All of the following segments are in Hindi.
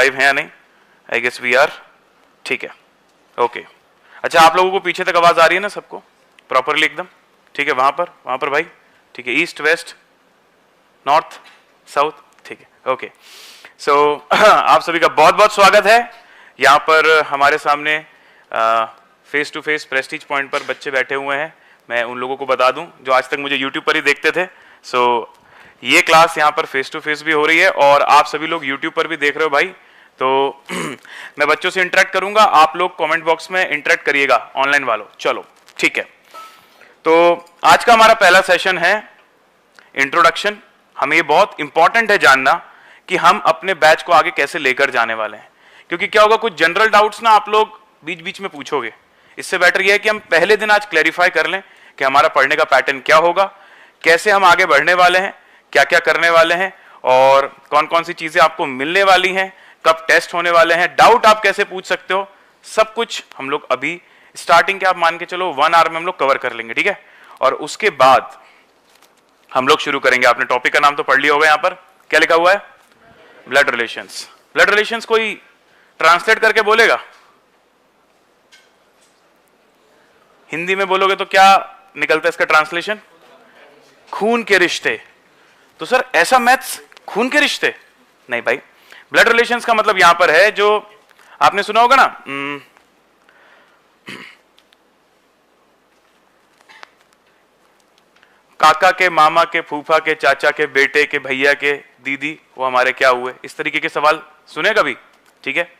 लाइव हैं या नहीं? I guess we are. ठीक है, ओके। अच्छा, आप लोगों को पीछे तक आवाज आ रही है ना सबको प्रॉपरली एकदम? ठीक है, वहां पर भाई, ठीक है, ईस्ट वेस्ट नॉर्थ साउथ, ठीक है, ओके। सो आप सभी का बहुत बहुत स्वागत है। यहाँ पर हमारे सामने face to face Prestige Point पर बच्चे बैठे हुए हैं। मैं उन लोगों को बता दूं जो आज तक मुझे यूट्यूब पर ही देखते थे। सो ये क्लास यहाँ पर फेस टू फेस भी हो रही है और आप सभी लोग यूट्यूब पर भी देख रहे हो भाई। तो मैं बच्चों से इंटरेक्ट करूंगा, आप लोग कमेंट बॉक्स में इंटरेक्ट करिएगा ऑनलाइन वालों। चलो ठीक है, तो आज का हमारा पहला सेशन है इंट्रोडक्शन। हमें ये बहुत इंपॉर्टेंट है जानना कि हम अपने बैच को आगे कैसे लेकर जाने वाले हैं, क्योंकि क्या होगा, कुछ जनरल डाउट्स ना आप लोग बीच बीच में पूछोगे। इससे बेटर यह है कि हम पहले दिन आज क्लैरिफाई कर लें कि हमारा पढ़ने का पैटर्न क्या होगा, कैसे हम आगे बढ़ने वाले हैं, क्या क्या करने वाले हैं और कौन कौन सी चीजें आपको मिलने वाली हैं, कब टेस्ट होने वाले हैं, डाउट आप कैसे पूछ सकते हो, सब कुछ हम लोग अभी स्टार्टिंग के आप मान के चलो 1 आवर में हम लोग कवर कर लेंगे। ठीक है, और उसके बाद हम लोग शुरू करेंगे। आपने टॉपिक का नाम तो पढ़ लिया होगा। यहां पर क्या लिखा हुआ है? Blood relations. ब्लड रिलेशंस कोई ट्रांसलेट करके बोलेगा? हिंदी में बोलोगे तो क्या निकलता है इसका ट्रांसलेशन? खून के रिश्ते। तो सर ऐसा मैथ्स खून के रिश्ते? नहीं भाई, ब्लड रिलेशंस का मतलब यहां पर है, जो आपने सुना होगा ना, काका के मामा के फूफा के चाचा के बेटे के भैया के दीदी वो हमारे क्या हुए, इस तरीके के सवाल सुने कभी? ठीक है,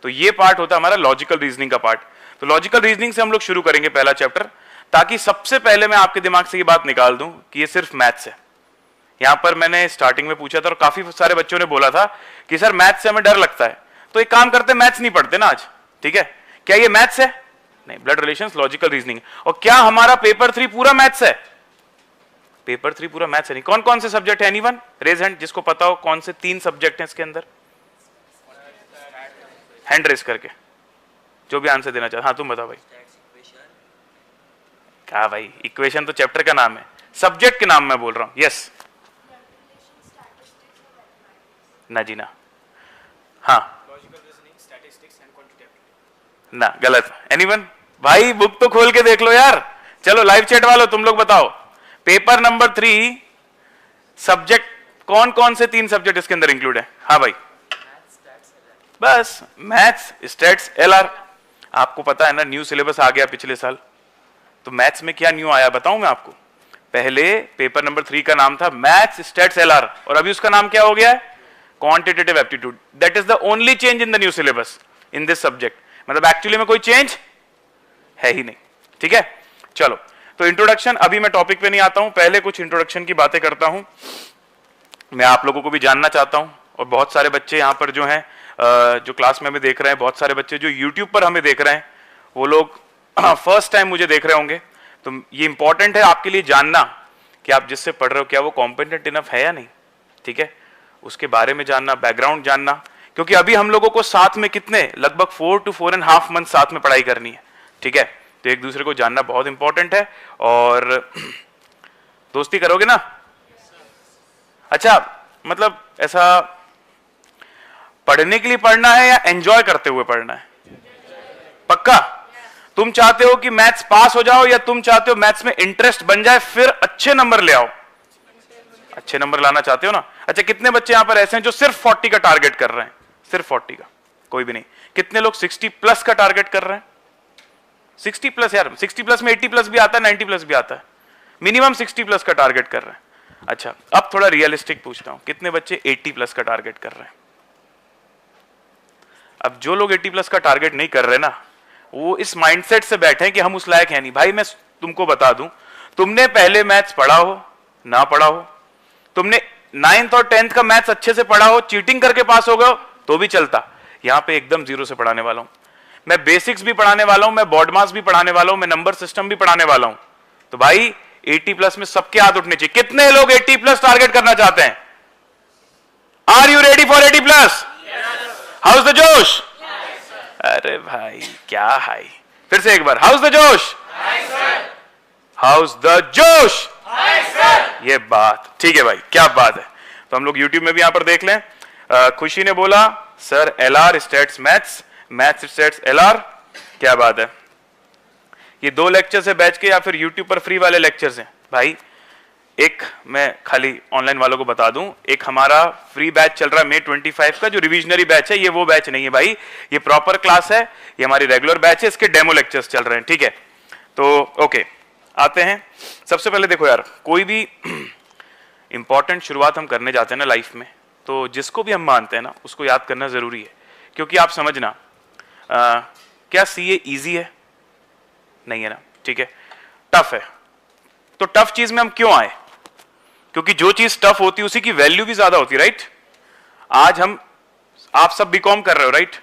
तो ये पार्ट होता है हमारा लॉजिकल रीजनिंग का पार्ट। तो लॉजिकल रीजनिंग से हम लोग शुरू करेंगे पहला चैप्टर, ताकि सबसे पहले मैं आपके दिमाग से ये बात निकाल दूं कि ये सिर्फ मैथ्स है। यहां पर मैंने स्टार्टिंग में पूछा था और काफी सारे बच्चों ने बोला था कि सर मैथ्स से हमें डर लगता है, तो एक काम करते, मैथ्स नहीं पढ़ते ना आज। ठीक है, क्या ये मैथ्स है? नहीं, ब्लड रिलेशंस लॉजिकल रीजनिंग। और क्या हमारा पेपर 3 पूरा मैथ्स है? पेपर 3 पूरा मैथ्स है नहीं। कौन कौन से सब्जेक्ट है? एनीवन रेज हैंड जिसको पता हो कौन से 3 सब्जेक्ट हैं इसके अंदर, हैंड रेज करके जो भी आंसर देना चाहे। हाँ तुम बताओ भाई। क्या भाई, इक्वेशन तो चैप्टर का नाम है, सब्जेक्ट के नाम मैं बोल रहा हूं। यस ना जी ना, हाँ ना, गलत। एनीवन भाई, बुक तो खोल के देख लो यार। चलो लाइव चैट वालों तुम लोग बताओ, पेपर नंबर 3 सब्जेक्ट कौन कौन से 3 सब्जेक्ट इसके अंदर इंक्लूड है? हाँ भाई, बस मैथ्स स्टैट्स एलआर। आपको पता है ना न्यू सिलेबस आ गया पिछले साल, तो मैथ्स में क्या न्यू आया बताऊं मैं आपको। पहले पेपर नंबर 3 का नाम था मैथ्स स्टैट्स एलआर और अभी उसका नाम क्या हो गया है? Quantitative aptitude. That is the only change in the new syllabus in this subject. मतलब एक्चुअली में कोई चेंज है ही नहीं। ठीक है, चलो तो इंट्रोडक्शन, अभी मैं टॉपिक पे नहीं आता हूं, पहले कुछ इंट्रोडक्शन की बातें करता हूं। मैं आप लोगों को भी जानना चाहता हूं और बहुत सारे बच्चे यहां पर जो हैं, जो क्लास में हमें देख रहे हैं, बहुत सारे बच्चे जो यूट्यूब पर हमें देख रहे हैं, वो लोग फर्स्ट टाइम मुझे देख रहे होंगे। तो ये इंपॉर्टेंट है आपके लिए जानना कि आप जिससे पढ़ रहे हो क्या वो कॉम्पिटेंट इनफ है या नहीं। ठीक है, उसके बारे में जानना, बैकग्राउंड जानना, क्योंकि अभी हम लोगों को साथ में कितने लगभग 4 to 4.5 मंथ साथ में पढ़ाई करनी है। ठीक है, तो एक दूसरे को जानना बहुत इंपॉर्टेंट है। और दोस्ती करोगे ना? अच्छा, मतलब ऐसा पढ़ने के लिए पढ़ना है या एंजॉय करते हुए पढ़ना है? पक्का? तुम चाहते हो कि मैथ्स पास हो जाओ या तुम चाहते हो मैथ्स में इंटरेस्ट बन जाए फिर अच्छे नंबर ले आओ? अच्छे नंबर लाना चाहते हो ना? अच्छा, कितने बच्चे यहां पर ऐसे हैं जो सिर्फ 40 का टारगेट कर रहे हैं? सिर्फ 40 का? कोई भी नहीं। कितने लोग 60 प्लस का टारगेट कर रहे हैं? 60 प्लस यार, 60 प्लस में 80 प्लस भी आता है, 90 प्लस भी आता है, मिनिमम 60 प्लस का टारगेट कर रहे हैं। अच्छा, अब थोड़ा रियलिस्टिक पूछता हूं, कितने बच्चे 80 प्लस का टारगेट कर रहे हैं? अब जो लोग 80 प्लस का टारगेट नहीं कर रहे ना, वो इस माइंडसेट से बैठे हैं कि हम उस लायक है नहीं। भाई मैं तुमको बता दूं, तुमने पहले मैथ्स पढ़ा हो ना पढ़ा हो, तुमने 9th और 10th का मैथ्स अच्छे से पढ़ा हो, चीटिंग करके पास हो गए तो भी चलता। यहां पे एकदम जीरो से पढ़ाने वाला हूं मैं, बेसिक्स भी पढ़ाने वाला हूं मैं, बॉड मास भी पढ़ाने वाला हूं मैं, नंबर सिस्टम भी पढ़ाने वाला हूं। तो भाई 80 प्लस में सबके हाथ उठने चाहिए। कितने लोग 80 प्लस टारगेट करना चाहते हैं? Are you ready for 80 plus? How's the josh? अरे भाई क्या हाई, फिर से एक बार, how's the josh? How's the josh? ये बात ठीक है भाई, क्या बात है। तो हम लोग YouTube में भी यहां पर देख लें। खुशी ने बोला sir LR stats maths, maths stats LR, क्या बात है। ये 2 लेक्चर्स है बैच के या फिर यूट्यूब पर फ्री वाले लेक्चर्स हैं भाई? एक मैं खाली ऑनलाइन वालों को बता दूं, एक हमारा फ्री बैच चल रहा है May 25 का, जो रिविजनरी बैच है, ये वो बैच नहीं है भाई, ये प्रॉपर क्लास है, ये हमारी रेगुलर बैच है, इसके डेमो लेक्चर्स चल रहे हैं, ठीक है। तो ओके, आते हैं। सबसे पहले देखो यार, कोई भी इंपॉर्टेंट शुरुआत हम करने जाते हैं ना लाइफ में, तो जिसको भी हम मानते हैं ना उसको याद करना जरूरी है, क्योंकि आप समझना क्या CA इजी है? नहीं है ना, ठीक है, टफ है। तो टफ चीज में हम क्यों आए? क्योंकि जो चीज टफ होती है उसी की वैल्यू भी ज्यादा होती है, राइट? आज आप सब बीकॉम कर रहे हो, राइट?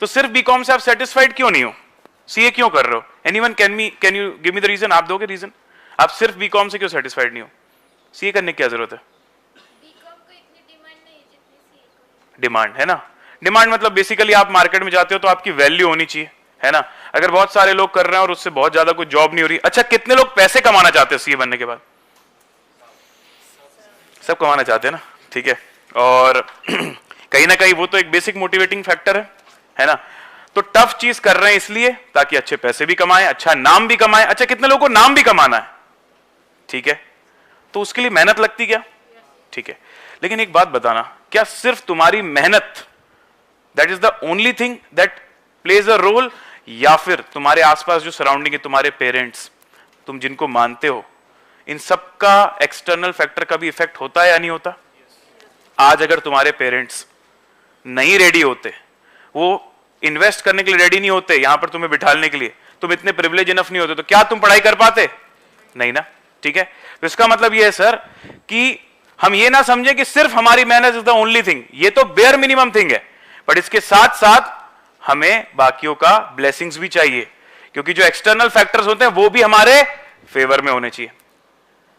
तो सिर्फ बीकॉम से आप सेटिस्फाइड क्यों नहीं हो? CA क्यों कर रहे हो? Anyone can you give me the reason? आप दोगे रीजन? आप सिर्फ बीकॉम से क्यों सेटिस्फाइड नहीं हो? CA करने की क्या जरूरत है? बीकॉम को इतनी डिमांड नहीं है जितनी सीए को। डिमांड है ना, डिमांड मतलब बेसिकली आप मार्केट में जाते हो तो आपकी वैल्यू होनी चाहिए, है ना? अगर बहुत सारे लोग कर रहे हैं और उससे बहुत ज्यादा कोई जॉब नहीं हो रही, अच्छा कितने लोग पैसे कमाना चाहते हैं CA बनने के बाद? सब कमाना चाहते हैं ना, ठीक है। और कहीं ना कहीं वो तो एक बेसिक मोटिवेटिंग फैक्टर है ना? तो टफ चीज कर रहे हैं इसलिए ताकि अच्छे पैसे भी कमाएं, अच्छा नाम भी कमाएं। अच्छा कितने लोगों को नाम भी कमाना है, ठीक है, तो उसके लिए मेहनत लगती क्या? ठीक है, लेकिन एक बात बताना, क्या सिर्फ तुम्हारी मेहनत that is the only thing that plays a role, या फिर तुम्हारे आसपास जो सराउंडिंग है, तुम्हारे पेरेंट्स, तुम जिनको मानते हो, इन सब का एक्सटर्नल फैक्टर का भी इफेक्ट होता है या नहीं होता? आज अगर तुम्हारे पेरेंट्स नहीं रेडी होते, वो इन्वेस्ट करने के लिए रेडी नहीं होते, यहां पर तुम्हें बिठाने के लिए, तुम इतने प्रिविलेज इनफ नहीं होते, तो क्या तुम पढ़ाई कर पाते? नहीं ना, ठीक है। तो इसका मतलब ये है सर कि हम ये ना समझें कि सिर्फ हमारी मेहनत इज द ओनली थिंग, ये तो बेयर मिनिमम थिंग है, बट इसके साथ साथ हमें बाकियों का ब्लेसिंग्स भी चाहिए, क्योंकि जो एक्सटर्नल फैक्टर्स होते हैं वो भी हमारे फेवर में होने चाहिए।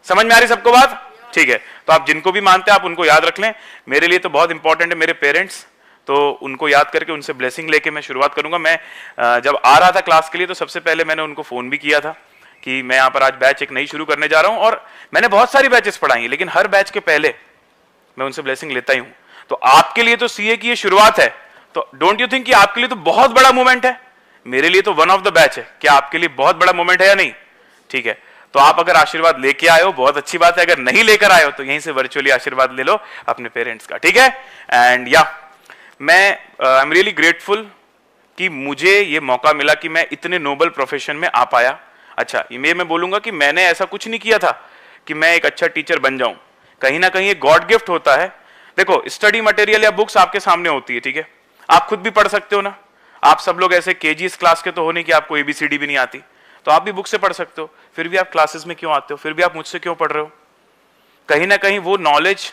समझ में आ रही सबको बात? ठीक है, तो आप जिनको भी मानते हैं आप उनको याद रख लें। मेरे लिए तो बहुत इंपॉर्टेंट है मेरे पेरेंट्स, तो उनको याद करके उनसे ब्लेसिंग लेके मैं शुरुआत करूंगा। मैं जब आ रहा था क्लास के लिए तो सबसे पहले मैंने उनको फोन भी किया था कि मैं यहाँ पर आज बैच एक नई शुरू करने जा रहा हूँ, और मैंने बहुत सारी बैचेस पढ़ाई हैं, लेकिन हर बैच के पहले मैं उनसे ब्लेसिंग लेता ही हूँ। तो आपके लिए तो CA की ये शुरुआत है, तो डोंट यू थिंक कि आपके लिए तो बहुत बड़ा मूवमेंट है? मेरे लिए तो वन ऑफ द बैच है, क्या आपके लिए बहुत बड़ा मूवमेंट है या नहीं? ठीक है, तो आप अगर आशीर्वाद लेके आए हो बहुत अच्छी बात है, अगर नहीं लेकर आए हो तो यहीं से वर्चुअली आशीर्वाद ले लो अपने पेरेंट्स का, ठीक है। एंड या मैं आई एम रियली ग्रेटफुल कि मुझे ये मौका मिला कि मैं इतने नोबल प्रोफेशन में आ पाया। अच्छा, ये मैं बोलूंगा कि मैंने ऐसा कुछ नहीं किया था कि मैं एक अच्छा टीचर बन जाऊं, कहीं ना कहीं एक गॉड गिफ्ट होता है। देखो, स्टडी मटेरियल या बुक्स आपके सामने होती है, ठीक है, आप खुद भी पढ़ सकते हो ना। आप सब लोग ऐसे KG क्लास के तो हो नहीं कि आपको ABCD भी नहीं आती, तो आप भी बुक से पढ़ सकते हो, फिर भी आप क्लासेस में क्यों आते हो? फिर भी आप मुझसे क्यों पढ़ रहे हो? कहीं ना कहीं वो नॉलेज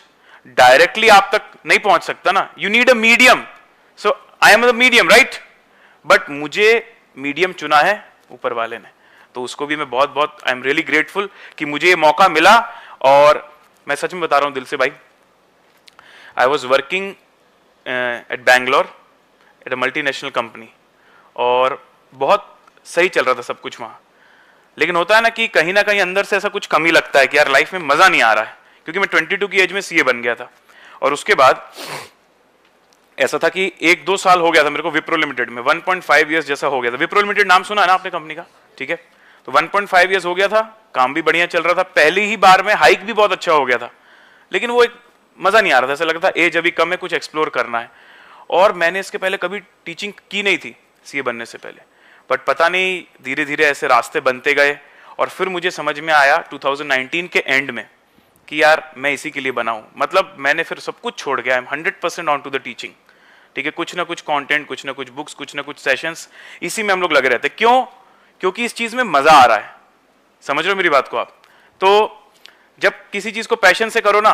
डायरेक्टली आप तक नहीं पहुंच सकता ना, you need a medium. So I am the medium, right? But मुझे मीडियम चुना है ऊपर वाले ने, तो उसको भी मैं बहुत बहुत आई एम रियली ग्रेटफुल कि मुझे ये मौका मिला। और मैं सच में बता रहा हूं दिल से भाई, I was working at Bangalore at a multinational company, और बहुत सही चल रहा था सब कुछ वहां, लेकिन होता है ना कि कहीं ना कहीं अंदर से ऐसा कुछ कमी लगता है कि यार लाइफ में मजा नहीं आ रहा है, क्योंकि मैं 22 की एज में CA बन गया था। और उसके बाद ऐसा था कि 1-2 साल हो गया था मेरे को विप्रो लिमिटेड में, 1.5 ईयर्स जैसा हो गया था। विप्रो लिमिटेड नाम सुना है ना आपने कंपनी का? ठीक है, तो 1.5 ईयर्स हो गया था, काम भी बढ़िया चल रहा था, पहली ही बार में हाइक भी बहुत अच्छा हो गया था, लेकिन वो एक मजा नहीं आ रहा था, ऐसा लगता था एज अभी कम है, कुछ एक्सप्लोर करना है। और मैंने इसके पहले कभी टीचिंग की नहीं थी CA बनने से पहले, बट पता नहीं धीरे धीरे ऐसे रास्ते बनते गए, और फिर मुझे समझ में आया 2019 के एंड में कि यार मैं इसी के लिए बना हूं। मतलब मैंने फिर सब कुछ छोड़ गया, I am 100% on to the teaching, ठीक है। कुछ ना कुछ कंटेंट, कुछ ना कुछ बुक्स, कुछ ना कुछ सेशंस, इसी में हम लोग लगे रहते। क्यों? क्योंकि इस चीज में मजा आ रहा है। समझ रहे हो मेरी बात को आप? तो जब किसी चीज को पैशन से करो ना,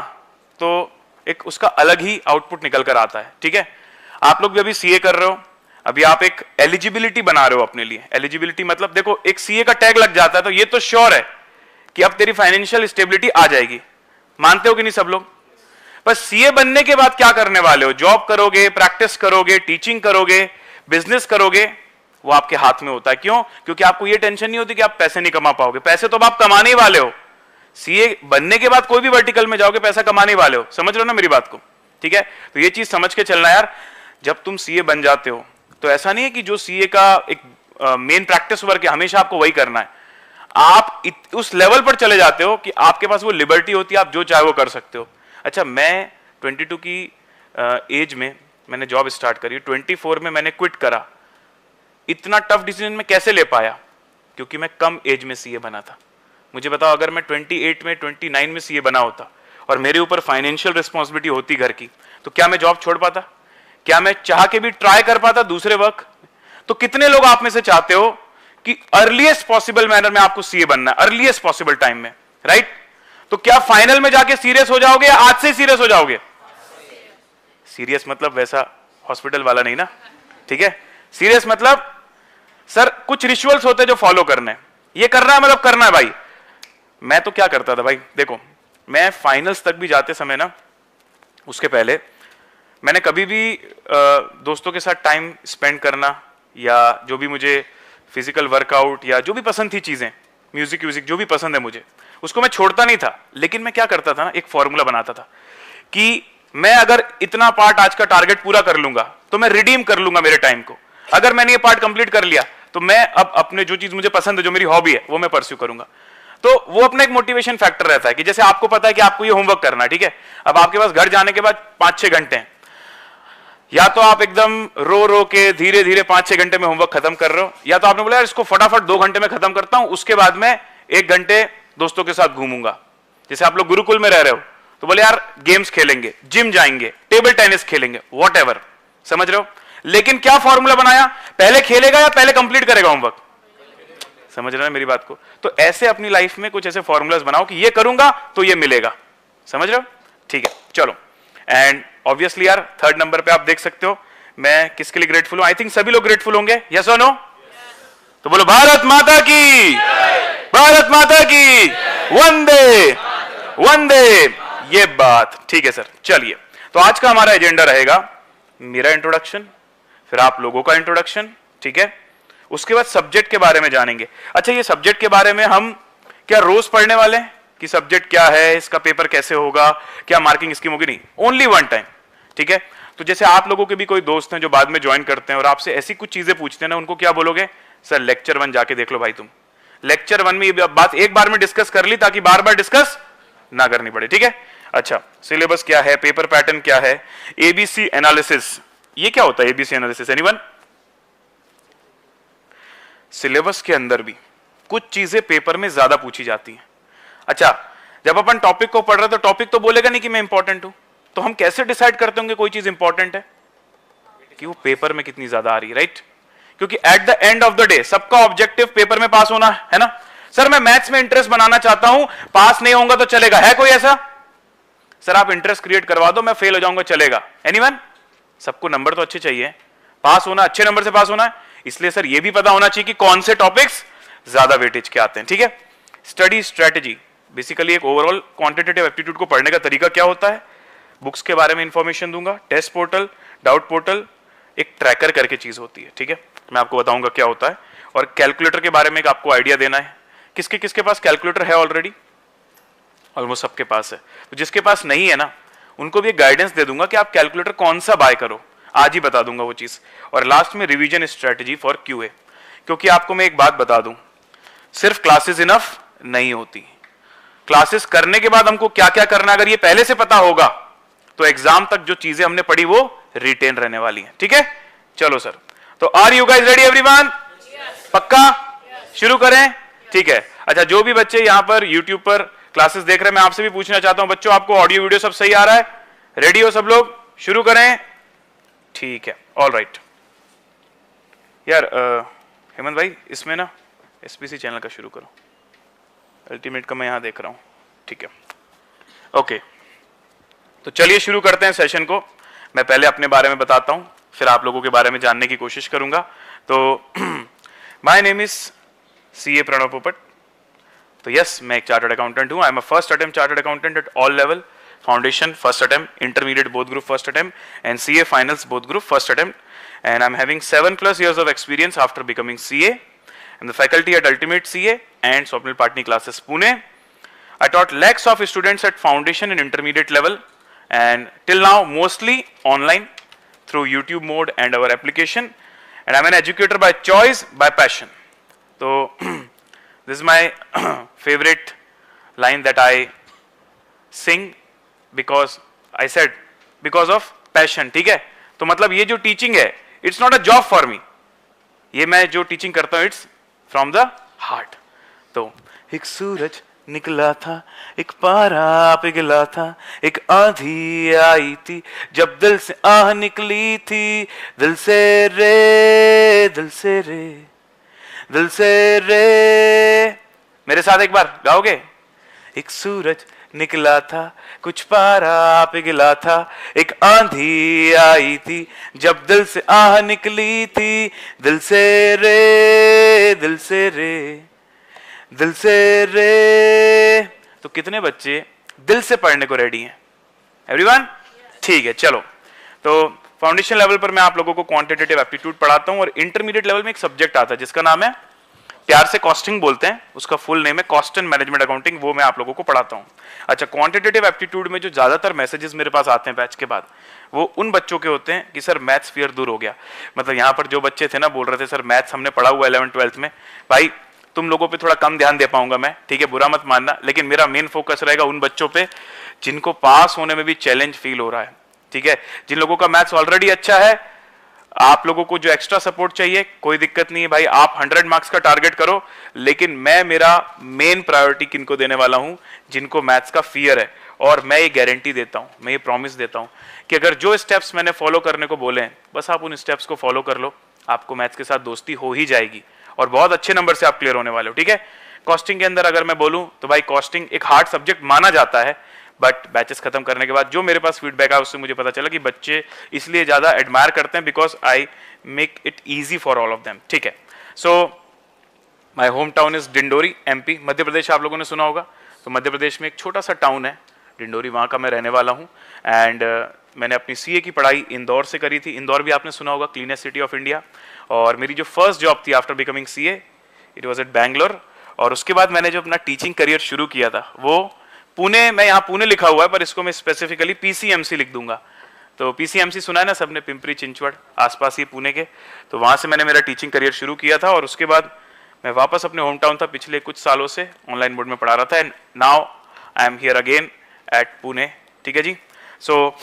तो एक उसका अलग ही आउटपुट निकल कर आता है, ठीक है। आप लोग भी अभी CA कर रहे हो, अभी आप एक एलिजिबिलिटी बना रहे हो अपने लिए। एलिजिबिलिटी मतलब देखो, एक CA का टैग लग जाता है तो ये तो श्योर है कि अब तेरी फाइनेंशियल स्टेबिलिटी आ जाएगी। मानते हो कि नहीं सब लोग? बस CA बनने के बाद क्या करने वाले हो? जॉब करोगे, प्रैक्टिस करोगे, टीचिंग करोगे, बिजनेस करोगे, वो आपके हाथ में होता है। क्यों? क्योंकि आपको ये टेंशन नहीं होती कि आप पैसे नहीं कमा पाओगे। पैसे तो आप कमाने ही वाले हो। CA बनने के बाद कोई भी वर्टिकल में जाओगे पैसा कमाने वाले हो। समझ रहे हो ना मेरी बात को? ठीक है, तो ये चीज समझ के चलना यार। जब तुम सीए बन जाते हो तो ऐसा नहीं है कि जो सीए का एक मेन प्रैक्टिस वर्क है हमेशा आपको वही करना है। आप उस लेवल पर चले जाते हो कि आपके पास वो लिबर्टी होती है, आप जो चाहे वो कर सकते हो। अच्छा, मैं 22 की एज में मैंने जॉब स्टार्ट करी, 24 में मैंने क्विट करा। इतना टफ डिसीजन मैं कैसे ले पाया? क्योंकि मैं कम एज में सीए बना था। मुझे बताओ, अगर मैं 28 में 29 में सीए बना होता और मेरे ऊपर फाइनेंशियल रिस्पॉन्सिबिलिटी होती घर की, तो क्या मैं जॉब छोड़ पाता? क्या मैं चाह के भी ट्राई कर पाता दूसरे वर्क? तो कितने लोग आप में से चाहते हो कि अर्लीस्ट पॉसिबल मैनर में आपको सीए बनना है, अर्लीस्ट पॉसिबल टाइम में, राइट? तो क्या फाइनल में जाके सीरियस हो जाओगे या आज से सीरियस हो जाओगे? सीरियस मतलब वैसा हॉस्पिटल वाला नहीं ना, ठीक है? सीरियस मतलब सर कुछ रिचुअल्स होते हैं जो फॉलो करने हैं, ये करना है मतलब करना है भाई। मैं तो क्या करता था भाई, देखो मैं फाइनल्स तक भी जाते समय ना, उसके पहले मैंने कभी भी दोस्तों के साथ टाइम स्पेंड करना या जो भी मुझे फिजिकल वर्कआउट या जो भी पसंद थी चीजें, म्यूजिक जो भी पसंद है मुझे, उसको मैं छोड़ता नहीं था। लेकिन मैं क्या करता था ना, एक फॉर्मूला बनाता था कि मैं अगर इतना पार्ट आज का टारगेट पूरा कर लूंगा तो मैं रिडीम कर लूंगा मेरे टाइम को। अगर मैंने ये पार्ट कंप्लीट कर लिया तो मैं अब अपने जो चीज मुझे पसंद है, जो मेरी हॉबी है, वो मैं परस्यू करूंगा। तो वो अपना एक मोटिवेशन फैक्टर रहता है कि जैसे आपको पता है कि आपको ये होमवर्क करना है, ठीक है? अब आपके पास घर जाने के बाद 5-6 घंटे हैं, या तो आप एकदम रो रो के धीरे धीरे 5-6 घंटे में होमवर्क खत्म कर रहे हो, या तो आपने बोला यार इसको फटाफट 2 घंटे में खत्म करता हूं, उसके बाद में 1 घंटे दोस्तों के साथ घूमूंगा। जैसे आप लोग गुरुकुल में रह रहे हो तो बोले यार गेम्स खेलेंगे, जिम जाएंगे, टेबल टेनिस खेलेंगे, वॉटएवर, समझ रहे हो? लेकिन क्या फॉर्मूला बनाया? पहले खेलेगा या पहले कंप्लीट करेगा होमवर्क? समझ रहे हो मेरी बात को? तो ऐसे अपनी लाइफ में कुछ ऐसे फॉर्मूलाज बनाओ कि ये करूंगा तो ये मिलेगा। समझ रहे हो? ठीक है, चलो। एंड ऑब्वियसली यार 3rd नंबर पे आप देख सकते हो मैं किसके लिए ग्रेटफुल हूं। आई थिंक सभी लोग ग्रेटफुल होंगे, यस और नो? तो बोलो भारत माता की, भारत माता की, वंदे वंदे। ये बात ठीक है सर। चलिए, तो आज का हमारा एजेंडा रहेगा मेरा इंट्रोडक्शन, फिर आप लोगों का इंट्रोडक्शन, ठीक है? उसके बाद सब्जेक्ट के बारे में जानेंगे। अच्छा, ये सब्जेक्ट के बारे में हम क्या रोज पढ़ने वाले हैं कि सब्जेक्ट क्या है, इसका पेपर कैसे होगा, क्या मार्किंग स्कीम होगी? नहीं, ओनली वन टाइम, ठीक है? तो जैसे आप लोगों के भी कोई दोस्त हैं जो बाद में ज्वाइन करते हैं और आपसे ऐसी कुछ चीजें पूछते हैं ना, उनको क्या बोलोगे? सर लेक्चर 1 जाके देख लो भाई, तुम लेक्चर 1 में ये बात एक बार में डिस्कस कर ली ताकि बार बार डिस्कस ना करनी पड़े, ठीक है? अच्छा, सिलेबस क्या है, पेपर पैटर्न क्या है, एबीसी एनालिसिस, ये क्या होता है एबीसी एनालिसिस? एनीवन? सिलेबस के अंदर भी कुछ चीजें पेपर में ज्यादा पूछी जाती हैं। अच्छा, जब अपन टॉपिक को पढ़ रहे तो टॉपिक तो बोलेगा नहीं कि मैं इंपॉर्टेंट हूं, तो हम कैसे डिसाइड करते होंगे कोई चीज इंपॉर्टेंट है? कि वो पेपर में कितनी ज्यादा आ रही है, राइट? क्योंकि at the end of the day सबका ऑब्जेक्टिव पेपर में पास होना है ना। सर मैं मैथ्स में इंटरेस्ट बनाना चाहता हूं, पास नहीं होऊंगा तो चलेगा, है कोई ऐसा? सर आप इंटरेस्ट क्रिएट करवा दो, मैं फेल हो जाऊंगा, चलेगा? एनीवन? सबको नंबर तो अच्छे चाहिए, पास होना, अच्छे नंबर से पास होना है। इसलिए सर ये भी पता होना चाहिए कि कौन से टॉपिक्स ज्यादा वेटेज के आते हैं, ठीक है? स्टडी स्ट्रेटेजी बेसिकली एक ओवरऑल क्वांटिटेटिव एप्टीट्यूड को पढ़ने का तरीका क्या होता है, बुक्स के बारे में इंफॉर्मेशन दूंगा, टेस्ट पोर्टल, डाउट पोर्टल, एक ट्रैकर करके चीज होती है, ठीक है? मैं आपको बताऊंगा क्या होता है। और कैलकुलेटर के बारे में एक आपको आइडिया देना है। किसके किसके पास कैलकुलेटर है ऑलरेडी? ऑलमोस्ट सबके पास है। तो जिसके पास नहीं है ना, उनको भी एक गाइडेंस दे दूंगा कि आप कैलकुलेटर कौन सा बाय करो, आज ही बता दूंगा वो चीज। और लास्ट में रिवीजन स्ट्रेटेजी फॉर क्यूए, क्योंकि आपको मैं एक बात बता दूं, सिर्फ क्लासेस इनफ नहीं होती, क्लासेस करने के बाद हमको क्या क्या करना, अगर ये पहले से पता होगा तो एग्जाम तक जो चीजें हमने पढ़ी वो रिटेन रहने वाली हैं, ठीक है? चलो सर, तो are you guys ready everyone? पक्का? शुरू करें? ठीक है। अच्छा, जो भी बच्चे यहां पर यूट्यूब पर क्लासेस देख रहे हैं, मैं आपसे भी पूछना चाहता हूं बच्चों, आपको ऑडियो वीडियो सब सही आ रहा है? रेडी हो सब लोग? शुरू करें? ठीक है, ऑल राइट। यार हेमंत भाई, इसमें ना एसपीसी चैनल का शुरू करो, अल्टीमेट का मैं यहां देख रहा हूं, ठीक है? ओके, तो चलिए शुरू करते हैं सेशन को। मैं पहले अपने बारे में बताता हूं, फिर आप लोगों के बारे में जानने की कोशिश करूंगा। तो my name is CA Pranav Popat. तो यस, मैं एक चार्टर्ड अकाउंटेंट हूं। I am a first attempt chartered accountant at all level, foundation first attempt, intermediate both group first attempt, and CA finals both group first attempt, and I'm having 7+ years of experience after becoming CA. I'm the faculty at Ultimate CA and Swapnil Patni classes Pune. I taught lakhs of students at foundation and intermediate level, and till now mostly online through YouTube mode and our application, and I'm an educator by choice, by passion. So this is my favorite line that I sing because I said because of passion. ठीक है, तो मतलब ये जो टीचिंग है, it's not a job for me. ये मैं जो टीचिंग करता हूँ, it's from the heart. तो एक सूरज निकला था, एक पारा पिघला था, एक आंधी आई थी, जब दिल से आह निकली थी, दिल से रे, दिल से रे, दिल से रे. मेरे साथ एक बार गाओगे? एक सूरज निकला था, कुछ पारा पिघला था, एक आंधी आई थी, जब दिल से आह निकली थी, दिल से रे, दिल से रे, दिल से रे. तो कितने बच्चे दिल से पढ़ने को रेडी हैं? एवरीवन? ठीक है, चलो. तो फाउंडेशन लेवल पर मैं आप लोगों को क्वांटिटेटिव एप्टीट्यूड पढ़ाता हूं, और इंटरमीडिएट लेवल में एक सब्जेक्ट आता है जिसका नाम है, प्यार से कॉस्टिंग बोलते हैं, उसका फुल नेम है कॉस्ट एंड मैनेजमेंट अकाउंटिंग. वो मैं आप लोगों को पढ़ाता हूं. अच्छा, क्वांटिटेटिव एप्टीट्यूड में जो ज्यादातर मैसेजेस मेरे पास आते हैं बैच के बाद, वो उन बच्चों के होते हैं कि सर मैथ्स फियर दूर हो गया. मतलब यहाँ पर जो बच्चे थे ना, बोल रहे थे सर मैथ्स हमने पढ़ा हुआ 11th-12th में, भाई तुम लोगों पे थोड़ा कम ध्यान दे पाऊंगा मैं, ठीक है, बुरा मत मानना, लेकिन मेरा मेन फोकस रहेगा उन बच्चों पे जिनको पास होने में भी चैलेंज फील हो रहा है. ठीक है, जिन लोगों का मैथ्स ऑलरेडी अच्छा है, आप लोगों को जो एक्स्ट्रा सपोर्ट चाहिए, कोई दिक्कत नहीं है भाई, आप 100 मार्क्स का टारगेट करो, लेकिन मैं मेरा मेन प्रायोरिटी किनको देने वाला हूं? जिनको मैथ्स का फियर है. और मैं ये गारंटी देता हूं, मैं ये प्रॉमिस देता हूं कि अगर जो स्टेप्स मैंने फॉलो करने को बोले हैं, बस आप उन स्टेप्स को फॉलो कर लो, आपको मैथ्स के साथ दोस्ती हो ही जाएगी और बहुत अच्छे नंबर से आप क्लियर होने वाले हो. ठीक है, कॉस्टिंग के अंदर अगर मैं बोलूं तो भाई कॉस्टिंग एक हार्ड सब्जेक्ट माना जाता है, बट बैचेस खत्म करने के बाद जो मेरे पास फीडबैक आया उससे मुझे पता चला कि बच्चे इसलिए ज्यादा एडमायर करते हैं because I make it easy for all of them. ठीक है, so my home town is Dindori, MP, Madhya Pradesh. आप लोगों ने सुना होगा, तो मध्य प्रदेश में एक छोटा सा टाउन है डिंडोरी, वहाँ का मैं रहने वाला हूँ. एंड मैंने अपनी सीए की पढ़ाई इंदौर से करी थी. इंदौर भी आपने सुना होगा, क्लीनेस्ट सिटी ऑफ इंडिया. और मेरी जो फर्स्ट जॉब थी after becoming CA, it was at Bangalore. और उसके बाद मैंने जो अपना टीचिंग करियर शुरू किया था वो पुणे, मैं यहाँ पुणे लिखा हुआ है पर इसको मैं स्पेसिफिकली पीसीएमसी लिख दूंगा. तो पीसीएमसी सुना है ना सबने, पिंपरी चिंचवड़ आसपास ही पुणे के. तो वहाँ से मैंने मेरा टीचिंग करियर शुरू किया था और उसके बाद मैं वापस अपने होम टाउन था, पिछले कुछ सालों से ऑनलाइन बोर्ड में पढ़ा रहा था. And now I am here again at Pune. ठीक है जी. सो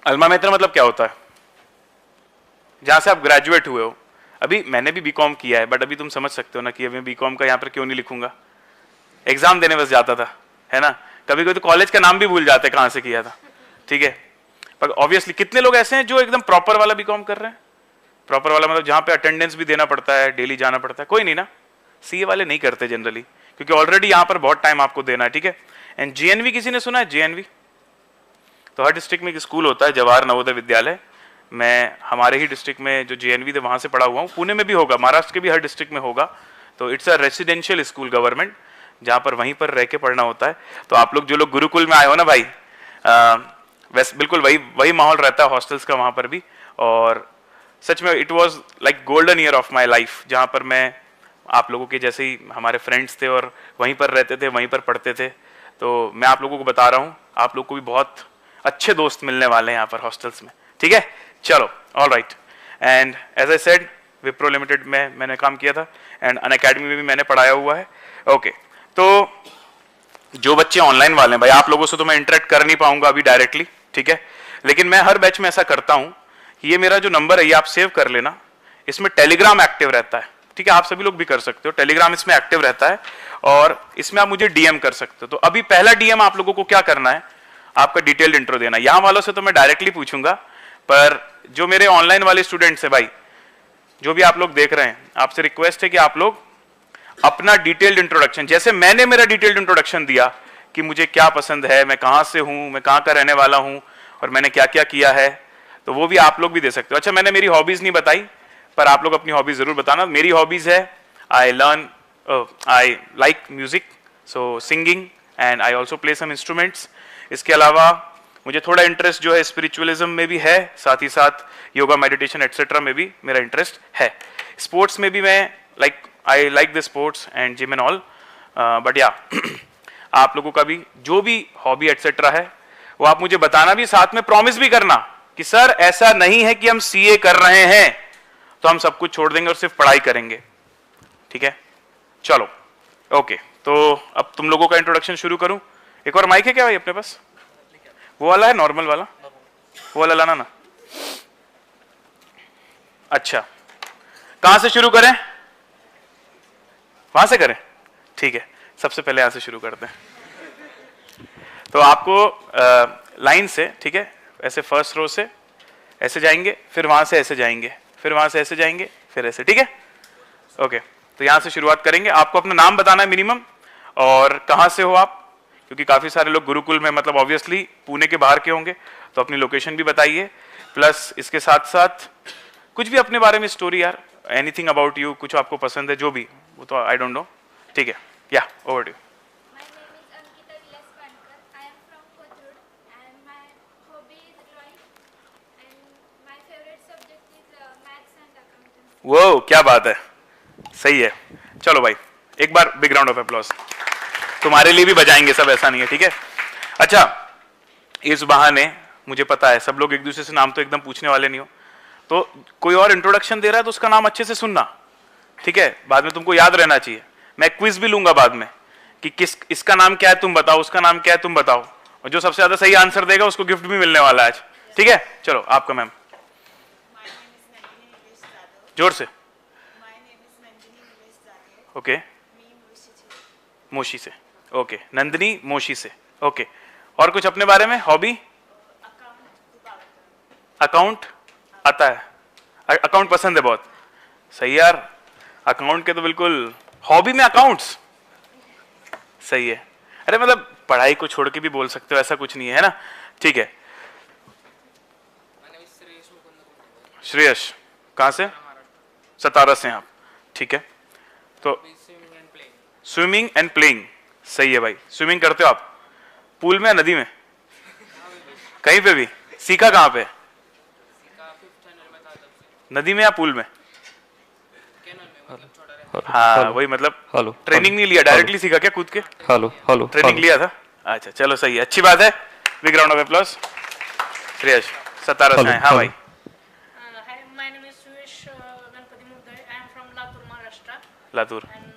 अल्मा मेटर मतलब क्या होता है? जहाँ से आप ग्रेजुएट हुए हो. अभी मैंने भी बीकॉम किया है, बट अभी तुम समझ सकते हो ना कि अभी बीकॉम का यहाँ पर क्यों नहीं लिखूंगा, एग्जाम देने बस जाता था, है ना. कभी कभी तो कॉलेज का नाम भी भूल जाते कहाँ से किया था. ठीक है, पर ऑब्वियसली कितने लोग ऐसे हैं जो एकदम प्रॉपर वाला बीकॉम कर रहे हैं? प्रॉपर वाला मतलब जहाँ पे अटेंडेंस भी देना पड़ता है, डेली जाना पड़ता है. कोई नहीं ना, सीए वाले नहीं करते जनरली, क्योंकि ऑलरेडी यहाँ पर बहुत टाइम आपको देना है. ठीक है. एंड जेएनवी किसी ने सुना है? जेएनवी तो हर डिस्ट्रिक्ट में एक स्कूल होता है, जवाहर नवोदय विद्यालय. मैं हमारे ही डिस्ट्रिक्ट में जो जेएनवी थे वहाँ से पढ़ा हुआ हूँ. पुणे में भी होगा, महाराष्ट्र के भी हर डिस्ट्रिक्ट में होगा. तो it's a residential school government, जहाँ पर वहीं पर रह के पढ़ना होता है. तो आप लोग जो लोग गुरुकुल में आए हो ना भाई, वैसे बिल्कुल वही माहौल रहता है हॉस्टल्स का वहाँ पर भी. और सच में it was like golden year of my life, जहाँ पर मैं आप लोगों के जैसे ही हमारे फ्रेंड्स थे और वहीं पर रहते थे, वहीं पर पढ़ते थे. तो मैं आप लोगों को बता रहा हूँ, आप लोग को भी बहुत अच्छे दोस्त मिलने वाले हैं यहाँ पर हॉस्टल्स में. ठीक है, चलो, all right. And as I said, Wipro Limited में मैंने काम किया था एंड अनअकैडमी में भी मैंने पढ़ाया हुआ है. ओके, तो जो बच्चे ऑनलाइन वाले हैं भाई, आप लोगों से तो मैं इंटरेक्ट कर नहीं पाऊंगा अभी डायरेक्टली. ठीक है, लेकिन मैं हर बैच में ऐसा करता हूं कि ये मेरा जो नंबर है ये आप सेव कर लेना, इसमें टेलीग्राम एक्टिव रहता है. ठीक है, आप सभी लोग भी कर सकते हो, टेलीग्राम इसमें एक्टिव रहता है और इसमें आप मुझे डीएम कर सकते हो. तो अभी पहला डीएम आप लोगों को क्या करना है, आपका डिटेल्ड इंट्रो देना. यहाँ वालों से तो मैं डायरेक्टली पूछूंगा, पर जो मेरे ऑनलाइन वाले स्टूडेंट्स है भाई, जो भी आप लोग देख रहे हैं, आपसे रिक्वेस्ट है कि आप लोग अपना डिटेल्ड इंट्रोडक्शन, जैसे मैंने मेरा डिटेल्ड इंट्रोडक्शन दिया कि मुझे क्या पसंद है, मैं कहाँ से हूँ, मैं कहाँ का रहने वाला हूँ और मैंने क्या क्या किया है, तो वो भी आप लोग भी दे सकते हो. अच्छा, मैंने मेरी हॉबीज नहीं बताई, पर आप लोग अपनी हॉबीज जरूर बताना. मेरी हॉबीज है, I like music, so singing, and I also play some instruments. इसके अलावा मुझे थोड़ा इंटरेस्ट जो है स्पिरिचुअलिज्म में भी है, साथ ही साथ योगा, मेडिटेशन एटसेट्रा में भी मेरा इंटरेस्ट है. स्पोर्ट्स में भी मैं I like the sports and gym and all. But या आप लोगों का भी जो भी हॉबी एटसेट्रा है वो आप मुझे बताना भी, साथ में प्रॉमिस भी करना कि सर ऐसा नहीं है कि हम सीए कर रहे हैं तो हम सब कुछ छोड़ देंगे और सिर्फ पढ़ाई करेंगे। ठीक है, चलो ओके। तो अब तुम लोगों का इंट्रोडक्शन शुरू करूं। एक और माइक है क्या भाई अपने पास? वो वाला है, नॉर्मल वाला, वो वाला लाना ना। अच्छा, कहां से शुरू करें? वहां से करें? ठीक है, सबसे पहले यहां से शुरू करते हैं। तो आपको लाइन से, ठीक है, ऐसे फर्स्ट रो से ऐसे जाएंगे, फिर वहां से ऐसे जाएंगे, फिर वहां से ऐसे जाएंगे, फिर ऐसे। ठीक है, ओके। तो यहां से शुरुआत करेंगे। आपको अपना नाम बताना है मिनिमम, और कहां से हो आप, क्योंकि काफी सारे लोग गुरुकुल में, मतलब ऑब्वियसली पुणे के बाहर के होंगे, तो अपनी लोकेशन भी बताइए। प्लस इसके साथ साथ कुछ भी अपने बारे में स्टोरी यार, एनीथिंग अबाउट यू, कुछ आपको पसंद है जो भी, वो तो आई डोंट नो। ठीक है, या over to you. My name is Ankita Vilas Pankar. I am from Kothur and my hobby is drawing and my favorite subject is maths and accountancy. वो क्या बात है, सही है। चलो भाई, एक बार बिग राउंड ऑफ अप्लॉज। तुम्हारे लिए भी बजाएंगे सब, ऐसा नहीं है, ठीक है। अच्छा, इस बहाने मुझे पता है सब लोग एक दूसरे से नाम तो एकदम पूछने वाले नहीं हो, तो कोई और इंट्रोडक्शन दे रहा है तो उसका नाम अच्छे से सुनना, ठीक है। बाद में तुमको याद रहना चाहिए। मैं क्विज भी लूंगा बाद में कि किस, इसका नाम क्या है तुम बताओ, उसका नाम क्या है तुम बताओ, और जो सबसे ज्यादा सही आंसर देगा उसको गिफ्ट भी मिलने वाला है आज, ठीक है। चलो आपका मैम, जोर से। ओके, मोशी से। ओके, नंदिनी मोशी से। ओके, और कुछ अपने बारे में? हॉबी? अकाउंट आता है, अकाउंट पसंद है बहुत, सही यार। अकाउंट के तो बिल्कुल, हॉबी में अकाउंट्स, सही है। अरे मतलब पढ़ाई को छोड़ के भी बोल सकते हो, ऐसा कुछ नहीं है ना, ठीक है। श्रेयस, कहाँ से? सतारा से आप, ठीक है। तो स्विमिंग एंड प्लेइंग, सही है भाई। स्विमिंग करते हो आप पूल में या नदी में? कहीं पे भी? सीखा कहाँ पे? नदी में या पूल में? हाँ वही, मतलब ट्रेनिंग नहीं लिया, डायरेक्टली सीखा क्या कूद के? हेलो ट्रेनिंग लिया था? अच्छा चलो सही है, अच्छी बात है। Big round of applause. Shreyas, Satara से। हाँ भाई। Hi, my name is Suresh Ganpati Mugdare. I am from Latur, Maharashtra. Latur. And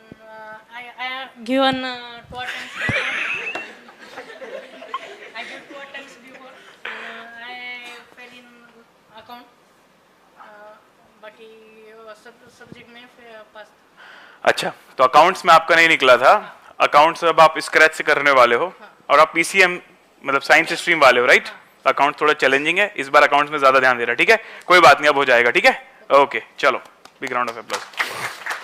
I have given two attempts before. I gave two attempts before. I fell in account. बाकी सब सब्जेक्ट में पास। अच्छा, तो अकाउंट्स में आपका नहीं निकला था। अकाउंट्स अब आप स्क्रैच से करने वाले हो, और आप पीसीएम मतलब साइंस स्ट्रीम वाले हो, राइट? अकाउंट थोड़ा चैलेंजिंग है इस बार, अकाउंट्स में ज्यादा ध्यान दे रहा है, ठीक है। कोई बात नहीं, अब हो जाएगा, ठीक है। ओके चलो, बिग राउंड ऑफ अप्लॉज।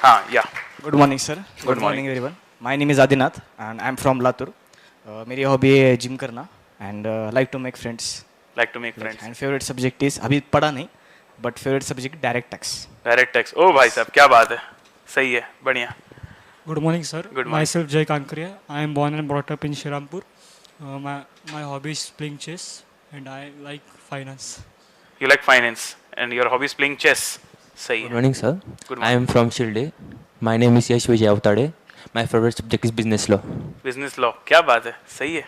हाँ या good morning sir. Good morning everyone. My name is Adinath and I am from Latur. मेरी हॉबी है जिम करना and like to make friends. Like to make friends. And favourite subject is, अभी पढ़ा नहीं but favourite subject direct tax. Direct tax, ओ भाई साहब क्या बात है, सही है, बढ़िया। Good morning, sir. Good morning. Myself Jay Kankaria. I am born and brought up in Shirampur. My hobby is playing chess, and I like finance. You like finance and your hobby is playing chess. सही Good है। morning, sir. Good I am from Shilde. My name is Yash Vijay Avtade. My favorite subject is business law. Business law, क्या बात है, सही है।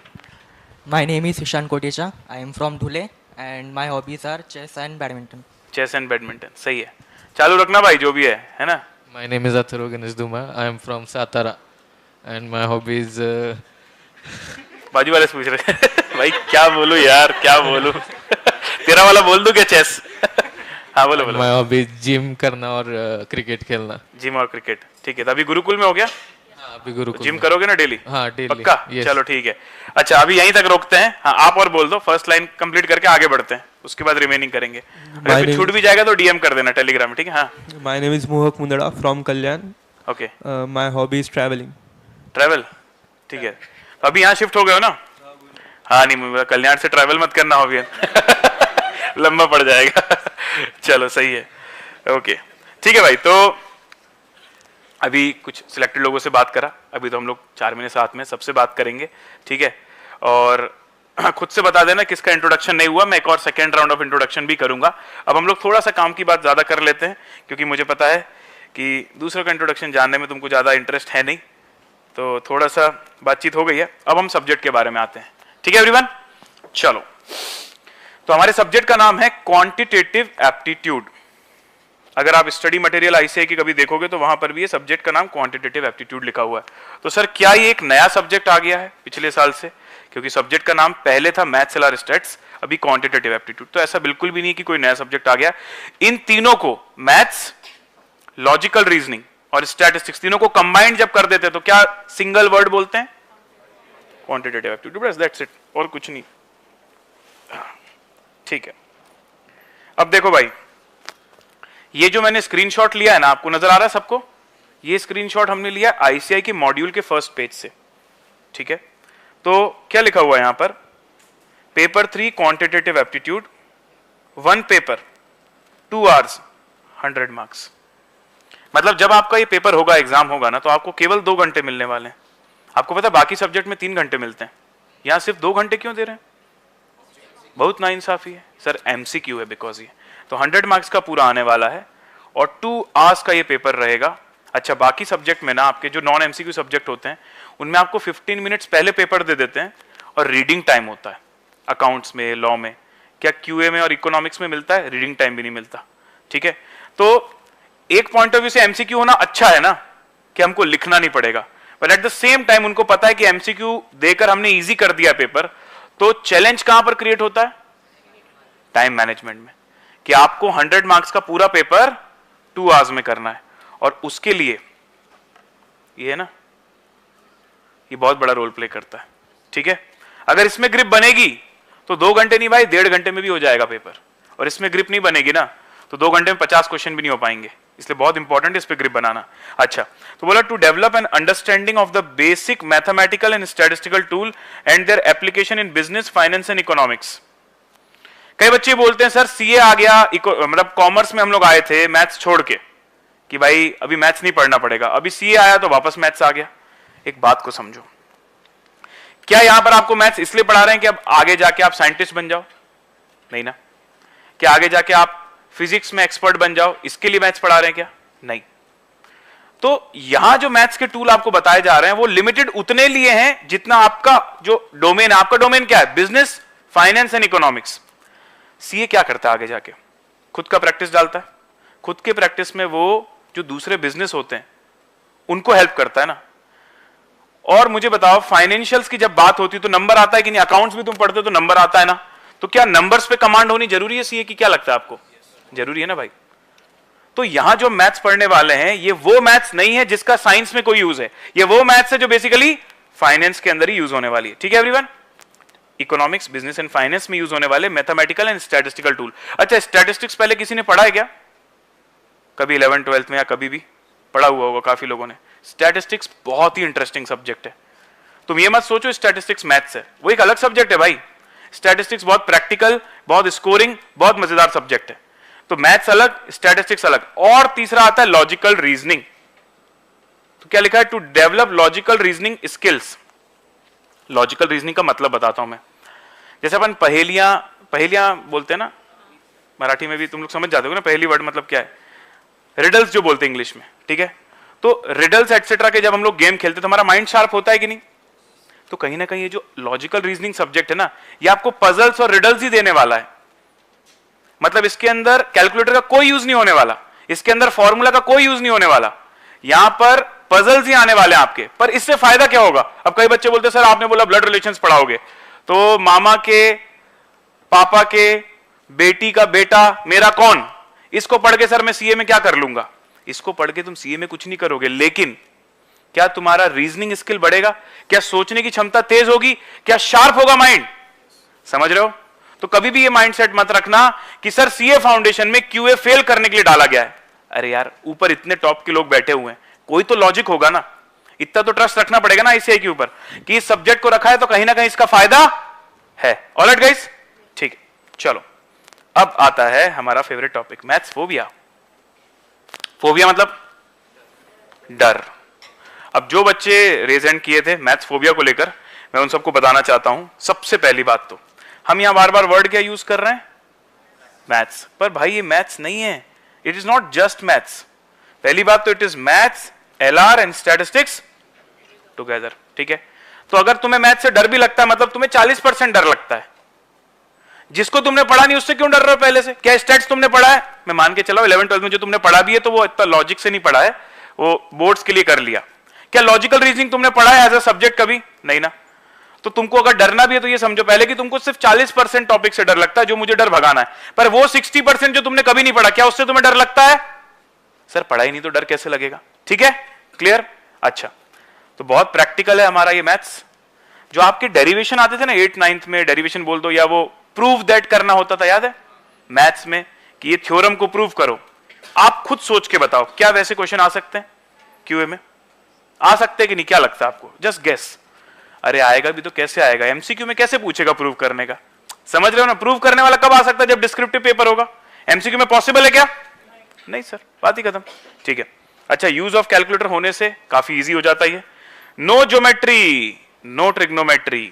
My name is Ishan Kotecha. I am from Dhule and my hobbies are chess and badminton. Chess and badminton, सही है। चालू रखना भाई जो भी है ना। My name is Atharu Ganesh Duma. I am from Satara, and my hobby is बाजू वाले से पूछ रहे हैं। भाई क्या बोलूं यार, क्या बोलूं। तेरा वाला बोल दूं क्या, चेस? हाँ बोलो बोलो। my hobby is gym करना और क्रिकेट खेलना। जिम और क्रिकेट, ठीक है। तो अभी गुरुकुल में हो गया, हाँ अभी गुरुकुल जिम में। करोगे ना डेली? हाँ डेली। पक्का? चलो ठीक है। अच्छा अभी यहीं तक रोकते हैं। हाँ आप और बोल दो, फर्स्ट लाइन कंप्लीट करके आगे बढ़ते हैं, उसके बाद रिमेनिंग करेंगे। अगर कुछ छूट भी जाएगा तो डीएम कर देना टेलीग्राम में, ठीक है। हाँ My name is Mohak Mundada from Kalyan. Okay. My hobby is traveling. Travel, ठीक है। तो अभी यहाँ शिफ्ट हो गए हो ना? हाँ नहीं, कल्याण से ट्रैवल मत करना हॉबी लंबा पड़ जाएगा। चलो सही है, ओके ठीक है भाई। तो अभी कुछ सिलेक्टेड लोगों से बात करा, अभी तो हम लोग 4 महीने साथ में सबसे बात करेंगे, ठीक है। और खुद से बता देना किसका इंट्रोडक्शन नहीं हुआ, मैं एक और सेकेंड राउंड ऑफ इंट्रोडक्शन भी करूंगा। अब हम लोग थोड़ा सा काम की बात ज्यादा कर लेते हैं, क्योंकि मुझे पता है कि दूसरों का इंट्रोडक्शन जानने में तुमको ज्यादा इंटरेस्ट है नहीं, तो थोड़ा सा बातचीत हो गई है। अब हम सब्जेक्ट के बारे में आते हैं, ठीक है एवरीवन। चलो तो हमारे सब्जेक्ट का नाम है क्वांटिटेटिव एप्टीट्यूड। अगर आप स्टडी मटेरियल आईसीआई की कभी देखोगे तो वहां पर भी ये सब्जेक्ट का नाम क्वांटिटेटिव एप्टीट्यूड लिखा हुआ है। तो सर क्या ये एक नया सब्जेक्ट आ गया है पिछले साल से? क्योंकि सब्जेक्ट का नाम पहले था मैथ्स एलआर स्टैट्स, अभी क्वांटिटेटिव एप्टीट्यूड। तो ऐसा बिल्कुल भी नहीं कि कोई नया सब्जेक्ट आ गया। इन तीनों को, मैथ्स, लॉजिकल रीजनिंग और स्टैटिस्टिक्स, तीनों को कंबाइंड जब कर देते हैं तो क्या सिंगल वर्ड बोलते हैं? Quantitative aptitude. बस दैट्स इट, और कुछ नहीं। ठीक है, अब देखो भाई, ये जो मैंने स्क्रीनशॉट लिया है ना, आपको नजर आ रहा है सबको? ये स्क्रीनशॉट हमने लिया आईसीआई के मॉड्यूल के फर्स्ट पेज से। ठीक है, तो क्या लिखा हुआ है यहां पर? Paper 3 quantitative aptitude, 1 paper 2 hours 100 marks. मतलब जब आपका ये पेपर होगा, एग्जाम होगा ना, तो आपको केवल 2 घंटे मिलने वाले हैं। आपको पता है बाकी सब्जेक्ट में 3 घंटे मिलते हैं, यहां सिर्फ 2 घंटे क्यों दे रहे हैं? बहुत नाइंसाफी है सर। एमसीक्यू है बिकॉज ये तो 100 मार्क्स का पूरा आने वाला है और 2 आवर्स का ये पेपर रहेगा। अच्छा, बाकी सब्जेक्ट में ना आपके जो नॉन एमसीक्यू सब्जेक्ट होते हैं उनमें आपको 15 मिनट्स पहले पेपर दे देते हैं और रीडिंग टाइम होता है। अकाउंट्स में, लॉ में, क्या क्यूए में और इकोनॉमिक्स में मिलता है? रीडिंग टाइम भी नहीं मिलता। ठीक है, तो एक पॉइंट ऑफ व्यू से एमसीक्यू होना अच्छा है ना, कि हमको लिखना नहीं पड़ेगा, but at the same time उनको पता है कि एमसीक्यू देकर हमने इजी कर दिया पेपर, तो चैलेंज कहां पर क्रिएट होता है? टाइम मैनेजमेंट में, कि आपको 100 मार्क्स का पूरा पेपर 2 आवर्स में करना है। और उसके लिए ये है ना, ये बहुत बड़ा रोल प्ले करता है। ठीक है, अगर इसमें ग्रिप बनेगी तो 2 घंटे नहीं भाई, 1.5 घंटे में भी हो जाएगा पेपर। और इसमें ग्रिप नहीं बनेगी ना तो 2 घंटे में 50 क्वेश्चन भी नहीं हो पाएंगे। इसलिए बहुत इंपॉर्टेंट है इस पे ग्रिप बनाना। अच्छा, तो बोला to develop an understanding of the basic mathematical and statistical tool and their application in business, finance and economics. कई बच्चे बोलते हैं सर सीए आ गया, मतलब कॉमर्स में हम लोग आए थे मैथ्स छोड़ के, कि भाई अभी मैथ्स नहीं पढ़ना पड़ेगा, अभी सीए आया तो वापस मैथ्स आ गया। एक बात को समझो, क्या यहां पर आपको मैथ्स इसलिए पढ़ा रहे हैं कि अब आगे जाके आप साइंटिस्ट बन जाओ? नहीं ना। क्या आगे जाके आप फिजिक्स में एक्सपर्ट बन जाओ, इसके लिए मैथ्स पढ़ा रहे हैं क्या? नहीं। तो यहां जो मैथ्स के टूल आपको बताए जा रहे हैं वो लिमिटेड उतने लिए हैं जितना आपका जो डोमेन है। आपका डोमेन क्या है? Business, finance and economics. CA क्या करता है आगे जाके? खुद का प्रैक्टिस डालता है। खुद के प्रैक्टिस में वो जो दूसरे बिजनेस होते हैं उनको हेल्प करता है ना। और मुझे बताओ, फाइनेंशियल्स की जब बात होती है तो नंबर आता है कि नहीं? अकाउंट्स भी तुम पढ़ते हो तो नंबर आता है ना। तो क्या नंबर्स पे कमांड होनी जरूरी है सीए की? क्या लगता है आपको? जरूरी है ना भाई। तो यहां जो मैथ्स पढ़ने वाले हैं ये वो मैथ्स नहीं है जिसका साइंस में कोई यूज है, ये वो मैथ्स है जो बेसिकली फाइनेंस के अंदर ही यूज होने वाली है। ठीक है everyone? Economics, business and finance में यूज होने वाले मैथमेटिकल एंड स्टैटिस्टिकल टूल। अच्छा, स्टैटिस्टिक्स पहले किसी ने पढ़ा है क्या? कभी 11th 12th में या कभी भी पढ़ा हुआ होगा काफी लोगों ने। स्टैटिस्टिक्स बहुत ही इंटरेस्टिंग सब्जेक्ट है। तुम ये मत सोचो स्टैटिस्टिक्स मैथ्स है, वो एक अलग सब्जेक्ट है भाई। स्टैटिस्टिक्स बहुत प्रैक्टिकल, बहुत स्कोरिंग, बहुत मजेदार सब्जेक्ट है। तो मैथ्स अलग, स्टैटिस्टिक्स अलग। और तीसरा आता है लॉजिकल रीजनिंग। तो क्या लिखा है? To develop logical reasoning skills. Logical reasoning का मतलब बताता हूं मैं। जैसे अपन पहेलियां बोलते हैं ना, मराठी में भी तुम लोग समझ जाते हो ना पहेली वर्ड मतलब क्या है? रिडल्स जो बोलते हैं इंग्लिश में। ठीक है, तो रिडल्स एटसेट्रा के जब हम लोग गेम खेलते तो हमारा माइंड शार्प होता है कि नहीं? तो कहीं ना कहीं ये जो लॉजिकल रीजनिंग सब्जेक्ट है ना, ये आपको पजल्स और रिडल्स ही देने वाला है। मतलब इसके अंदर कैलकुलेटर का कोई यूज नहीं होने वाला, इसके अंदर फॉर्मूला का कोई यूज नहीं होने वाला, यहां पर पजल्स ही आने वाले हैं आपके। पर इससे फायदा क्या होगा? अब कई बच्चे बोलते हैं सर आपने बोला ब्लड रिलेशंस पढ़ाओगे, तो मामा के पापा के बेटी का बेटा मेरा कौन, इसको पढ़ के सर मैं सीए में क्या कर लूंगा? इसको पढ़ के तुम सीए में कुछ नहीं करोगे, लेकिन क्या तुम्हारा रीजनिंग स्किल बढ़ेगा? क्या सोचने की क्षमता तेज होगी? क्या शार्प होगा माइंड? समझ रहे हो? तो कभी भी ये माइंडसेट मत रखना कि सर सीए फाउंडेशन में क्यूए फेल करने के लिए डाला गया है। अरे यार, ऊपर इतने टॉप के लोग बैठे हुए हैं, कोई तो लॉजिक होगा ना। इतना तो ट्रस्ट रखना पड़ेगा ना आईसीआई के ऊपर कि इस सब्जेक्ट को रखा है तो कहीं ना कहीं इसका फायदा है। ऑलराइट गाइस, ठीक है, चलो अब आता है हमारा favourite topic, maths phobia. Phobia मतलब डर। अब जो बच्चे रेज हैंड किए थे मैथ्स फोबिया को लेकर, मैं उन सबको बताना चाहता हूं। सबसे पहली बात तो हम यहां बार बार वर्ड क्या यूज कर रहे हैं? मैथ्स। पर भाई ये मैथ्स नहीं है, it is not just maths. पहली बात तो it is maths, LR and statistics together. ठीक है, तो अगर तुम्हें मैथ्स से डर भी लगता है मतलब तुम्हें 40% डर लगता है। जिसको तुमने पढ़ा नहीं उससे क्यों डर रहे हो पहले से? क्या स्टैट्स तुमने पढ़ा है? मैं मान के चला 11 12 में जो तुमने पढ़ा भी है तो वो इतना लॉजिक से नहीं पढ़ा है, वो बोर्ड्स के लिए कर लिया। क्या लॉजिकल रीजनिंग तुमने पढ़ा है एज अ सब्जेक्ट कभी? नहीं ना। तो तुमको अगर डरना भी है तो ये समझो पहले कि तुमको सिर्फ 40% टॉपिक से डर लगता है जो मुझे डर भगाना है, पर वो 60% जो तुमने कभी नहीं पढ़ा, क्या उससे तुम्हें डर लगता है? सर पढ़ा ही नहीं तो डर कैसे लगेगा? ठीक है, क्लियर? अच्छा, तो बहुत प्रैक्टिकल है हमारा ये मैथ्स। जो आपके डेरिवेशन आते थे ना 8th 9th में, डेरिवेशन बोल दो, या वो प्रूव दैट करना होता था, याद है मैथ्स में कि ये थ्योरम को प्रूव करो। आप खुद सोच के बताओ क्या वैसे क्वेश्चन आ सकते हैं क्यूए में? आ सकते हैं कि नहीं? क्या लगता है आपको? Just guess. अरे आएगा भी तो कैसे आएगा? एमसीक्यू में कैसे पूछेगा प्रूव करने का? समझ रहे हो ना? प्रूव करने वाला कब आ सकता है? जब डिस्क्रिप्टिव पेपर होगा। एमसीक्यू में पॉसिबल है क्या? नहीं सर, बात ही खत्म। ठीक है, अच्छा, यूज ऑफ कैलकुलेटर होने से काफी इजी हो जाता है। No geometry, no trigonometry.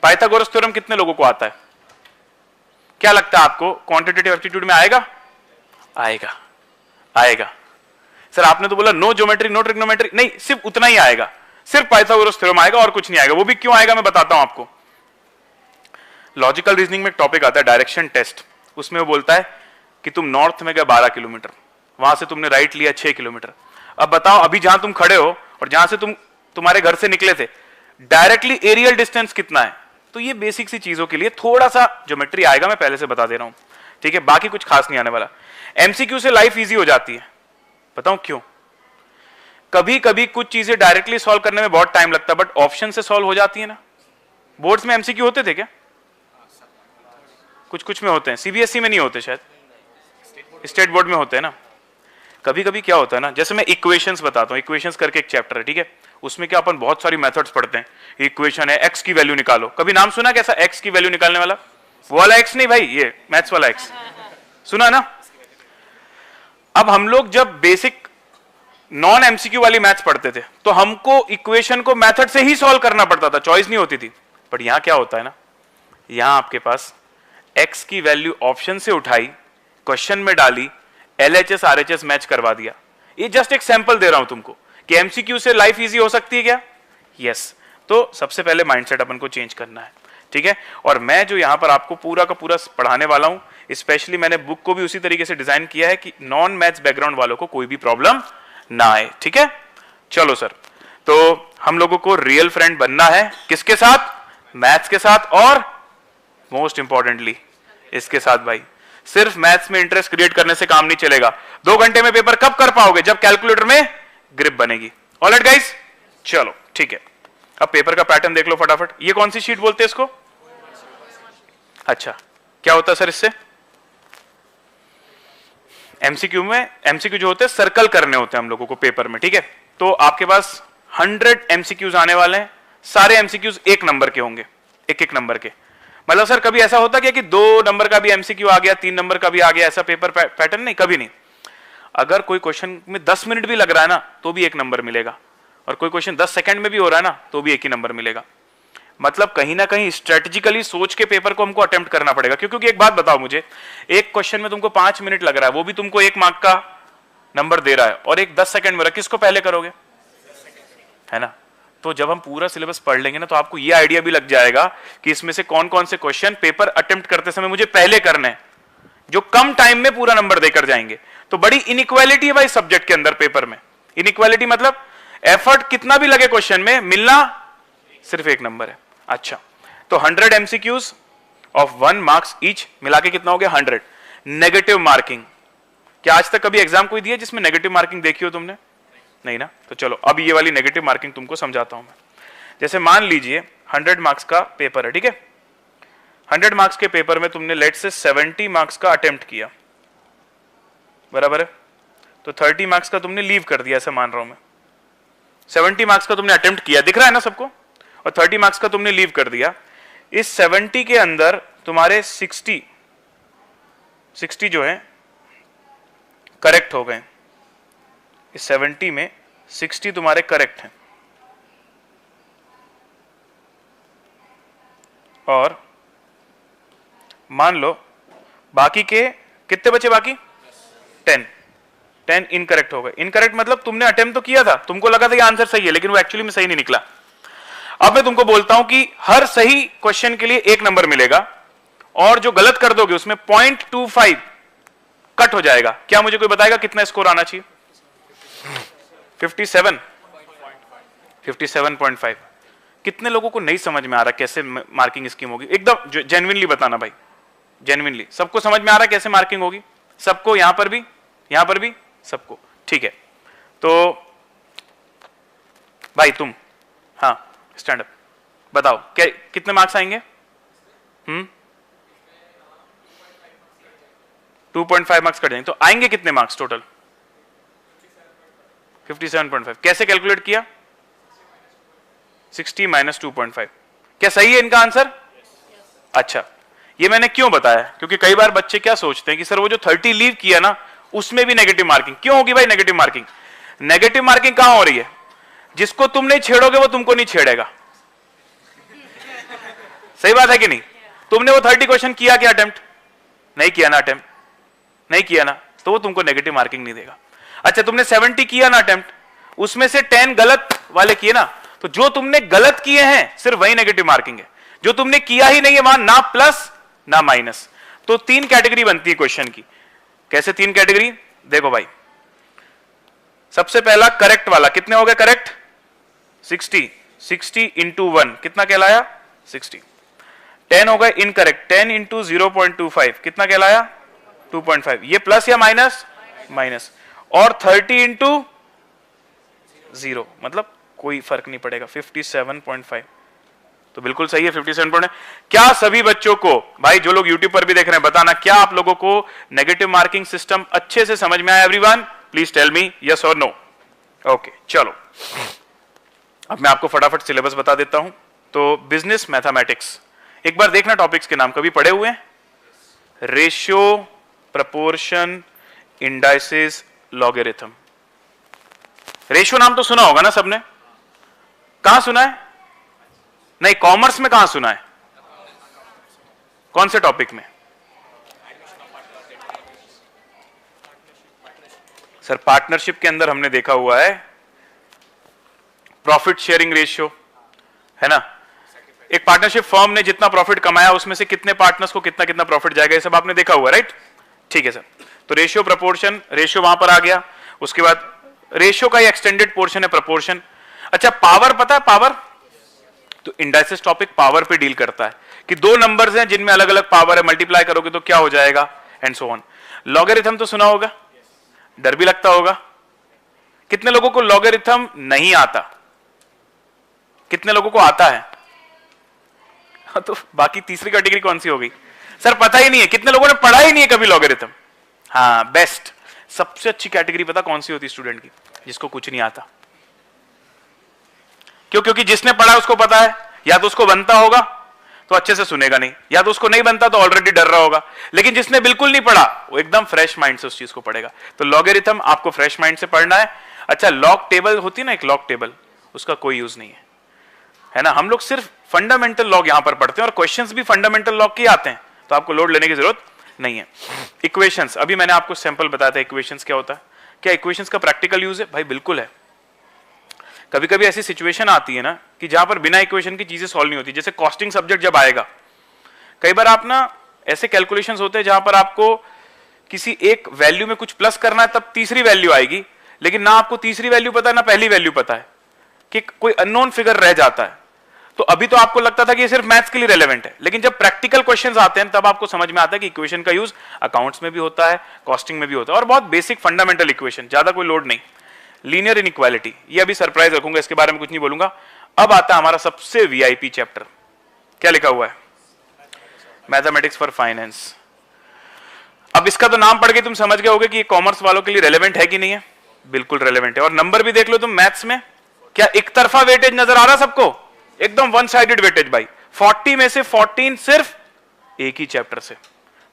Pythagoras theorem कितने लोगों को आता है? क्या लगता है आपको क्वांटिटेटिव एप्टीट्यूड में आएगा? आएगा, आएगा। सर आपने तो बोला नो ज्योमेट्री नो ट्रिग्नोमेट्री, नहीं, सिर्फ उतना ही आएगा, सिर्फ पाइथागोरस थ्योरम आएगा और कुछ नहीं आएगा। वो भी क्यों आएगा मैं बताता हूं आपको। लॉजिकल रीजनिंग में एक टॉपिक आता है डायरेक्शन टेस्ट, उसमें वो बोलता है कि तुम नॉर्थ में गए 12 किलोमीटर, वहां से तुमने राइट लिया 6 किलोमीटर। अब बताओ अभी जहां तुम खड़े हो और जहां से तुम्हारे घर से निकले थे, डायरेक्टली एरियल डिस्टेंस कितना है? तो ये बेसिक सी चीजों के लिए थोड़ा सा ज्योमेट्री आएगा, मैं पहले से बता दे रहा हूं। ठीक है, बाकी कुछ खास नहीं आने वाला। एमसीक्यू से लाइफ इजी हो जाती है, बताऊं क्यों? कभी कभी कुछ चीजें डायरेक्टली सॉल्व करने में बहुत टाइम लगता है, बट ऑप्शन से सॉल्व हो जाती है ना। बोर्ड्स में एमसीक्यू होते थे क्या? कुछ कुछ में होते हैं, सीबीएसई में नहीं होते, शायद स्टेट बोर्ड में होते हैं ना। कभी कभी क्या होता है ना, जैसे मैं इक्वेशंस बताता हूं, इक्वेशंस करके एक चैप्टर है, ठीक है, उसमें क्या अपन बहुत सारी मेथड्स पढ़ते हैं। इक्वेशन है एक्स की वैल्यू निकालो, कभी नाम सुना कैसा एक्स की वैल्यू निकालने वाला? वो वाला एक्स नहीं भाई, ये मैथ्स वाला एक्स, सुना ना? अब हम लोग जब बेसिक नॉन एमसीक्यू वाली मैथ्स पढ़ते थे तो हमको इक्वेशन को मेथड से ही सॉल्व करना पड़ता था, चॉइस नहीं होती थी। बट यहां क्या होता है ना, यहां आपके पास एक्स की वैल्यू ऑप्शन से उठाई, क्वेश्चन में डाली, एलएचएस आरएचएस मैच करवा दिया। ये जस्ट एक सैंपल दे रहा हूं तुमको कि एमसीक्यू से लाइफ इजी हो सकती है क्या? यस। तो सबसे पहले माइंडसेट अपन को चेंज करना है, ठीक है। और मैं जो यहां पर आपको पूरा का पूरा पढ़ाने वाला हूं, स्पेशली मैंने बुक को भी उसी तरीके से डिजाइन किया है कि नॉन मैथ्स बैकग्राउंड वालों को कोई भी प्रॉब्लम ना आए, ठीक है। चलो सर, तो हम लोगों को रियल फ्रेंड बनना है किसके साथ? मैथ्स के साथ, और मोस्ट इंपॉर्टेंटली इसके साथ। भाई सिर्फ मैथ्स में इंटरेस्ट क्रिएट करने से काम नहीं चलेगा। 2 घंटे में पेपर कब कर पाओगे? जब कैलकुलेटर में ग्रिप बनेगी। ऑलराइट गाइस, चलो ठीक है। अब पेपर का पैटर्न देख लो फटाफट। ये कौन सी शीट बोलते हैं इसको? अच्छा, क्या होता है सर इससे? एमसीक्यू में, एमसीक्यू जो होते हैं सर्कल करने होते हैं हम लोगों को पेपर में, ठीक है। तो आपके पास 100 एमसीक्यूज आने वाले हैं, सारे एमसीक्यूज 1 नंबर के होंगे, एक नंबर के। मतलब सर कभी ऐसा होता क्या कि 2 नंबर का भी एमसीक्यू आ गया, 3 नंबर का भी आ गया, ऐसा पेपर पैटर्न नहीं, कभी नहीं। अगर कोई क्वेश्चन में 10 मिनट भी लग रहा है ना तो भी 1 नंबर मिलेगा, और कोई क्वेश्चन 10 सेकंड में भी हो रहा है ना तो भी 1 ही नंबर मिलेगा। मतलब कहीं ना कहीं स्ट्रेटेजिकली सोच के पेपर को हमको अटेम्प्ट करना पड़ेगा। क्योंकि एक बात बताओ मुझे, एक क्वेश्चन में तुमको 5 मिनट लग रहा है, वो भी तुमको 1 मार्क का नंबर दे रहा है, और एक 10 सेकंड में रहा, किसको पहले करोगे? है ना। तो जब हम पूरा सिलेबस पढ़ लेंगे ना तो आपको ये आइडिया भी लग जाएगा कि इसमें से कौन कौन से क्वेश्चन पेपर अटेम्प्ट करते समय मुझे पहले करने हैं, जो कम टाइम में पूरा नंबर देकर जाएंगे। तो बड़ी इनइक्वालिटी है भाई सब्जेक्ट के अंदर पेपर में। इनइक्वालिटी मतलब एफर्ट कितना भी लगे क्वेश्चन में, मिलना सिर्फ 1 नंबर है। अच्छा, तो 100 एमसीक्यूज ऑफ 1 मार्क्स ईच मिला के कितना हो गया? 100। नेगेटिव मार्किंग, क्या आज तक कभी एग्जाम कोई दिया जिसमें नेगेटिव मार्किंग देखी हो तुमने? नहीं ना। तो चलो अब ये वाली नेगेटिव मार्किंग तुमको समझाता हूं मैं। जैसे मान लीजिए 100 मार्क्स का पेपर है, ठीक है। 100 मार्क्स के पेपर में तुमने लेट से 70 मार्क्स का अटेम्प्ट किया, बराबर है। तो 30 मार्क्स का तुमने लीव कर दिया, ऐसा मान रहा हूं मैं। 70 मार्क्स का तुमने अटेम्प्ट किया, दिख रहा है ना सबको, और 30 मार्क्स का तुमने लीव कर दिया। इस 70 के अंदर तुम्हारे 60 जो है करेक्ट हो गए। इस 70 में 60 तुम्हारे करेक्ट हैं, और मान लो बाकी के कितने बचे? बाकी 10 इनकरेक्ट हो गए। इनकरेक्ट मतलब तुमने अटेम्प्ट तो किया था, तुमको लगा था कि आंसर सही है, लेकिन वो एक्चुअली में सही नहीं निकला। अब मैं तुमको बोलता हूं कि हर सही क्वेश्चन के लिए 1 नंबर मिलेगा, और जो गलत कर दोगे उसमें 0.25 कट हो जाएगा। क्या मुझे कोई बताएगा कितना स्कोर आना चाहिए? 57.5। कितने लोगों को नहीं समझ में आ रहा कैसे मार्किंग स्कीम होगी? एकदम जेन्युइनली बताना भाई, जेन्युइनली। सबको समझ में आ रहा है कैसे मार्किंग होगी? सबको? यहां पर भी सबको? ठीक है, तो भाई तुम, हाँ स्टैंड अप, बताओ क्या कितने मार्क्स आएंगे? 2.5 मार्क्स कट जाएंगे, तो आएंगे कितने मार्क्स टोटल? 57.5। कैसे कैलकुलेट किया? 60 माइनस 2.5। क्या सही है इनका आंसर? अच्छा, ये मैंने क्यों बताया? क्योंकि कई बार बच्चे क्या सोचते हैं कि सर वो जो 30 लीव किया ना उसमें भी नेगेटिव मार्किंग क्यों होगी? भाई नेगेटिव मार्किंग, नेगेटिव मार्किंग कहां हो रही है? जिसको तुम नहीं छेड़ोगे वो तुमको नहीं छेड़ेगा। सही बात है कि नहीं? तुमने वो 30 क्वेश्चन किया क्या अटेम्प्ट? नहीं किया ना अटेम्प्ट, नहीं किया ना, तो वो तुमको नेगेटिव मार्किंग नहीं देगा। अच्छा, तुमने 70 किया ना अटेम्प्ट, उसमें से 10 गलत वाले किए ना, तो जो तुमने गलत किए हैं सिर्फ वही नेगेटिव मार्किंग है। जो तुमने किया ही नहीं है वहां ना प्लस ना माइनस। तो 3 कैटेगरी बनती है क्वेश्चन की। कैसे 3 कैटेगरी? देखो भाई, सबसे पहला करेक्ट वाला, कितने हो गए करेक्ट? 60 इंटू 1 कितना कहलाया? 60। 10 हो गए इनकरेक्ट, 10 इंटू 0.25 कितना कहलाया? 2.5। ये प्लस या माइनस? माइनस। और 30 इंटू 0 मतलब कोई फर्क नहीं पड़ेगा, 57.5। तो बिल्कुल सही है 57.5। क्या सभी बच्चों को, भाई जो लोग YouTube पर भी देख रहे हैं, बताना क्या आप लोगों को नेगेटिव मार्किंग सिस्टम अच्छे से समझ में आया? Everyone please tell me yes और नो। ओके, चलो अब मैं आपको फटाफट सिलेबस बता देता हूं। तो बिजनेस मैथमेटिक्स, एक बार देखना टॉपिक्स के नाम कभी पढ़े हुए हैं? Ratio, proportion, indices, logarithm. Ratio नाम तो सुना होगा ना सबने? कहां सुना है? नहीं, कॉमर्स में कहां सुना है? कौन से टॉपिक में? सर पार्टनरशिप के अंदर हमने देखा हुआ है प्रॉफिट शेयरिंग रेशियो, है ना? एक पार्टनरशिप फर्म ने जितना प्रॉफिट कमाया उसमें से कितने पार्टनर्स को कितना कितना प्रॉफिट जाएगा, ये सब आपने देखा हुआ है, राइट? ठीक है सर। तो रेशियो, प्रपोर्शन, रेशियो वहां पर आ गया। उसके बाद रेशियो का एक्सटेंडेड पोर्शन है प्रपोर्शन। अच्छा, पावर पता है? पावर, तो इंडाइसेस टॉपिक पावर पे डील करता है कि दो नंबर्स हैं जिनमें अलग अलग पावर है, मल्टीप्लाई करोगे तो क्या हो जाएगा, एंड सो ऑन। लॉगरिथम तो सुना होगा, डर भी लगता होगा। कितने लोगों को लॉगरिथम नहीं आता? कितने लोगों को आता है? तो बाकी तीसरी कैटेगरी कौन सी हो गई? सर पता ही नहीं है। कितने लोगों ने पढ़ा ही नहीं है कभी लॉगरिथम? हाँ, बेस्ट। सबसे अच्छी कैटेगरी पता कौन सी होती है स्टूडेंट की? जिसको कुछ नहीं आता। क्यों? क्योंकि जिसने पढ़ा उसको पता है, या तो उसको बनता होगा तो अच्छे से सुनेगा नहीं, या तो उसको नहीं बनता तो ऑलरेडी डर रहा होगा। लेकिन जिसने बिल्कुल नहीं पढ़ा वो एकदम फ्रेश माइंड से उस चीज को पढ़ेगा। तो लॉगरिथम आपको फ्रेश माइंड से पढ़ना है। अच्छा, लॉग टेबल होती है ना, एक लॉग टेबल, उसका कोई यूज नहीं है ना? हम लोग सिर्फ फंडामेंटल लॉग यहां पर पढ़ते हैं और क्वेश्चंस भी फंडामेंटल लॉग के आते हैं, तो आपको लोड लेने की जरूरत नहीं है। इक्वेशंस, अभी मैंने आपको सैंपल बताया था इक्वेशंस क्या होता है। क्या इक्वेशंस का प्रैक्टिकल यूज है? भाई बिल्कुल है। कभी कभी ऐसी सिचुएशन आती है ना कि जहां पर बिना इक्वेशन की चीजें सॉल्व नहीं होती। जैसे कॉस्टिंग सब्जेक्ट जब आएगा, कई बार आप ना ऐसे कैलकुलेशंस होते हैं जहां पर आपको किसी एक वैल्यू में कुछ प्लस करना है, तब तीसरी वैल्यू आएगी, लेकिन ना आपको तीसरी वैल्यू पता है ना पहली वैल्यू पता है, कि कोई अननोन फिगर रह जाता है। तो अभी तो आपको लगता था कि ये सिर्फ मैथ्स के लिए रेलेवेंट है, लेकिन जब प्रैक्टिकल क्वेश्चंस आते हैं तब आपको समझ में आता है कि इक्वेशन का यूज अकाउंट्स में भी होता है, कॉस्टिंग में भी होता है, और बहुत बेसिक फंडामेंटल इक्वेशन, ज्यादा कोई लोड नहीं। लीनियर इनइक्वालिटी, ये अभी सरप्राइज रखूंगा, इसके बारे में कुछ नहीं बोलूंगा। अब आता है हमारा सबसे वीआईपी चैप्टर, क्या लिखा हुआ है? Mathematics for finance. अब इसका तो नाम पढ़ के तुम समझ गए होगे कि ये कॉमर्स वालों के लिए रेलेवेंट है कि नहीं है। बिल्कुल रेलेवेंट है। और नंबर भी देख लो तुम मैथ्स में, क्या एक तरफा वेटेज नजर आ रहा सबको? एकदम वन साइडेड वेटेज भाई। 40 में से 14 सिर्फ एक ही चैप्टर से।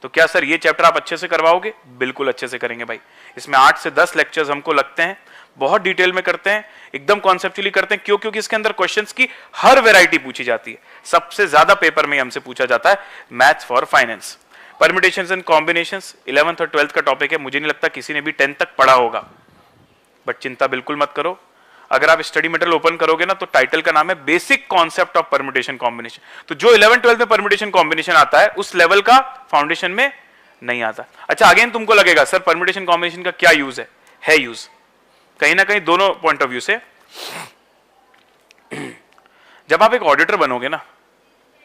तो क्या सर ये चैप्टर आप अच्छे से करवाओगे? बिल्कुल अच्छे से करेंगे भाई। इसमें 8 से 10 लेक्चर्स हमको लगते हैं, बहुत डिटेल में करते हैं, एकदम कॉन्सेप्चुअली करते हैं। क्यों? क्योंकि इसके अंदर क्वेश्चंस की हर वैरायटी पूछी जाती है। सबसे ज्यादा पेपर में हमसे पूछा जाता है maths for finance. Permutations and combinations 11th और 12th का टॉपिक है। मुझे नहीं लगता किसी ने भी 10th तक पढ़ा होगा, बट चिंता बिल्कुल मत करो। अगर आप स्टडी मटेरियल ओपन करोगे ना तो टाइटल का नाम है basic concept of permutation combination. तो जो 11 12 में परम्यूटेशन कॉम्बिनेशन आता है उस लेवल का फाउंडेशन में नहीं आता। अच्छा, अगेन तुमको लगेगा सर परम्यूटेशन कॉम्बिनेशन का क्या यूज है यूज कहीं ना कहीं दोनों पॉइंट ऑफ व्यू से। जब आप एक ऑडिटर बनोगे ना,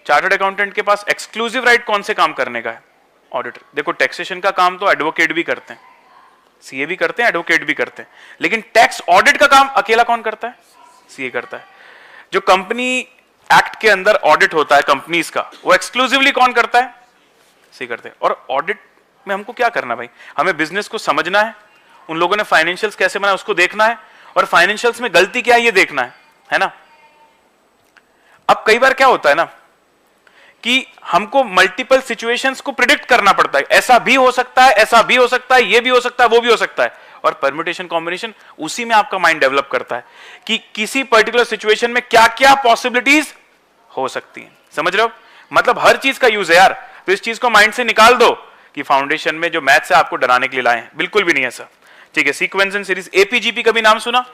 चार्टर्ड अकाउंटेंट के पास एक्सक्लूसिव राइट कौन से काम करने का है? ऑडिटर। देखो टैक्सेशन का काम तो एडवोकेट भी करते हैं, सीए भी करते हैं, एडवोकेट भी करते हैं, लेकिन टैक्स ऑडिट का काम अकेला कौन करता है? सीए करता है। जो कंपनी एक्ट के अंदर ऑडिट होता है कंपनीज का, वो एक्सक्लूसिवली कौन करता है? सीए करते हैं। और ऑडिट में हमको क्या करना भाई? हमें बिजनेस को समझना है, उन लोगों ने फाइनेंशियल्स कैसे बनाए उसको देखना है, और फाइनेंशियल्स में गलती क्या है ये देखना है ना। अब कई बार क्या होता है ना कि हमको मल्टीपल सिचुएशंस को प्रिडिक्ट करना पड़ता है, ऐसा भी हो सकता है, ऐसा भी हो सकता है, ये भी हो सकता है, वो भी हो सकता है। और परम्यूटेशन कॉम्बिनेशन उसी में आपका माइंड डेवलप करता है कि किसी पर्टिकुलर सिचुएशन में क्या क्या पॉसिबिलिटीज हो सकती हैं। समझ रहे हो? मतलब हर चीज का यूज है यार। तो इस चीज को माइंड से निकाल दो कि फाउंडेशन में जो मैथ्स है आपको डराने के लिए लाए हैं, बिल्कुल भी नहीं ऐसा। ठीक है, सीक्वेंस एंड सीरीज, एपीजीपी कभी नाम सुना?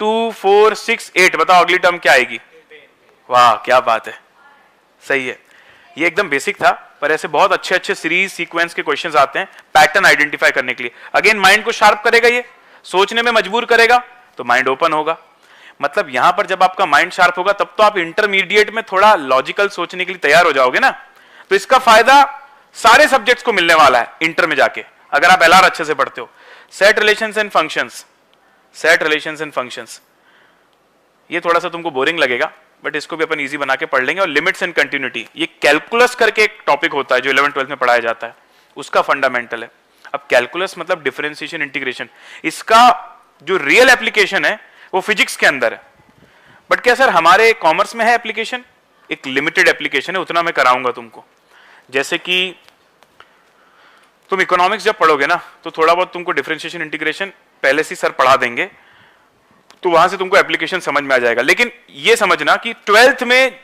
2 4 6 8, बताओ अगली टर्म क्या आएगी? वाह क्या बात है, सही है। ये एकदम बेसिक था, पर ऐसे बहुत अच्छे अच्छे सीरीज सीक्वेंस के क्वेश्चंस आते हैं पैटर्न आइडेंटिफाई करने के लिए। अगेन माइंड को शार्प करेगा, ये सोचने में मजबूर करेगा, तो माइंड ओपन होगा। मतलब यहां पर जब आपका माइंड शार्प होगा तब तो आप इंटरमीडिएट में थोड़ा लॉजिकल सोचने के लिए तैयार हो जाओगे ना। तो इसका फायदा सारे सब्जेक्ट्स को मिलने वाला है इंटर में जाके, अगर आप एलआर अच्छे से पढ़ते हो। Set relations and functions, set relations and functions, ये थोड़ा सा तुमको बोरिंग लगेगा, बट इसको भी अपन इजी बना के पढ़ लेंगे। और लिमिट्स एंड कंटिन्यूटी, ये कैलकुलस करके एक टॉपिक होता है जो 11 12 में पढ़ाया जाता है, उसका फंडामेंटल है। अब कैलकुलस मतलब डिफरेंशिएशन इंटीग्रेशन, इसका जो रियल एप्लीकेशन है वो फिजिक्स के अंदर है। बट क्या सर हमारे कॉमर्स में है एप्लीकेशन? एक लिमिटेड एप्लीकेशन है, उतना मैं कराऊंगा तुमको। जैसे कि तुम इकोनॉमिक्स जब पढ़ोगे ना तो थोड़ा बहुत तुमको डिफरेंशिएशन इंटीग्रेशन पहले से सर पढ़ा देंगे, तो वहां से तुमको एप्लीकेशन समझ में आ जाएगा। लेकिन ये समझना कि 12th में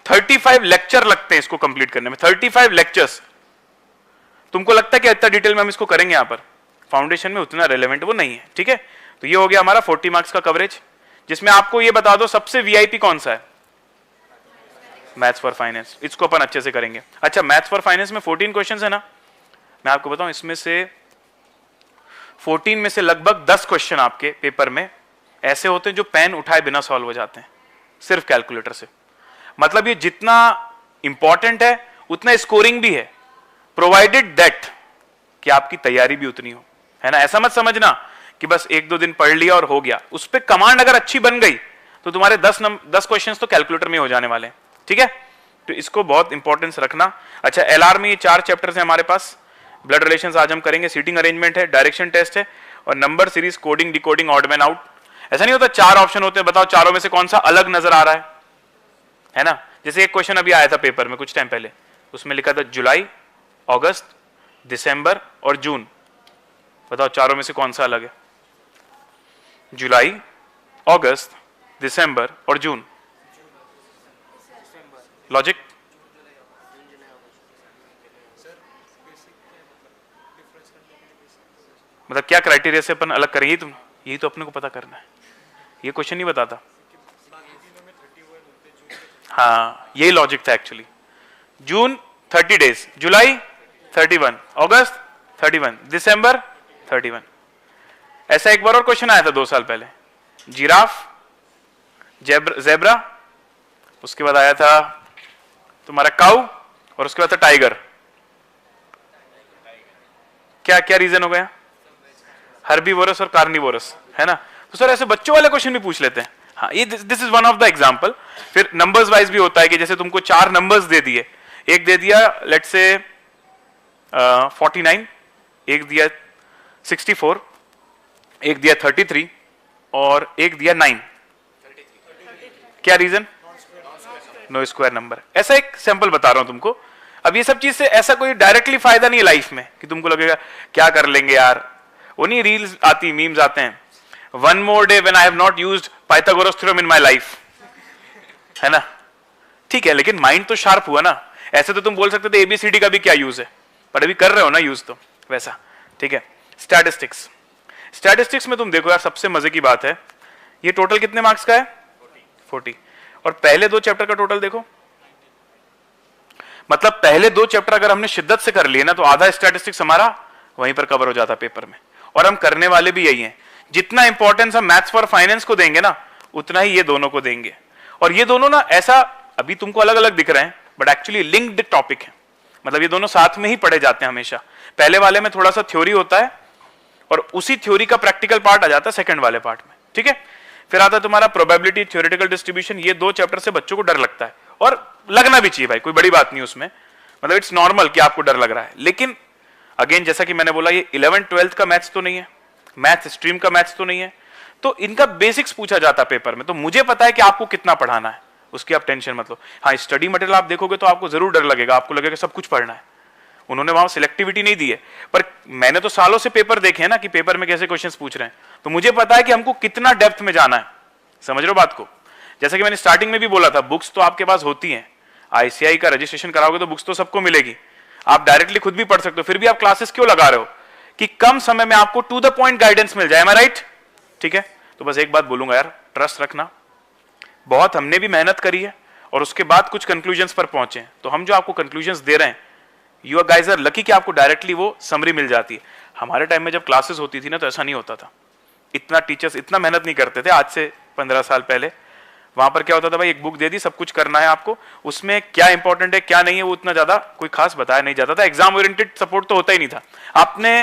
35 लेक्चर लगते हैं इसको कंप्लीट करने में, 35 लेक्चर्स। तुमको लगता है कि इतना डिटेल में हम इसको करेंगे? यहाँ पर फाउंडेशन में उतना रेलेवेंट वो नहीं है। ठीक है, तो ये हो गया हमारा 40 मार्क्स का कवरेज, जिसमें आपको ये बता दो सबसे वीआईपी कौन सा है? मैथ्स फॉर फाइनेंस, इसको अपन अच्छे से करेंगे। अच्छा, मैथ्स फॉर फाइनेंस में 14 क्वेश्चन है ना, मैं आपको बताऊं इसमें से 14 में से लगभग 10 क्वेश्चन आपके पेपर में ऐसे होते हैं जो पेन उठाए बिना सॉल्व हो जाते हैं, सिर्फ कैलकुलेटर से। मतलब ये जितना इंपॉर्टेंट है उतना स्कोरिंग भी है, प्रोवाइडेड दैट कि आपकी तैयारी भी उतनी हो, है ना। ऐसा मत समझना कि बस 1-2 दिन पढ़ लिया और हो गया। उस पर कमांड अगर अच्छी बन गई तो तुम्हारे 10 क्वेश्चन तो कैलकुलेटर में हो जाने वाले हैं। ठीक है, तो इसको बहुत इंपॉर्टेंस रखना। अच्छा, एलआर में ये 4 चैप्टर्स हैं हमारे पास। ब्लड रिलेशंस आज हम करेंगे, सीटिंग अरेंजमेंट है, डायरेक्शन टेस्ट है, और number series, coding, decoding, odd man out. ऐसा नहीं होता 4 ऑप्शन होते हैं, बताओ चारों में से कौन सा अलग नजर आ रहा है ना। जैसे एक क्वेश्चन अभी आया था पेपर में कुछ टाइम पहले, उसमें लिखा था जुलाई, अगस्त, दिसंबर और जून, बताओ चारों में से कौन सा अलग है? जुलाई, अगस्त, दिसंबर और जून। लॉजिक? मतलब क्या क्राइटेरिया से अपन अलग करेंगे? तुम यही तो अपने को पता करना है, ये क्वेश्चन नहीं बताता। हाँ, यही लॉजिक था एक्चुअली। जून 30 डेज, जुलाई 31, अगस्त 31, दिसंबर 31। ऐसा एक बार और क्वेश्चन आया था 2 साल पहले, जिराफ, जेब्रा, उसके बाद आया था तुम्हारा काऊ, और उसके बाद था टाइगर। क्या क्या रीजन हो गया? हर्बीवोरस और कार्निवोरस, है ना। तो सर ऐसे बच्चों वाले क्वेश्चन भी पूछ लेते हैं। हाँ, ये this is one of the example. फिर नंबर्स वाइज भी होता है कि जैसे तुमको 4 नंबर्स दे दिए, एक दे दिया लेट्स से 49, एक दिया 64, एक दिया 33 और एक दिया 9। क्या रीजन? No square number. ऐसा एक सैंपल बता रहा हूं तुमको। अब ये सब चीज से ऐसा कोई डायरेक्टली फायदा नहीं है लाइफ में कि तुमको लगेगा क्या कर लेंगे यार। वो नहीं रील्स आती, मीम्स आते हैं, one more day when I have not used Pythagoras theorem in my life, है ना। ठीक है, लेकिन माइंड तो शार्प हुआ ना। ऐसे तो तुम बोल सकते थे एबीसीडी का भी क्या यूज है, पर अभी कर रहे हो ना यूज, तो वैसा। ठीक है, स्टैटिस्टिक्स। स्टैटिस्टिक्स में तुम देखो यार, सबसे मजे की बात है ये टोटल कितने मार्क्स का है? 40। और पहले 2 चैप्टर का टोटल देखो, मतलब पहले 2 चैप्टर अगर हमने शिद्दत से कर लिए ना तो आधा स्टैटिस्टिक्स हमारा वहीं पर कवर हो जाता पेपर में। और हम करने वाले भी यही हैं, जितना इंपॉर्टेंस हम मैथ्स फॉर फाइनेंस को देंगे ना उतना ही ये दोनों को देंगे। और ये दोनों ना ऐसा अभी तुमको अलग अलग दिख रहे हैं बट एक्चुअली लिंक्ड टॉपिक है, मतलब ये दोनों साथ में ही पढ़े जाते हैं हमेशा। पहले वाले में थोड़ा सा थ्योरी होता है और उसी थ्योरी का प्रैक्टिकल पार्ट आ जाता है सेकंड वाले पार्ट में, ठीक है। फिर आता है तुम्हारा प्रोबेबिलिटी, थ्योरेटिकल डिस्ट्रीब्यूशन। ये 2 चैप्टर से बच्चों को डर लगता है और लगना भी चाहिए भाई, कोई बड़ी बात नहीं उसमें, मतलब इट्स नॉर्मल कि आपको डर लग रहा है। लेकिन अगेन जैसा कि मैंने बोला ये 11th 12th का मैथ्स तो नहीं है, मैथ्स स्ट्रीम का मैथ्स तो नहीं है, तो इनका बेसिक्स पूछा जाता है पेपर में। तो मुझे पता है कि आपको कितना पढ़ाना है, उसकी आप टेंशन मत लो। हाँ, स्टडी मटेरियल आप देखोगे तो आपको जरूर डर लगेगा, आपको लगेगा सब कुछ पढ़ना है। उन्होंने वहां सिलेक्टिविटी नहीं दी है, पर मैंने तो सालों से पेपर देखे हैं ना कि पेपर में कैसे क्वेश्चंस पूछ रहे हैं, तो मुझे पता है कि हमको कितना डेप्थ में जाना है। समझ रहे हो बात को? जैसे कि मैंने स्टार्टिंग में भी बोला था, बुक्स तो आपके पास होती हैं, आईसीआई का रजिस्ट्रेशन कराओगे तो बुक्स तो सबको मिलेगी, आप डायरेक्टली खुद भी पढ़ सकते हो। फिर भी आप क्लासेस क्यों लगा रहे हो? कि कम समय में आपको टू द पॉइंट गाइडेंस मिल जाए। एम आई राइट? ठीक है, तो बस एक बात बोलूंगा यार, ट्रस्ट रखना। बहुत हमने भी मेहनत करी है और उसके बाद कुछ कंक्लूजन्स पर पहुंचे हैं, तो हम जो आपको कंक्लूजन्स दे रहे हैं, you are guys are lucky कि आपको डायरेक्टली वो समरी मिल जाती है। हमारे टाइम में जब क्लासेस होती थी ना तो ऐसा नहीं होता था, इतना टीचर्स इतना मेहनत नहीं करते थे। आज से 15 साल पहले वहां पर क्या होता था भाई, एक बुक दे दी, सब कुछ करना है आपको, उसमें क्या इंपॉर्टेंट है क्या नहीं है वो उतना ज्यादा कोई खास बताया नहीं जाता था। एग्जाम ओरिएंटेड सपोर्ट तो होता ही नहीं था। आपने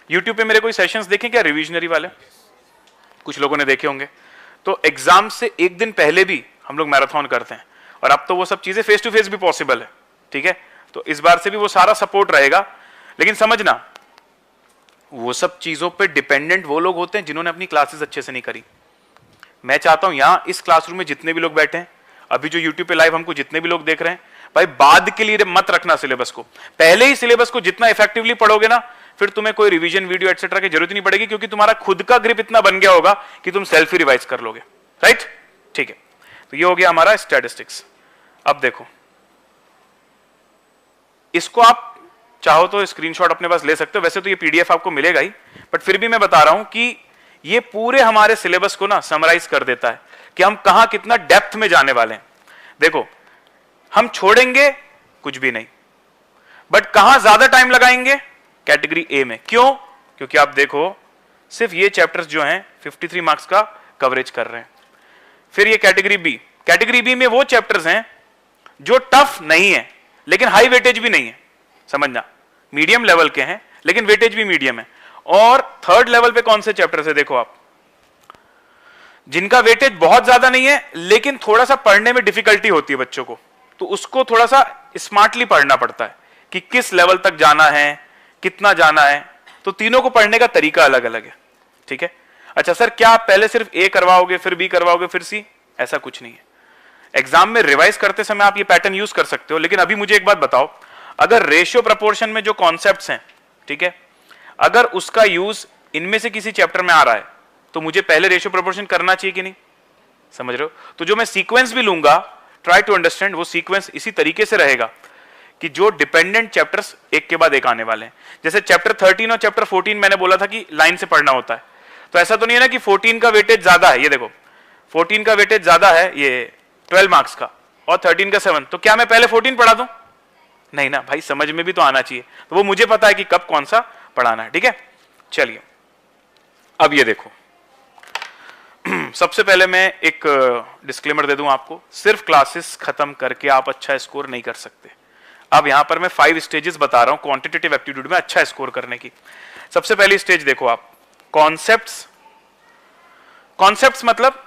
यूट्यूब पे मेरे कोई सेशंस देखे क्या रिविजनरी वाले? कुछ लोगों ने देखे होंगे। तो एग्जाम से एक दिन पहले भी हम लोग मैराथन करते हैं, और अब तो वो सब चीजें फेस टू फेस भी पॉसिबल है, ठीक है। तो इस बार से भी वो सारा सपोर्ट रहेगा, लेकिन समझना वो सब चीजों पे डिपेंडेंट वो लोग होते हैं जिन्होंने अपनी क्लासेस अच्छे से नहीं करी। मैं चाहता हूं यहां इस क्लासरूम में जितने भी लोग बैठे हैं, अभी जो यूट्यूब पे लाइव हमको जितने भी लोग देख रहे हैं, भाई बाद के लिए मत रखना सिलेबस को, पहले ही सिलेबस को जितना इफेक्टिवली पढ़ोगे ना, फिर तुम्हें कोई रिवीजन वीडियो एटसेट्रा की जरूरत नहीं पड़ेगी, क्योंकि तुम्हारा खुद का ग्रिप इतना बन गया होगा कि तुम सेल्फ ही रिवाइज कर लोगे। राइट? ठीक है, तो ये हो गया हमारा स्टैटिस्टिक्स। अब देखो, इसको आप चाहो तो स्क्रीनशॉट अपने पास ले सकते हो, वैसे तो ये पीडीएफ आपको मिलेगा ही, बट फिर भी मैं बता रहा हूं कि ये पूरे हमारे सिलेबस को ना समराइज कर देता है कि हम कहां कितना डेप्थ में जाने वाले हैं। देखो, हम छोड़ेंगे कुछ भी नहीं, बट कहां ज्यादा टाइम लगाएंगे? कैटेगरी ए में। क्यों? क्योंकि आप देखो सिर्फ ये चैप्टर्स जो हैं 53 मार्क्स का कवरेज कर रहे हैं। फिर ये कैटेगरी बी, कैटेगरी बी में वो चैप्टर्स हैं जो टफ नहीं है लेकिन हाई वेटेज भी नहीं है, समझना, मीडियम लेवल के हैं लेकिन वेटेज भी मीडियम है। और थर्ड लेवल पे कौन से चैप्टर्स है देखो आप, जिनका वेटेज बहुत ज्यादा नहीं है लेकिन थोड़ा सा पढ़ने में डिफिकल्टी होती है बच्चों को, तो उसको थोड़ा सा स्मार्टली पढ़ना पड़ता है कि किस लेवल तक जाना है, कितना जाना है। तो तीनों को पढ़ने का तरीका अलग अलग है, ठीक है। अच्छा सर, क्या आप पहले सिर्फ ए करवाओगे फिर बी करवाओगे फिर सी? ऐसा कुछ नहीं है। एग्जाम में रिवाइज करते समय आप ये पैटर्न यूज कर सकते हो, लेकिन अभी मुझे एक बात बताओ, अगर रेशियो प्रपोर्शन में जो कॉन्सेप्ट्स हैं, ठीक है, अगर उसका यूज इनमें से किसी चैप्टर में आ रहा है तो मुझे पहले रेशियो प्रपोर्शन करना चाहिए कि नहीं? समझ रहे हो? तो जो मैं सीक्वेंस भी लूंगा, ट्राई टू अंडरस्टैंड, वो सीक्वेंस इसी तरीके से रहेगा कि जो डिपेंडेंट चैप्टर्स एक के बाद एक आने वाले हैं। जैसे चैप्टर 13 और चैप्टर 14 मैंने बोला था कि लाइन से पढ़ना होता है, तो ऐसा तो नहीं है ना कि 14 का वेटेज ज्यादा है, ये देखो 14 का वेटेज ज्यादा है ये 12 मार्क्स का और 13 का 7, तो क्या मैं पहले 14 पढ़ा दूं? नहीं ना भाई, समझ में भी तो आना चाहिए। तो वो मुझे पता है कि कब कौन सा पढ़ाना है, ठीक है। चलिए अब ये देखो, सबसे पहले मैं एक डिस्क्लेमर दे दूं आपको, सिर्फ क्लासेस खत्म करके आप अच्छा स्कोर नहीं कर सकते। अब यहां पर मैं 5 स्टेजेस बता रहा हूं क्वांटिटेटिव एप्टीट्यूड में अच्छा स्कोर करने की। सबसे पहली स्टेज देखो आप, कॉन्सेप्ट्स। कॉन्सेप्ट्स मतलब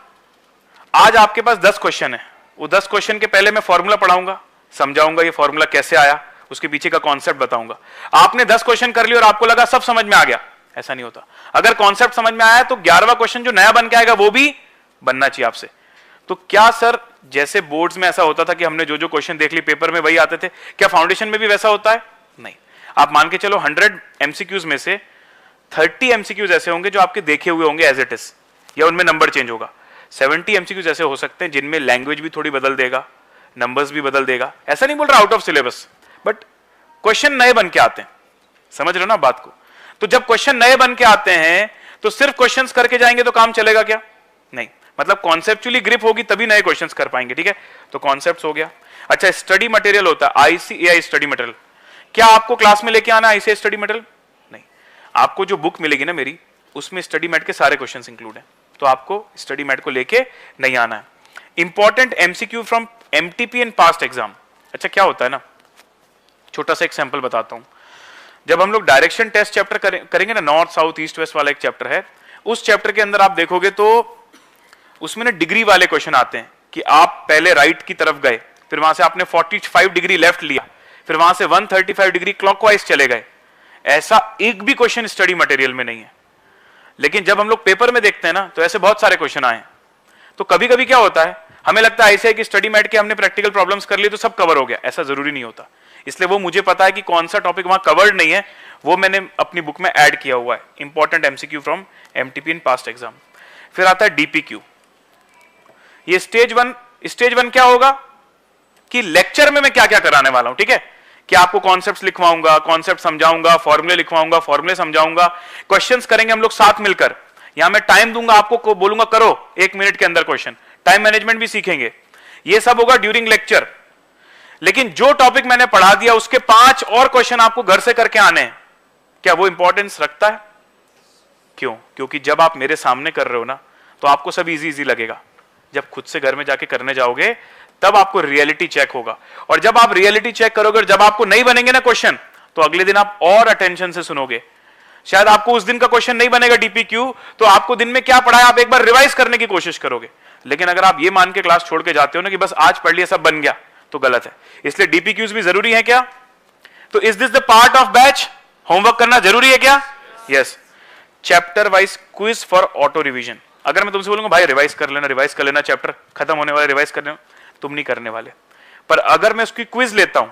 आज आपके पास 10 क्वेश्चन है, वो 10 क्वेश्चन के पहले मैं फॉर्मूला पढ़ाऊंगा, समझाऊंगा ये फॉर्मूला कैसे आया, उसके पीछे का कॉन्सेप्ट बताऊंगा। आपने 10 क्वेश्चन कर लिए और आपको लगा सब समझ में आ गया, ऐसा नहीं होता। अगर कॉन्सेप्ट समझ में आया तो 11वां क्वेश्चन जो नया बन के आएगा वो भी बनना चाहिए आपसे। तो क्या सर, जैसे बोर्ड्स में ऐसा होता था कि हमने जो जो क्वेश्चन देख ली पेपर में वही आते थे, क्या फाउंडेशन में भी वैसा होता है? नहीं। आप मान के चलो 100 एमसीक्यूज में से 30 एमसीक्यूज ऐसे होंगे जो आपके देखे हुए होंगे एज इट इज, या उनमें नंबर चेंज होगा। 70 एमसीक्यूज ऐसे हो सकते हैं जिनमें लैंग्वेज भी थोड़ी बदल देगा, नंबर्स भी बदल देगा। ऐसा नहीं बोल रहा out of syllabus, but question नए बन के आते हैं। समझ रहे हो ना बात को? तो जब क्वेश्चन नए बन के आते हैं तो सिर्फ क्वेश्चंस करके जाएंगे तो काम चलेगा क्या? नहीं, मतलब कॉन्सेप्चुअली ग्रिप होगी तभी नए क्वेश्चंस कर पाएंगे, ठीक है। तो कॉन्सेप्ट्स हो गया। अच्छा, स्टडी मटेरियल होता है आईसीएआई स्टडी मटेरियल। क्या आपको क्लास में लेके आना आईसीएआई स्टडी मटेरियल? नहीं, आपको जो बुक मिलेगी ना मेरी, उसमें स्टडी मैट के सारे क्वेश्चंस इंक्लूड हैं, तो आपको स्टडी मैट को लेके नहीं आना है। Important MCQ from MTP and past exam. अच्छा, क्या होता है ना, छोटा सा एक सैंपल बताता हूं। जब हम लोग डायरेक्शन टेस्ट चैप्टर करेंगे ना, नॉर्थ साउथ ईस्ट वेस्ट वाला एक चैप्टर है, उस चैप्टर के अंदर आप देखोगे तो उसमें ना डिग्री वाले क्वेश्चन आते हैं कि आप पहले राइट की तरफ गए, फिर वहां से आपने 45 डिग्री लेफ्ट लिया, फिर वहां से 135 डिग्री क्लॉकवाइज चले गए। ऐसा एक भी क्वेश्चन स्टडी मटेरियल में नहीं है, लेकिन जब हम लोग पेपर में देखते हैं ना तो ऐसे बहुत सारे क्वेश्चन आए। तो कभी कभी क्या होता है, हमें लगता है ऐसे है कि स्टडी मैट के हमने प्रैक्टिकल प्रॉब्लम्स कर लिए तो सब कवर हो गया, ऐसा जरूरी नहीं होता। इसलिए वो मुझे पता है कि कौन सा टॉपिक वहां कवर्ड नहीं है, वो मैंने अपनी बुक में ऐड किया हुआ है, important MCQ from MTP in past exam. फिर आता है डीपीक्यू। ये स्टेज वन क्या होगा कि लेक्चर में मैं क्या क्या कराने वाला हूं, ठीक है, कि आपको कॉन्सेप्ट्स लिखवाऊंगा, कॉन्सेप्ट समझाऊंगा, फॉर्मूले लिखवाऊंगा, फॉर्मूले समझाऊंगा, क्वेश्चंस करेंगे हम लोग साथ मिलकर। यहां मैं टाइम दूंगा आपको, बोलूंगा करो 1 मिनट के अंदर क्वेश्चन, टाइम मैनेजमेंट भी सीखेंगे। ये सब होगा ड्यूरिंग लेक्चर। लेकिन जो टॉपिक मैंने पढ़ा दिया उसके 5 और क्वेश्चन आपको घर से करके आने हैं, क्या वो इंपॉर्टेंस रखता है? क्यों? क्योंकि जब आप मेरे सामने कर रहे हो ना तो आपको सब इजी लगेगा। जब खुद से घर में जाके करने जाओगे तब आपको रियलिटी चेक होगा, और जब आप रियलिटी चेक करोगे और जब आपको नहीं बनेंगे ना क्वेश्चन, तो अगले दिन आप और अटेंशन से सुनोगे। शायद आपको उस दिन का क्वेश्चन नहीं बनेगा डीपीक्यू, तो आपको दिन में क्या पढ़ा है आप एक बार रिवाइज करने की कोशिश करोगे। लेकिन अगर आप ये मान के क्लास छोड़ के जाते हो ना कि बस आज पढ़ लिया सब बन गया, तो गलत है। इसलिए डीपीक्यूज भी जरूरी है क्या? तो is this the part of batch? Homework करना जरूरी है क्या? Yes. Chapter wise quiz for auto revision. अगर मैं तुमसे बोलूंगा भाई रिवाइज कर लेना, चैप्टर खत्म होने वाला, रिवाइज कर लेना, तुम नहीं करने वाले। पर अगर मैं उसकी क्विज लेता हूं,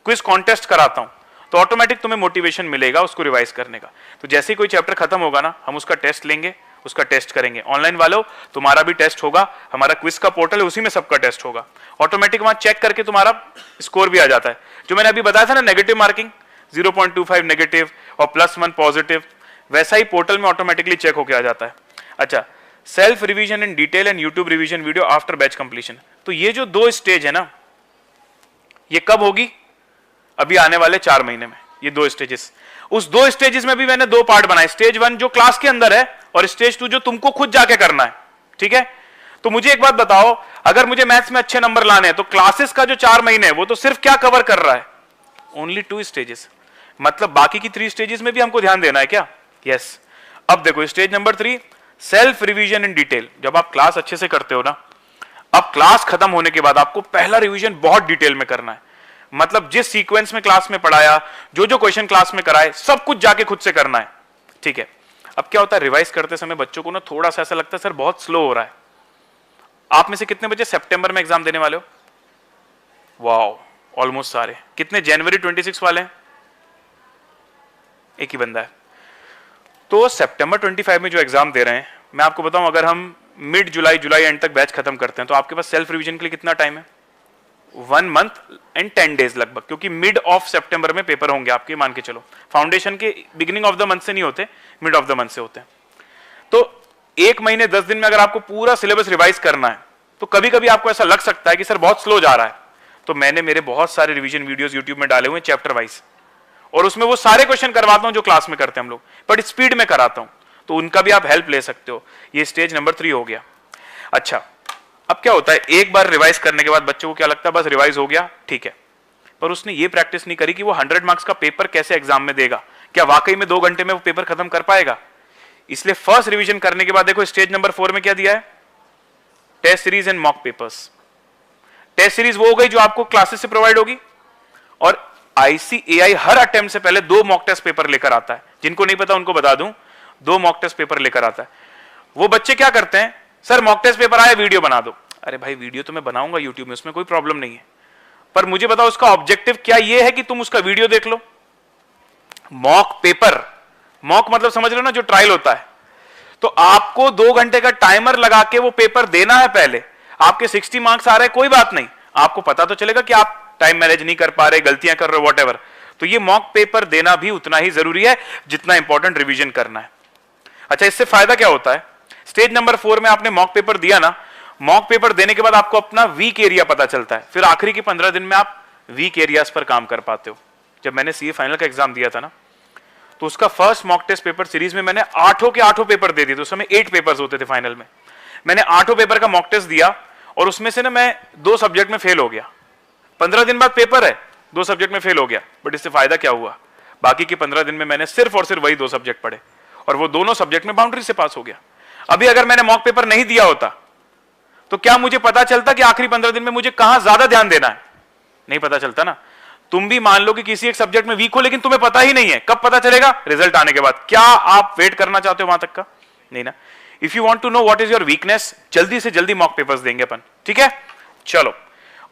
क्विज कॉन्टेस्ट कराता हूं, तो ऑटोमेटिक तुम्हें मोटिवेशन मिलेगा उसको रिवाइज करने का। तो जैसे ही कोई चैप्टर खत्म होगा ना, हम उसका टेस्ट लेंगे, उसका टेस्ट करेंगे। ऑनलाइन वालों तुम्हारा भी टेस्ट होगा, हमारा क्विज का पोर्टल है उसी में सबका टेस्ट होगा। ऑटोमेटिक वहां चेक करके तुम्हारा स्कोर भी आ जाता है। जो मैंने अभी बताया था ना नेगेटिव मार्किंग, 0.25 नेगेटिव और +1 पॉजिटिव, वैसा ही पोर्टल में ऑटोमेटिकली चेक होके आ जाता है। अच्छा, self revision in detail and YouTube revision video after batch completion. तो ये जो 2 स्टेज है ना, ये कब होगी? अभी आने वाले 4 महीने में ये 2 स्टेजेस। उस 2 स्टेजेस में भी मैंने 2 पार्ट बनाए, स्टेज 1 जो क्लास के अंदर है और स्टेज 2 जो तुमको खुद जाके करना है, ठीक है। तो मुझे एक बात बताओ, अगर मुझे मैथ्स में अच्छे नंबर लाने हैं तो क्लासेस का जो 4 महीने है वो तो सिर्फ क्या कवर कर रहा है? Only 2 stages. मतलब बाकी की 3 स्टेजेस में भी हमको ध्यान देना है क्या? यस। अब देखो stage number 3, self revision in detail. जब आप क्लास अच्छे से करते हो ना, अब क्लास खत्म होने के बाद आपको पहला रिवीजन बहुत डिटेल में करना है। मतलब जिस सीक्वेंस में क्लास में पढ़ाया, जो क्वेश्चन क्लास में कराए, सब कुछ जाके खुद से करना है, ठीक है। अब क्या होता है, रिवाइज करते समय बच्चों को ना थोड़ा सा ऐसा लगता है सर बहुत स्लो हो रहा है। आप में से कितने बच्चे सितंबर में एग्जाम देने वाले हो? वाओ, ऑलमोस्ट सारे। कितने जनवरी 26 वाले हैं? एक ही बंदा है। तो सितंबर 25 में जो एग्जाम दे रहे हैं, मैं आपको बताऊं, अगर हम मिड जुलाई एंड तक बैच खत्म करते हैं तो आपके पास सेल्फ रिवीजन के लिए कितना टाइम है? 1 मंथ एंड 10 डेज लगभग, क्योंकि मिड ऑफ सितंबर में पेपर होंगे आपके, मान के चलो। फाउंडेशन के बिगिनिंग ऑफ द मंथ से नहीं होते, मिड ऑफ द मंथ से होते हैं। तो 1 महीने 10 दिन में अगर आपको पूरा सिलेबस रिवाइज करना है, तो कभी कभी आपको ऐसा लग सकता है कि सर बहुत स्लो जा रहा है। तो मैंने मेरे बहुत सारे रिवीजन वीडियोस यूट्यूब में डाले हुए हैं चैप्टर वाइज, और उसमें वो सारे क्वेश्चन करवाता हूं जो क्लास में करते हैं हम लोग, बट स्पीड में कराता हूं, तो उनका भी आप हेल्प ले सकते हो। ये स्टेज नंबर 3 हो गया। अच्छा, अब क्या होता है, एक बार रिवाइज करने के बाद बच्चों को क्या लगता है बस रिवाइज हो गया, ठीक है, पर उसने ये प्रैक्टिस नहीं करी कि वो 100 मार्क्स का पेपर कैसे एग्जाम में देगा, क्या वाकई में 2 घंटे में वो पेपर खत्म कर पाएगा। इसलिए फर्स्ट रिवीजन करने के बाद देखो स्टेज नंबर 4 में क्या दिया है, test series and mock papers. Test series वो हो गई जो आपको क्लासेस से प्रोवाइड होगी, और आईसीएआई हर अटेम्प्ट से पहले 2 मॉक टेस्ट पेपर लेकर आता है। जिनको नहीं पता उनको बता दूं, 2 मॉक टेस्ट पेपर लेकर आता है। वो बच्चे क्या करते हैं, सर मॉक टेस्ट पेपर आया वीडियो बना दो। अरे भाई वीडियो तो मैं बनाऊंगा यूट्यूब में, उसमें कोई प्रॉब्लम नहीं है, पर मुझे बताओ उसका ऑब्जेक्टिव क्या ये है कि तुम उसका वीडियो देख लो? मॉक पेपर, मॉक मतलब समझ रहे हो ना, जो ट्रायल होता है। तो आपको 2 घंटे का टाइमर लगा के वो पेपर देना है पहले। आपके 60 मार्क्स आ रहे हैं, कोई बात नहीं, आपको पता तो चलेगा कि आप टाइम मैनेज नहीं कर पा रहे, गलतियां कर रहे हो, वॉट एवर। तो ये मॉक पेपर देना भी उतना ही जरूरी है जितना इंपॉर्टेंट रिवीजन करना है। अच्छा, इससे फायदा क्या होता है, स्टेज नंबर 4 में आपने मॉक पेपर दिया ना, मॉक पेपर देने के बाद आपको अपना वीक एरिया पता चलता है, फिर आखिरी के 15 दिन में आप वीक एरियाज पर काम कर पाते हो। जब मैंने सीए फाइनल का एग्जाम दिया था ना, तो उसका first mock test paper series में मैंने 8 के 8 पेपर दे दिए थे। उस समय 8 पेपर्स होते थे फाइनल में। मैंने 8 पेपर का मॉक टेस्ट दिया और उसमें से ना मैं 2 सब्जेक्ट में फेल हो गया। 15 दिन बाद पेपर है, 2 सब्जेक्ट में फेल हो गया, बट इससे फायदा क्या हुआ, बाकी के 15 दिन में मैंने सिर्फ और सिर्फ वही 2 सब्जेक्ट पढ़े और वो दोनों सब्जेक्ट में बाउंड्री से पास हो गया। अभी अगर मैंने मॉक पेपर नहीं दिया होता तो क्या मुझे पता चलता कि आखिरी 15 दिन में मुझे कहां ज्यादा ध्यान देना है? नहीं पता चलता ना। तुम भी मान लो कि किसी एक सब्जेक्ट में वीक हो, लेकिन तुम्हें पता ही नहीं है, कब पता चलेगा? रिजल्ट आने के बाद। क्या आप वेट करना चाहते हो वहां तक का? नहीं ना। If you want to know what is your weakness, जल्दी से जल्दी मॉक पेपर्स देंगे अपन, ठीक है? चलो,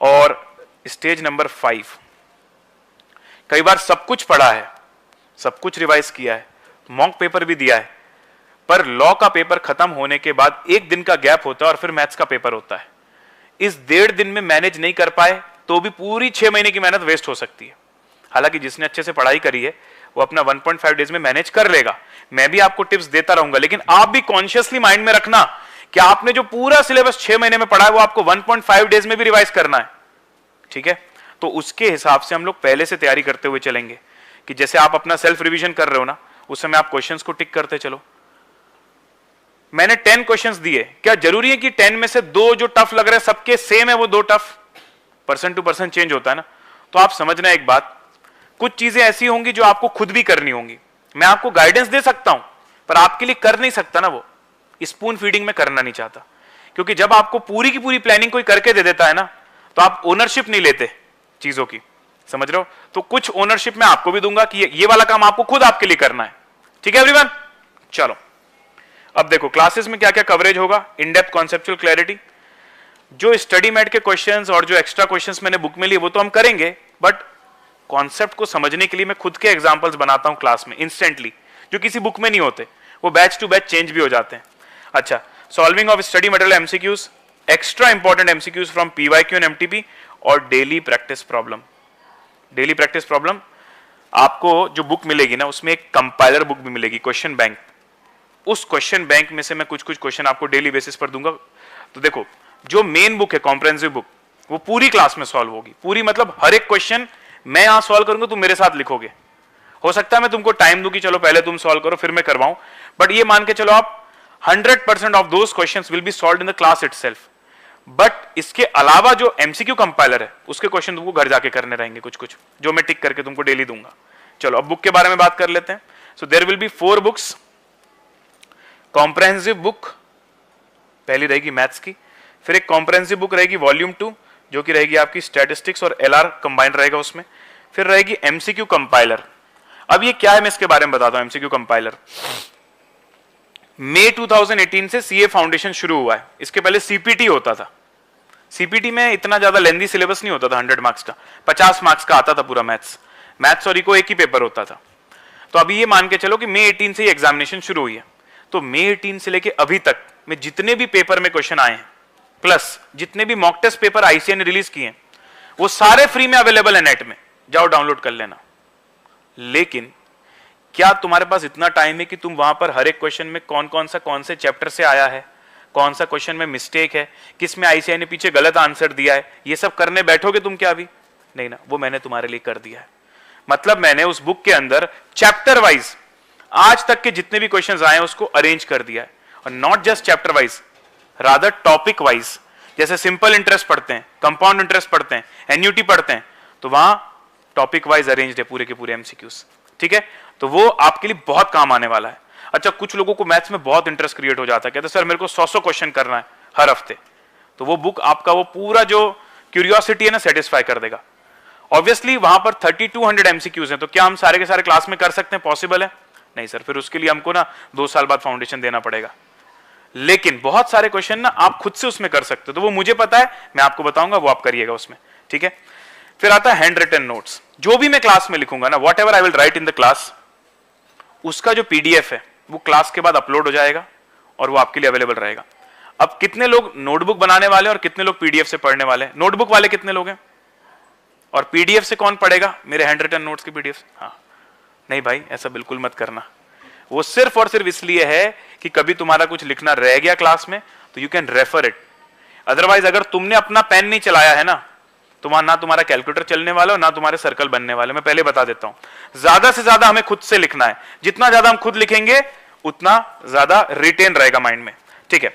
और स्टेज नंबर 5, कई बार सब कुछ पढ़ा है, सब कुछ रिवाइज किया है, मॉक पेपर भी दिया है, पर लॉ का पेपर खत्म होने के बाद 1 दिन का गैप होता है और फिर मैथ्स का पेपर होता है। इस 1.5 दिन में मैनेज नहीं कर पाए तो भी पूरी 6 महीने की मेहनत वेस्ट हो सकती है। हालांकि जिसने अच्छे से पढ़ाई करी है वो अपना 1.5 डेज में मैनेज कर लेगा। मैं भी आपको टिप्स देता रहूंगा, लेकिन आप भी कॉन्शियसली माइंड में रखना कि आपने जो पूरा सिलेबस 6 महीने में पढ़ा है वो आपको 1.5 डेज में भी रिवाइज करना है, ठीक है? तो उसके हिसाब से हम लोग पहले से तैयारी करते हुए चलेंगे कि जैसे आप अपना सेल्फ रिवीजन कर रहे हो ना, उस समय आप क्वेश्चंस को टिक करते चलो। मैंने 10 क्वेश्चंस दिए, क्या जरूरी है कि 10 में से 2 जो टफ लग रहे हैं सबके सेम है वो 2 tough? Person to person change होता है ना। तो आप समझना एक बात, कुछ चीजें ऐसी होंगी जो आपको खुद भी करनी होंगी। मैं आपको गाइडेंस दे सकता हूं पर आपके लिए कर नहीं सकता ना, वो स्पून फीडिंग में करना नहीं चाहता। क्योंकि जब आपको पूरी की पूरी प्लानिंग कोई करके दे देता है ना, तो आप ओनरशिप नहीं लेते चीजों की, समझ रहे हो? तो कुछ ओनरशिप मैं आपको भी दूंगा कि ये वाला काम आपको खुद आपके लिए करना है, ठीक है एवरीवन? चलो, अब देखो क्लासेस में क्या क्या कवरेज होगा। इन डेप्थ कॉन्सेप्चुअल क्लैरिटी, जो स्टडी मैट के क्वेश्चंस और जो एक्स्ट्रा क्वेश्चंस मैंने बुक में लिए वो तो हम करेंगे, बट कॉन्सेप्ट को समझने के लिए मैं खुद के एग्जांपल्स बनाता हूं क्लास में इंस्टेंटली, जो किसी बुक में नहीं होते, वो बैच टू बैच चेंज भी हो जाते हैं। अच्छा, solving of study material MCQs, extra important MCQs from PYQ and MTP, और daily practice problem. Daily practice problem आपको जो बुक मिलेगी ना, उसमें एक कंपाइलर बुक भी मिलेगी, क्वेश्चन बैंक। उस क्वेश्चन बैंक में से मैं कुछ कुछ क्वेश्चन आपको डेली बेसिस पर दूंगा। तो देखो, जो मेन बुक है कॉम्प्रिहेंसिव बुक, वो पूरी क्लास में सॉल्व होगी, पूरी मतलब हर एक क्वेश्चन मैं यहां सॉल्व करूंगा, तुम मेरे साथ लिखोगे। हो सकता है मैं तुमको टाइम दूं कि चलो पहले तुम सॉल्व करो फिर मैं करवाऊं, बट ये मान के चलो आप 100% of those questions will be solved in the class itself. But इसके अलावा जो एमसीक्यू कंपाइलर है उसके क्वेश्चन तुमको घर जाके करने रहेंगे कुछ कुछ, जो मैं टिक करके तुमको डेली दूंगा। चलो अब बुक के बारे में बात कर लेते हैं। So there will be 4 books. Comprehensive book पहली रहेगी मैथ्स की, फिर एक कॉम्प्रिहेंसिव बुक रहेगी वॉल्यूम 2 जो कि रहेगी आपकी स्टैटिस्टिक्स और एलआर कंबाइंड रहेगा उसमें, फिर रहेगी एमसीक्यू कंपाइलर। अब ये क्या है मैं इसके बारे में बताता हूं। एमसीक्यू कंपाइलर मई 2018 से सीए फाउंडेशन शुरू हुआ है। इसके पहले सीपीटी होता था। सीपीटी में इतना ज्यादा लेंदी सिलेबस नहीं होता था, 100 मार्क्स का, 50 मार्क्स का आता था पूरा मैथ्स और इको एक ही पेपर होता था। तो अभी ये मान के चलो कि मई 18 से ये एग्जामिनेशन शुरू हुई है। तो मई 18 से लेके अभी तक में जितने भी पेपर में क्वेश्चन आए हैं, प्लस जितने भी मॉक टेस्ट पेपर आईसीएआई ने रिलीज किए हैं, वो सारे फ्री में अवेलेबल है नेट में, जाओ डाउनलोड कर लेना। लेकिन क्या तुम्हारे पास इतना टाइम है कि तुम वहां पर हर एक क्वेश्चन में कौन से चैप्टर से आया है, कौन सा क्वेश्चन में मिस्टेक है, किस में आईसीआई ने पीछे गलत आंसर दिया है, ये सब करने बैठोगे तुम क्या अभी? नहीं ना, वो मैंने तुम्हारे लिए कर दिया है। मतलब मैंने उस बुक के अंदर चैप्टर वाइज आज तक के जितने भी क्वेश्चंस आए हैं उसको अरेंज कर दिया है, और not just chapter wise, rather topic wise. जैसे सिंपल इंटरेस्ट पढ़ते हैं, कंपाउंड इंटरेस्ट पढ़ते हैं, एन्युटी पढ़ते हैं, तो वहां टॉपिक वाइज अरेंज्ड है पूरे के पूरे एमसीक्यूज, ठीक है? तो वो आपके लिए बहुत काम आने वाला है। अच्छा, कुछ लोगों को मैथ्स में बहुत इंटरेस्ट क्रिएट हो जाता है, कहते सर मेरे को 100 क्वेश्चन करना है हर हफ्ते, तो वो बुक आपका वो पूरा जो क्यूरियोसिटी है ना सेटिस्फाई कर देगा। ऑब्वियसली वहां पर 3200 एमसीक्यूज हैं, तो क्या हम सारे के सारे क्लास में कर सकते हैं? पॉसिबल है? नहीं सर, फिर उसके लिए हमको ना 2 साल बाद फाउंडेशन देना पड़ेगा। लेकिन बहुत सारे क्वेश्चन ना आप खुद से उसमें कर सकते हो, तो वो मुझे पता है, मैं आपको बताऊंगा, वो आप करिएगा उसमें, ठीक है? फिर आता है हैंड रिटन नोट्स। जो भी मैं क्लास में लिखूंगा ना, what ever I will write in the class, उसका जो पीडीएफ है वो क्लास के बाद अपलोड हो जाएगा और वो आपके लिए अवेलेबल रहेगा। अब कितने लोग नोटबुक बनाने वाले और कितने लोग पीडीएफ से पढ़ने वाले हैं? नोटबुक वाले कितने लोग हैं? और पीडीएफ से कौन पढ़ेगा? मेरे हैंड रिटन नोट्स की पीडीएफ? हाँ, नहीं भाई ऐसा बिल्कुल मत करना। वो सिर्फ और सिर्फ इसलिए है कि कभी तुम्हारा कुछ लिखना रह गया क्लास में तो you can refer it. Otherwise अगर तुमने अपना पेन नहीं चलाया है ना, ना तुम्हारा कैलकुलेटर चलने वाला हो ना तुम्हारे सर्कल बनने वाले। मैं पहले बता देता हूं, ज्यादा से ज्यादा हमें खुद से लिखना है। जितना ज्यादा हम खुद लिखेंगे उतना ज्यादा रिटेन रहेगा माइंड में, ठीक है।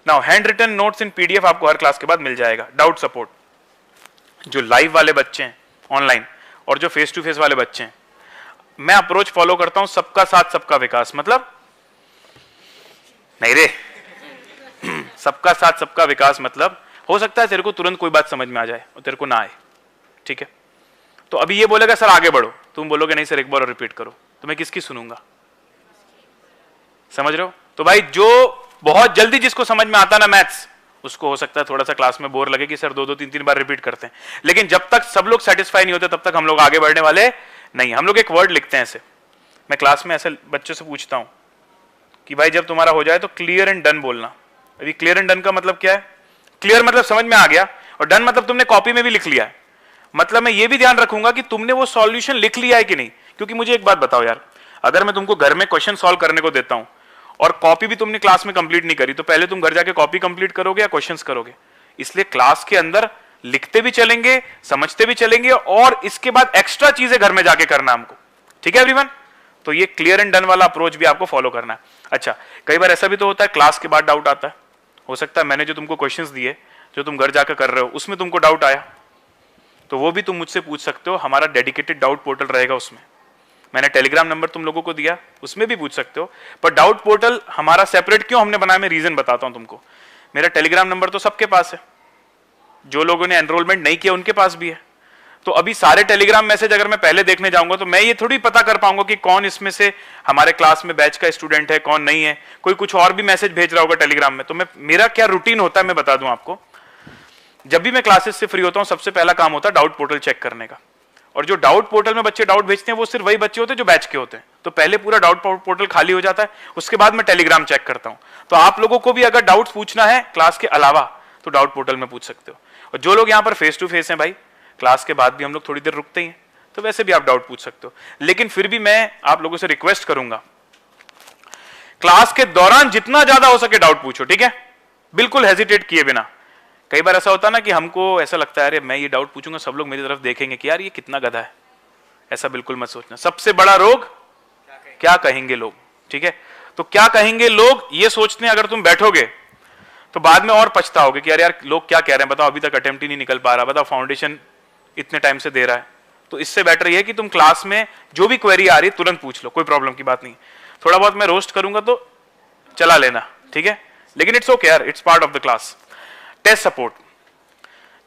Now handwritten notes in PDF आपको हर क्लास के बाद मिल जाएगा। डाउट सपोर्ट, जो लाइव वाले बच्चे हैं ऑनलाइन और जो फेस टू फेस वाले बच्चे हैं, मैं अप्रोच फॉलो करता हूं सबका साथ सबका विकास। मतलब नहीं रे सबका साथ सबका विकास मतलब हो सकता है तेरे को तुरंत कोई बात समझ में आ जाए और तेरे को ना आए, ठीक है। तो अभी ये बोलेगा सर आगे बढ़ो, तुम बोलोगे नहीं सर एक बार और रिपीट करो, तो मैं किसकी सुनूंगा? समझ रहे हो? तो भाई जो बहुत जल्दी जिसको समझ में आता ना मैथ्स, उसको हो सकता है थोड़ा सा क्लास में बोर लगे कि सर 2-2 3-3 बार रिपीट करते हैं, लेकिन जब तक सब लोग सेटिस्फाई नहीं होते तब तक हम लोग आगे बढ़ने वाले नहीं। हम लोग एक वर्ड लिखते हैं ऐसे, मैं क्लास में ऐसे बच्चों से पूछता हूं कि भाई जब तुम्हारा हो जाए तो क्लियर एंड डन बोलना। अभी क्लियर एंड डन का मतलब क्या है? क्लियर मतलब समझ में आ गया, और डन मतलब तुमने कॉपी में भी लिख लिया है। मतलब मैं ये भी ध्यान रखूंगा कि तुमने वो सॉल्यूशन लिख लिया है कि नहीं। क्योंकि मुझे एक बात बताओ यार, अगर मैं तुमको घर में क्वेश्चन सॉल्व करने को देता हूं और कॉपी भी तुमने क्लास में कंप्लीट नहीं करी, तो पहले तुम घर जाके कॉपी कंप्लीट करोगे या क्वेश्चंस करोगे? इसलिए क्लास के अंदर लिखते भी चलेंगे, समझते भी चलेंगे, और इसके बाद एक्स्ट्रा चीजें घर में जाके करना हमको, ठीक है एवरीवन? तो ये क्लियर एंड डन वाला अप्रोच भी आपको फॉलो करना है। अच्छा, कई बार ऐसा भी तो होता है क्लास के बाद डाउट आता है। हो सकता है मैंने जो तुमको क्वेश्चंस दिए जो तुम घर जाकर कर रहे हो उसमें तुमको डाउट आया, तो वो भी तुम मुझसे पूछ सकते हो। हमारा डेडिकेटेड डाउट पोर्टल रहेगा, उसमें मैंने टेलीग्राम नंबर तुम लोगों को दिया, उसमें भी पूछ सकते हो। पर डाउट पोर्टल हमारा सेपरेट क्यों हमने बनाया, मैं रीजन बताता हूं तुमको। मेरा टेलीग्राम नंबर तो सबके पास है, जो लोगों ने एनरोलमेंट नहीं किया उनके पास भी है। तो अभी सारे टेलीग्राम मैसेज अगर मैं पहले देखने जाऊंगा तो मैं ये थोड़ी पता कर पाऊंगा कि कौन इसमें से हमारे क्लास में बैच का स्टूडेंट है, कौन नहीं है। कोई कुछ और भी मैसेज भेज रहा होगा टेलीग्राम में। तो मेरा क्या रूटीन होता है मैं बता दूं आपको। जब भी मैं क्लासेस से फ्री होता हूं सबसे पहला काम होता है डाउट पोर्टल चेक करने का। और जो डाउट पोर्टल में बच्चे डाउट भेजते हैं वो सिर्फ वही बच्चे होते हैं जो बैच के होते हैं। तो पहले पूरा डाउट पोर्टल खाली हो जाता है, उसके बाद मैं टेलीग्राम चेक करता हूं। तो आप लोगों को भी अगर डाउट पूछना है क्लास के अलावा तो डाउट पोर्टल में पूछ सकते हो। और जो लोग यहाँ पर फेस टू फेस हैं भाई, क्लास के बाद भी हम लोग थोड़ी देर रुकते ही हैं, तो वैसे भी आप डाउट पूछ सकते हो। लेकिन फिर भी मैं आप लोगों से रिक्वेस्ट करूंगा, क्लास के दौरान जितना ज्यादा हो सके डाउट पूछो, ठीक है? बिल्कुल हेजिटेट किए बिना। कई बार ऐसा होता है ना कि हमको ऐसा लगता है अरे मैं ये डाउट पूछूंगा सब लोग मेरी तरफ देखेंगे कि यार ये कितना गधा है। ऐसा बिल्कुल मत सोचना। सबसे बड़ा रोग क्या कहेंगे लोग, ठीक है? तो क्या कहेंगे लोग ये सोचते हैं, अगर तुम बैठोगे तो बाद में और पछताओगे कि यार लोग क्या कह रहे हैं, बताओ अभी तक अटेम्प्ट ही नहीं निकल पा रहा, बताओ फाउंडेशन इतने टाइम से दे रहा है। तो इससे बेटर ये है कि तुम क्लास में जो भी क्वेरी आ रही है तुरंत पूछ लो, कोई प्रॉब्लम की बात नहीं। थोड़ा बहुत मैं रोस्ट करूंगा तो चला लेना, ठीक है? लेकिन इट्स ओके यार, it's part of the class. Test support,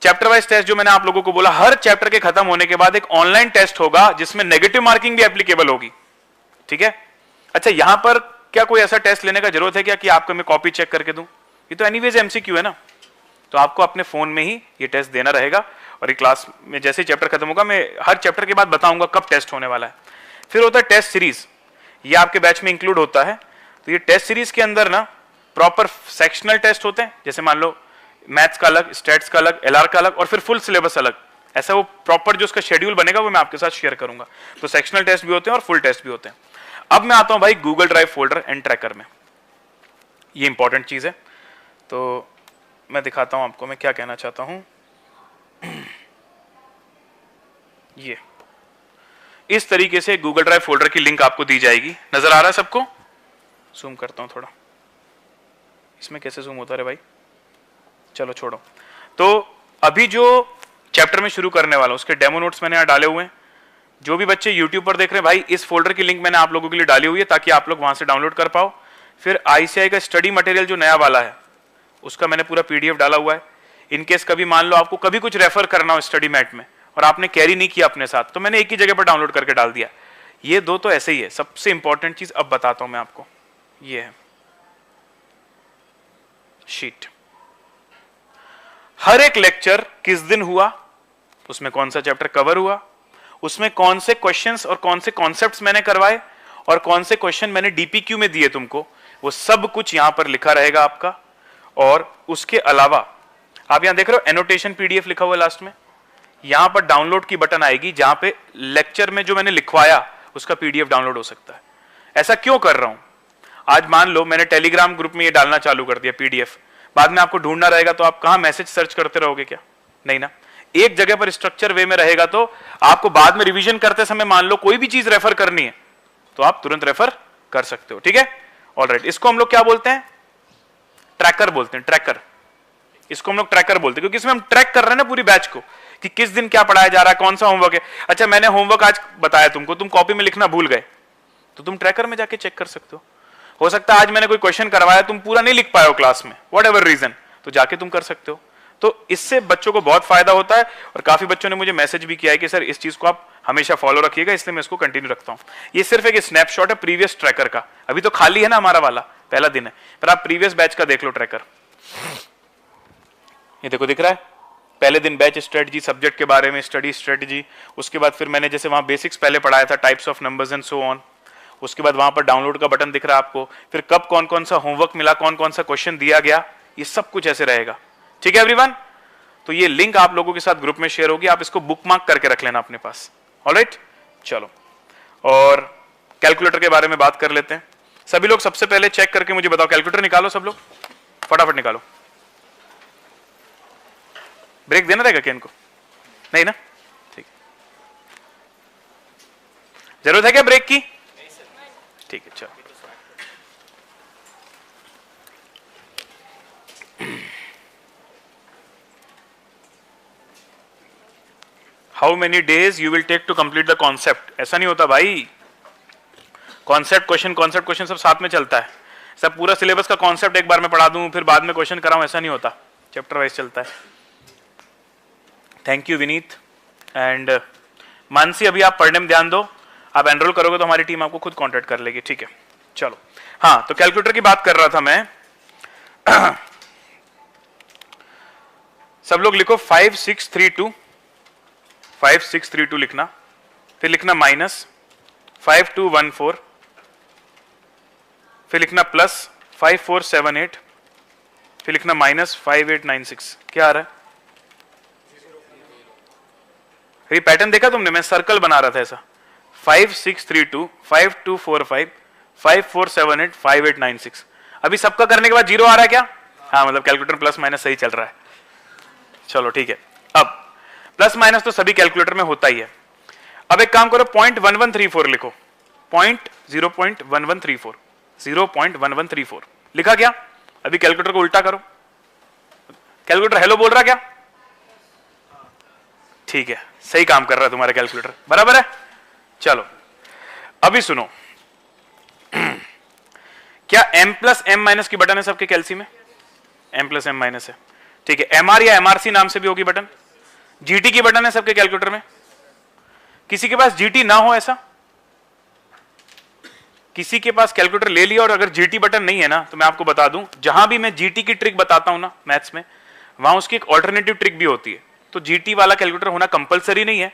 chapter wise test जो मैंने आप लोगों को बोला, हर चैप्टर के खत्म होने के बाद एक ऑनलाइन टेस्ट होगा जिसमें नेगेटिव मार्किंग भी एप्लीकेबल होगी, ठीक है? अच्छा, यहां पर क्या कोई ऐसा टेस्ट लेने का जरूरत है क्या कि आपको मैं कॉपी चेक करके दूं? ये तो एनीवेज एमसीक्यू है ना, तो आपको अपने फोन में ही ये टेस्ट देना रहेगा। और ये क्लास में जैसे चैप्टर खत्म होगा मैं हर चैप्टर के बाद बताऊंगा कब टेस्ट होने वाला है। फिर होता है टेस्ट सीरीज, ये आपके बैच में इंक्लूड होता है। तो ये टेस्ट सीरीज के अंदर ना प्रॉपर सेक्शनल टेस्ट होते हैं, जैसे मान लो मैथ्स का अलग, स्टैट्स का अलग, एलआर का अलग, और फिर फुल सिलेबस अलग। ऐसा वो प्रॉपर जो उसका शेड्यूल बनेगा वो मैं आपके साथ शेयर करूंगा। तो सेक्शनल टेस्ट भी होते हैं और फुल टेस्ट भी होते हैं। अब मैं आता हूं भाई Google drive folder and tracker में। ये इंपॉर्टेंट चीज है, तो मैं दिखाता हूं आपको मैं क्या कहना चाहता हूं। ये इस तरीके से गूगल ड्राइव फोल्डर की लिंक आपको दी जाएगी। नजर आ रहा है सबको? जूम करता हूं थोड़ा, इसमें कैसे जूम होता है भाई? चलो छोड़ो। तो अभी जो चैप्टर में शुरू करने वाला हूं उसके डेमो नोट्स मैंने यहां डाले हुए हैं। जो भी बच्चे यूट्यूब पर देख रहे हैं भाई, इस फोल्डर की लिंक मैंने आप लोगों के लिए डाली हुई है ताकि आप लोग वहां से डाउनलोड कर पाओ। फिर आईसीआई का स्टडी मटेरियल जो नया वाला है उसका मैंने पूरा पीडीएफ डाला हुआ है। इनकेस कभी मान लो आपको कभी कुछ रेफर करना हो स्टडी मैट में और आपने कैरी नहीं किया अपने साथ, तो मैंने एक ही जगह पर डाउनलोड करके डाल दिया। ये दो तो ऐसे ही है। सबसे इंपॉर्टेंट चीज अब बताता हूं मैं आपको, ये है शीट। हर एक लेक्चर किस दिन हुआ, उसमें कौन सा चैप्टर कवर हुआ, उसमें कौन से क्वेश्चंस और कौन से कॉन्सेप्ट्स मैंने करवाए और कौन से क्वेश्चन मैंने डीपीक्यू में दिए तुमको, वो सब कुछ यहां पर लिखा रहेगा आपका। और उसके अलावा आप यहां देख रहे हो एनोटेशन पीडीएफ लिखा हुआ है लास्ट में। यहां पर डाउनलोड की बटन आएगी जहां पे लेक्चर में जो मैंने लिखवाया उसका पीडीएफ डाउनलोड हो सकता है। ऐसा क्यों कर रहा हूं? आज मान लो मैंने टेलीग्राम ग्रुप में ये डालना चालू कर दिया पीडीएफ, बाद में आपको ढूंढना रहेगा तो आप कहां मैसेज सर्च करते रहोगे क्या? नहीं ना, एक जगह पर स्ट्रक्चर वे में रहेगा तो आपको बाद में रिवीजन करते समय मान लो कोई भी चीज रेफर करनी है तो आप तुरंत रेफर कर सकते हो। ठीक है, ऑलराइट। इसको हम लोग क्या बोलते हैं? ट्रैकर बोलते हैं, ट्रैकर। इसको हम लोग ट्रैकर बोलते हैं क्योंकि इसमें हम ट्रैक कर रहे हैं ना पूरी बैच को कि किस दिन क्या पढ़ाया जा रहा है, कौन सा होमवर्क है। अच्छा, मैंने होमवर्क आज बताया तुमको, तुम कॉपी में लिखना भूल गए तो तुम ट्रैकर में जाके चेक कर सकते हो सकता है आज मैंने कोई क्वेश्चन करवाया तुम पूरा नहीं लिख पाए हो क्लास में, वॉट एवर रीजन, तो जाके तुम कर सकते हो। तो इससे बच्चों को बहुत फायदा होता है और काफी बच्चों ने मुझे मैसेज भी किया है कि सर इस चीज को आप हमेशा फॉलो रखिएगा, इसलिए मैं इसको कंटिन्यू रखता हूं। ये सिर्फ एक स्नैपशॉट है प्रीवियस ट्रैकर का, अभी तो खाली है ना हमारा वाला, पहला दिन है, पर आप प्रीवियस बैच का देख लो ट्रैकर। ये देखो दिख रहा है, पहले दिन बैच स्ट्रेटजी, सब्जेक्ट के बारे में स्टडी स्ट्रेटजी, उसके बाद फिर मैंने जैसे वहां बेसिक्स पहले पढ़ाया था, types of numbers and so on, उसके बाद वहां पर डाउनलोड का बटन दिख रहा है आपको, फिर कब कौन कौन सा होमवर्क मिला, कौन कौन सा क्वेश्चन दिया गया, ये सब कुछ ऐसे रहेगा। ठीक है एवरीवन, तो ये लिंक आप लोगों के साथ ग्रुप में शेयर होगी, आप इसको बुकमार्क करके रख लेना अपने पास। ऑलराइट, चलो और कैलकुलेटर के बारे में बात कर लेते हैं। सभी लोग सबसे पहले चेक करके मुझे बताओ, कैलकुलेटर निकालो, सब लोग फटाफट निकालो। ब्रेक देना रहेगा क्या इनको? नहीं ना, ठीक। जरूरत है क्या ब्रेक की? ठीक है, चलो। How many days you will take to complete the concept? ऐसा नहीं होता भाई, कॉन्सेप्ट क्वेश्चन सब साथ में चलता है। सब पूरा सिलेबस का कॉन्सेप्ट एक बार में पढ़ा दूं फिर बाद में क्वेश्चन कराऊं, ऐसा नहीं होता, चैप्टर वाइज चलता है। Thank you Vineet and Mansi, अभी आप पढ़ने में ध्यान दो, आप एनरोल करोगे तो हमारी टीम आपको खुद कांटेक्ट कर लेगी। ठीक है, चलो। हाँ, तो कैलकुलेटर की बात कर रहा था मैं। सब लोग लिखो 5632 लिखना, फिर लिखना माइनस 5214, फिर लिखना प्लस 5478, फिर लिखना माइनस 5896। क्या आ रहा है? ये पैटर्न देखा तुमने? मैं सर्कल बना रहा था ऐसा, 5632 5245 5478 5896। अभी सबका करने के बाद 0 आ रहा है क्या? हाँ, मतलब कैलकुलेटर प्लस माइनस सही चल रहा है। चलो ठीक है, अब प्लस माइनस तो सभी कैलकुलेटर में होता ही है। अब एक काम करो, 0.1134 लिखो, 0.1134 0.1134 लिखा क्या? अभी कैलकुलेटर को उल्टा करो, कैलकुलेटर हेलो बोल रहा क्या? ठीक है, सही काम कर रहा है तुम्हारा कैलकुलेटर, बराबर है। चलो अभी सुनो, क्या m प्लस m माइनस की बटन है सबके कैलसी में? m प्लस m माइनस है, ठीक है। mr या mrc नाम से भी होगी बटन। gt की बटन है सबके कैलकुलेटर में? किसी के पास gt ना हो ऐसा? किसी के पास कैलकुलेटर ले लिया और अगर gt बटन नहीं है ना, तो मैं आपको बता दूं, जहां भी मैं gt की ट्रिक बताता हूं ना मैथ्स में, वहां उसकी एक ऑल्टरनेटिव ट्रिक भी होती है। तो gt वाला कैलकुलेटर होना कंपलसरी नहीं है,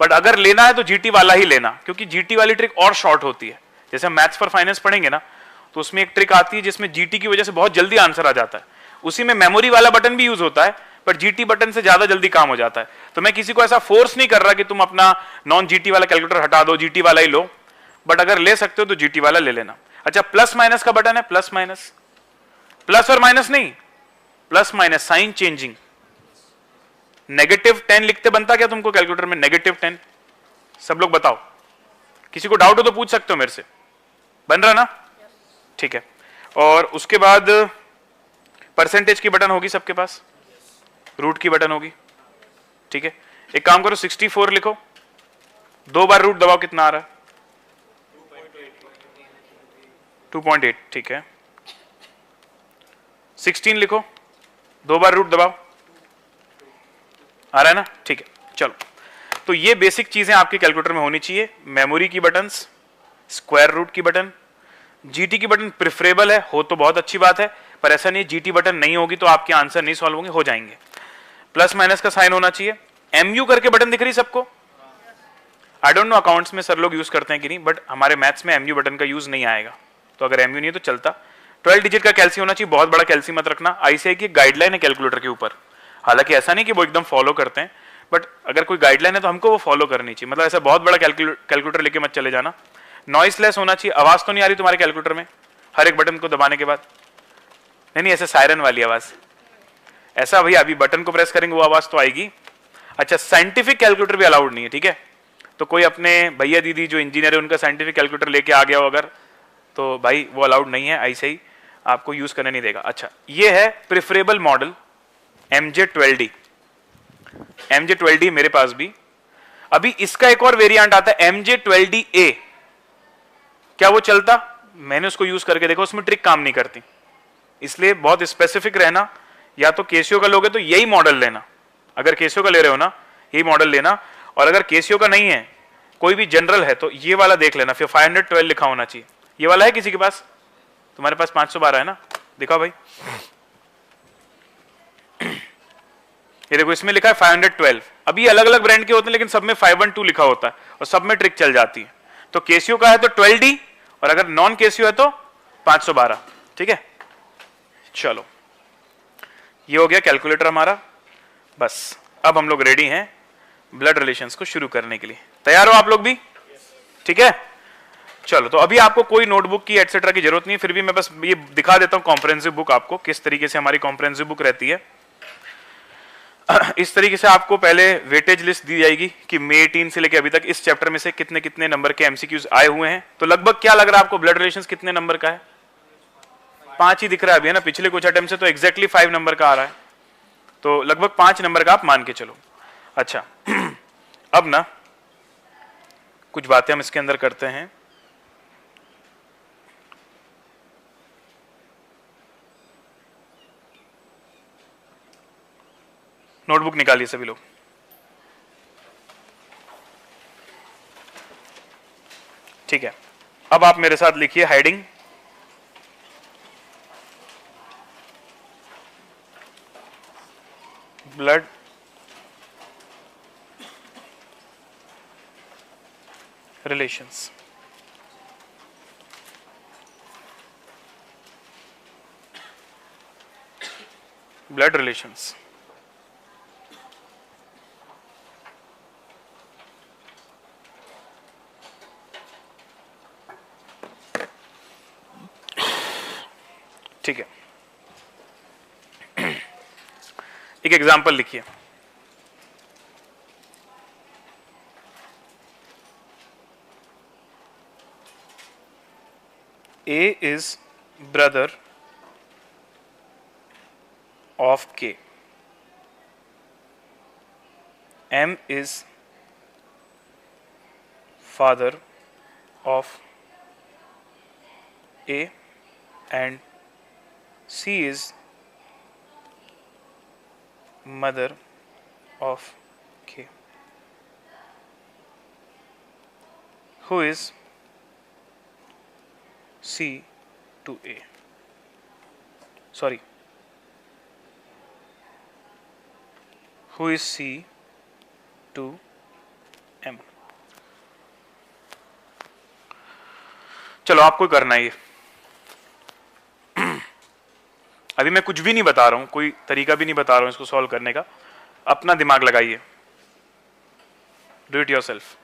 बट अगर लेना है तो gt वाला ही लेना, क्योंकि gt वाली ट्रिक और शॉर्ट होती है। जैसे हम मैथ्स फॉर फाइनेंस पढ़ेंगे ना, तो उसमें एक ट्रिक आती है जिसमें gt की वजह से बहुत जल्दी आंसर आ जाता है। उसी में मेमोरी वाला बटन भी यूज होता है, पर gt बटन से ज्यादा जल्दी काम हो जाता है। तो मैं किसी को ऐसा फोर्स नहीं कर रहा कि तुम अपना नॉन gt वाला कैलकुलेटर हटा दो, gt वाला ही लो, बट अगर ले सकते हो तो gt वाला ले लेना। अच्छा, प्लस माइनस का बटन है, प्लस माइनस, प्लस और माइनस नहीं, प्लस माइनस साइन चेंजिंग। -10 लिखते बनता क्या तुमको कैलकुलेटर में? -10, सब लोग बताओ, किसी को डाउट हो तो पूछ सकते हो मेरे से, बन रहा ना? ठीक है। और उसके बाद परसेंटेज की बटन होगी सबके पास, रूट की बटन होगी, ठीक है। एक काम करो, 64 लिखो, 2 बार रूट दबाओ, कितना आ रहा है? 2.8, ठीक है। 16 लिखो, 2 बार रूट दबाओ, आ रहा है ना? ठीक है, चलो। तो ये बेसिक चीजें आपके कैलकुलेटर में होनी चाहिए। मेमोरी की बटन्स, स्क्वायर रूट की बटन, जीटी की बटन प्रेफरेबल है, हो तो बहुत अच्छी बात है, पर ऐसा नहीं जीटी बटन नहीं होगी तो आपके आंसर नहीं सॉल्व होंगे, हो जाएंगे। प्लस माइनस का साइन होना चाहिए। एमयू करके बटन दिख रही सबको? आई डोंट नो अकाउंट्स में सर लोग यूज करते हैं कि नहीं, बट हमारे मैथ्स में एमयू बटन का यूज नहीं आएगा, तो अगर एमयू नहीं है तो चलता। 12 डिजिट का कैल्सी होना चाहिए, बहुत बड़ा कैल्सी मत रखना। आईसीआई की गाइडलाइन है कैलकुलेटर के ऊपर, हालांकि ऐसा नहीं कि वो एकदम फॉलो करते हैं, बट अगर कोई गाइडलाइन है तो हमको वो फॉलो करनी चाहिए। मतलब ऐसा बहुत बड़ा कैलकुलेटर लेके मत चले जाना। नॉइसलेस होना चाहिए। आवाज तो नहीं आ रही तुम्हारे कैलकुलेटर में हर एक बटन को दबाने के बाद? नहीं, ऐसे सायरन वाली आवाज, ऐसा भैया अभी बटन को प्रेस करेंगे वो आवाज तो आएगी। अच्छा, साइंटिफिक कैलकुलेटर भी अलाउड नहीं है, ठीक है? तो कोई अपने भैया दीदी जो इंजीनियर है उनका साइंटिफिक कैलकुलेटर लेके आ गया हो अगर, तो भाई वो अलाउड नहीं है, ऐसे ही आपको यूज करने नहीं देगा। अच्छा, ये है प्रिफरेबल मॉडल MJ12D। MJ12D मेरे पास भी, अभी इसका एक और वेरिएंट आता है MJ12DA। क्या वो चलता? मैंने उसको यूज करके देखा, उसमें ट्रिक काम नहीं करती, इसलिए बहुत स्पेसिफिक रहना। या तो केसियो का लोगे तो यही मॉडल लेना, अगर केसियो का ले रहे हो ना यही मॉडल लेना, और अगर केसियो का नहीं है कोई भी जनरल है तो ये वाला देख लेना, फिर 512 लिखा होना चाहिए। ये वाला है किसी के पास? तुम्हारे पास 512 है ना, दिखाओ भाई। ये देखो इसमें लिखा है 512। अभी अलग अलग ब्रांड के होते हैं लेकिन सब में 512 लिखा होता है और सब में ट्रिक चल जाती है। तो केसियो का है तो 12D, और अगर नॉन केसियो है तो 512, ठीक है? चलो, ये हो गया कैलकुलेटर हमारा। बस अब हम लोग रेडी हैं ब्लड रिलेशंस को शुरू करने के लिए। तैयार हो आप लोग भी? ठीक है, चलो। तो अभी आपको कोई नोटबुक की एटसेट्रा की जरूरत नहीं, फिर भी मैं बस ये दिखा देता हूं कॉम्प्रिहेंसिव बुक आपको, किस तरीके से हमारी कॉम्प्रिहेंसिव बुक रहती है। इस तरीके से आपको पहले वेटेज लिस्ट दी जाएगी कि मई 18 से लेकर अभी तक इस चैप्टर में से कितने कितने नंबर के एमसीक्यूज आए हुए हैं। तो लगभग क्या लग रहा है आपको, ब्लड रिलेशंस कितने नंबर का है? 5 ही दिख रहा है अभी, है ना? पिछले कुछ अटेम्प्ट से तो एग्जैक्टली 5 नंबर का आ रहा है, तो लगभग 5 नंबर का आप मान के चलो। अच्छा, अब ना कुछ बातें हम इसके अंदर करते हैं। नोटबुक निकालिए सभी लोग। ठीक है, अब आप मेरे साथ लिखिए heading blood relations. Blood relations ठीक है। एक एग्जांपल लिखिए। A is brother of K. M is father of A and C is mother of K. Who is C to A? Sorry. Who is C to M? चलो आपको करना है ये। अभी मैं कुछ भी नहीं बता रहा हूं, कोई तरीका भी नहीं बता रहा हूं इसको सॉल्व करने का, अपना दिमाग लगाइए। Do it yourself.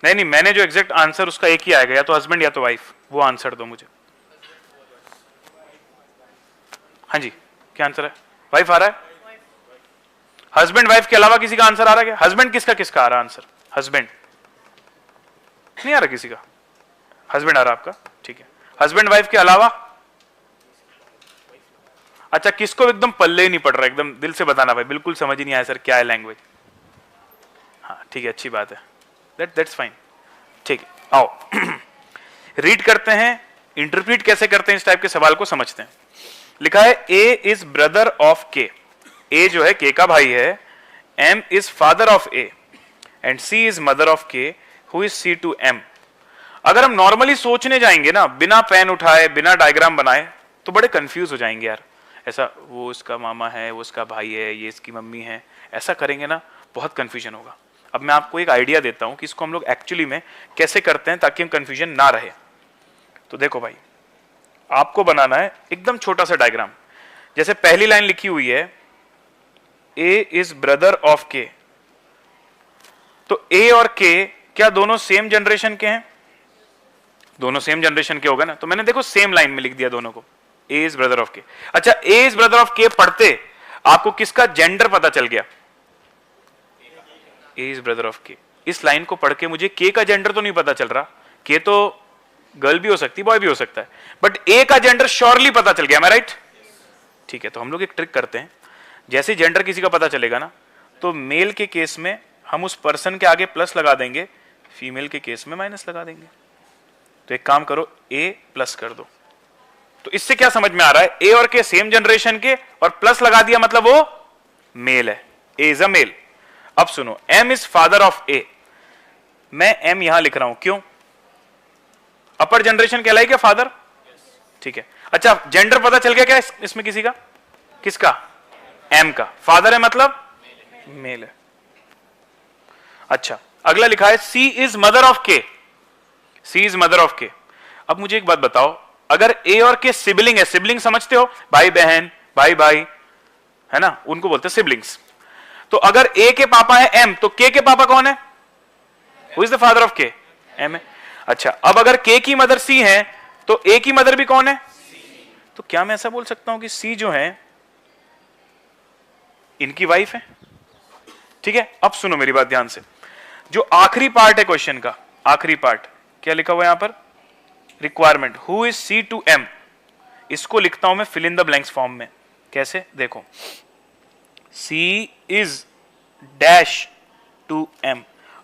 नहीं, मैंने जो एग्जैक्ट आंसर उसका एक ही आएगा, या तो हस्बैंड या तो वाइफ, वो आंसर दो मुझे। हाँ जी, क्या आंसर है? वाइफ आ रहा है? हस्बैंड वाइफ के अलावा किसी का आंसर आ रहा है क्या? हस्बैंड किसका आ रहा है आंसर? हस्बैंड नहीं आ रहा किसी का? हस्बैंड आ रहा आपका, ठीक है। हस्बैंड वाइफ के अलावा? अच्छा, किसको एकदम पल्ले ही नहीं पड़ रहा, एकदम दिल से बताना भाई, बिल्कुल समझ ही नहीं आया सर क्या है लैंग्वेज। हाँ ठीक है, अच्छी बात है, दैट्स फाइन, ठीक है। आओ रीड करते हैं, इंटरप्रीट कैसे करते हैं इस टाइप के सवाल को समझते हैं। लिखा है A is brother of K। A जो है K का भाई है, M is father of A and C is mother of K, who is C to M। अगर हम नॉर्मली सोचने जाएंगे ना, बिना पेन उठाए बिना डायग्राम बनाए, तो बड़े कंफ्यूज हो जाएंगे यार। ऐसा वो इसका मामा है, वो इसका भाई है, ये इसकी मम्मी है, ऐसा करेंगे ना बहुत कंफ्यूजन होगा। अब मैं आपको एक आइडिया देता हूं कि इसको हम लोग एक्चुअली में कैसे करते हैं ताकि हम कंफ्यूजन ना रहे। तो देखो भाई, आपको बनाना है एकदम छोटा सा डायग्राम। जैसे पहली लाइन लिखी हुई है A is brother of K, तो A और K क्या दोनों सेम जनरेशन के हैं? दोनों सेम जनरेशन के हो गए ना, तो मैंने देखो सेम लाइन में लिख दिया दोनों को, A is brother of K। अच्छा, A is brother of K पढ़ते आपको किसका जेंडर पता चल गया? A is brother of K। इस लाइन को पढ़ के मुझे K का जेंडर तो नहीं पता चल रहा, K तो गर्ल भी हो सकती, बॉय भी हो सकता है, बट A का जेंडर श्योरली पता चल गया, मैं राइट? ठीक है, तो हम लोग एक ट्रिक करते हैं, जैसे जेंडर किसी का पता चलेगा ना, तो मेल के केस में हम उस पर्सन के आगे प्लस लगा देंगे, फीमेल के केस में माइनस लगा देंगे। तो एक काम करो, A प्लस कर दो। तो इससे क्या समझ में आ रहा है? A और K सेम जनरेशन के, और प्लस लगा दिया मतलब वो मेल है, A इज अ मेल। अब सुनो, M is father of A, मैं M यहां लिख रहा हूं, क्यों? अपर जनरेशन कहलाई क्या फादर? ठीक है। अच्छा, जेंडर पता चल गया क्या इसमें किसी का? किसका? M का। फादर है मतलब मेल है। अच्छा, अगला लिखा है C is mother of K, C is mother of K। अब मुझे एक बात बताओ, अगर A और K सिबलिंग है, सिबलिंग समझते हो, भाई बहन, भाई भाई, है ना, उनको बोलते हैं सिबलिंग्स। तो अगर A के पापा है M, तो K के पापा कौन है? Who is the father of K? M है। अच्छा, अब अगर K की मदर C है, तो A की मदर भी कौन है? तो क्या मैं ऐसा बोल सकता हूं कि C जो है इनकी वाइफ है? ठीक है, अब सुनो मेरी बात ध्यान से, जो आखिरी पार्ट है क्वेश्चन का, आखिरी पार्ट क्या लिखा हुआ है यहां पर? Requirement, who is C to M, इसको लिखता हूं मैं fill in the blanks form में। कैसे? देखो, C is dash to M।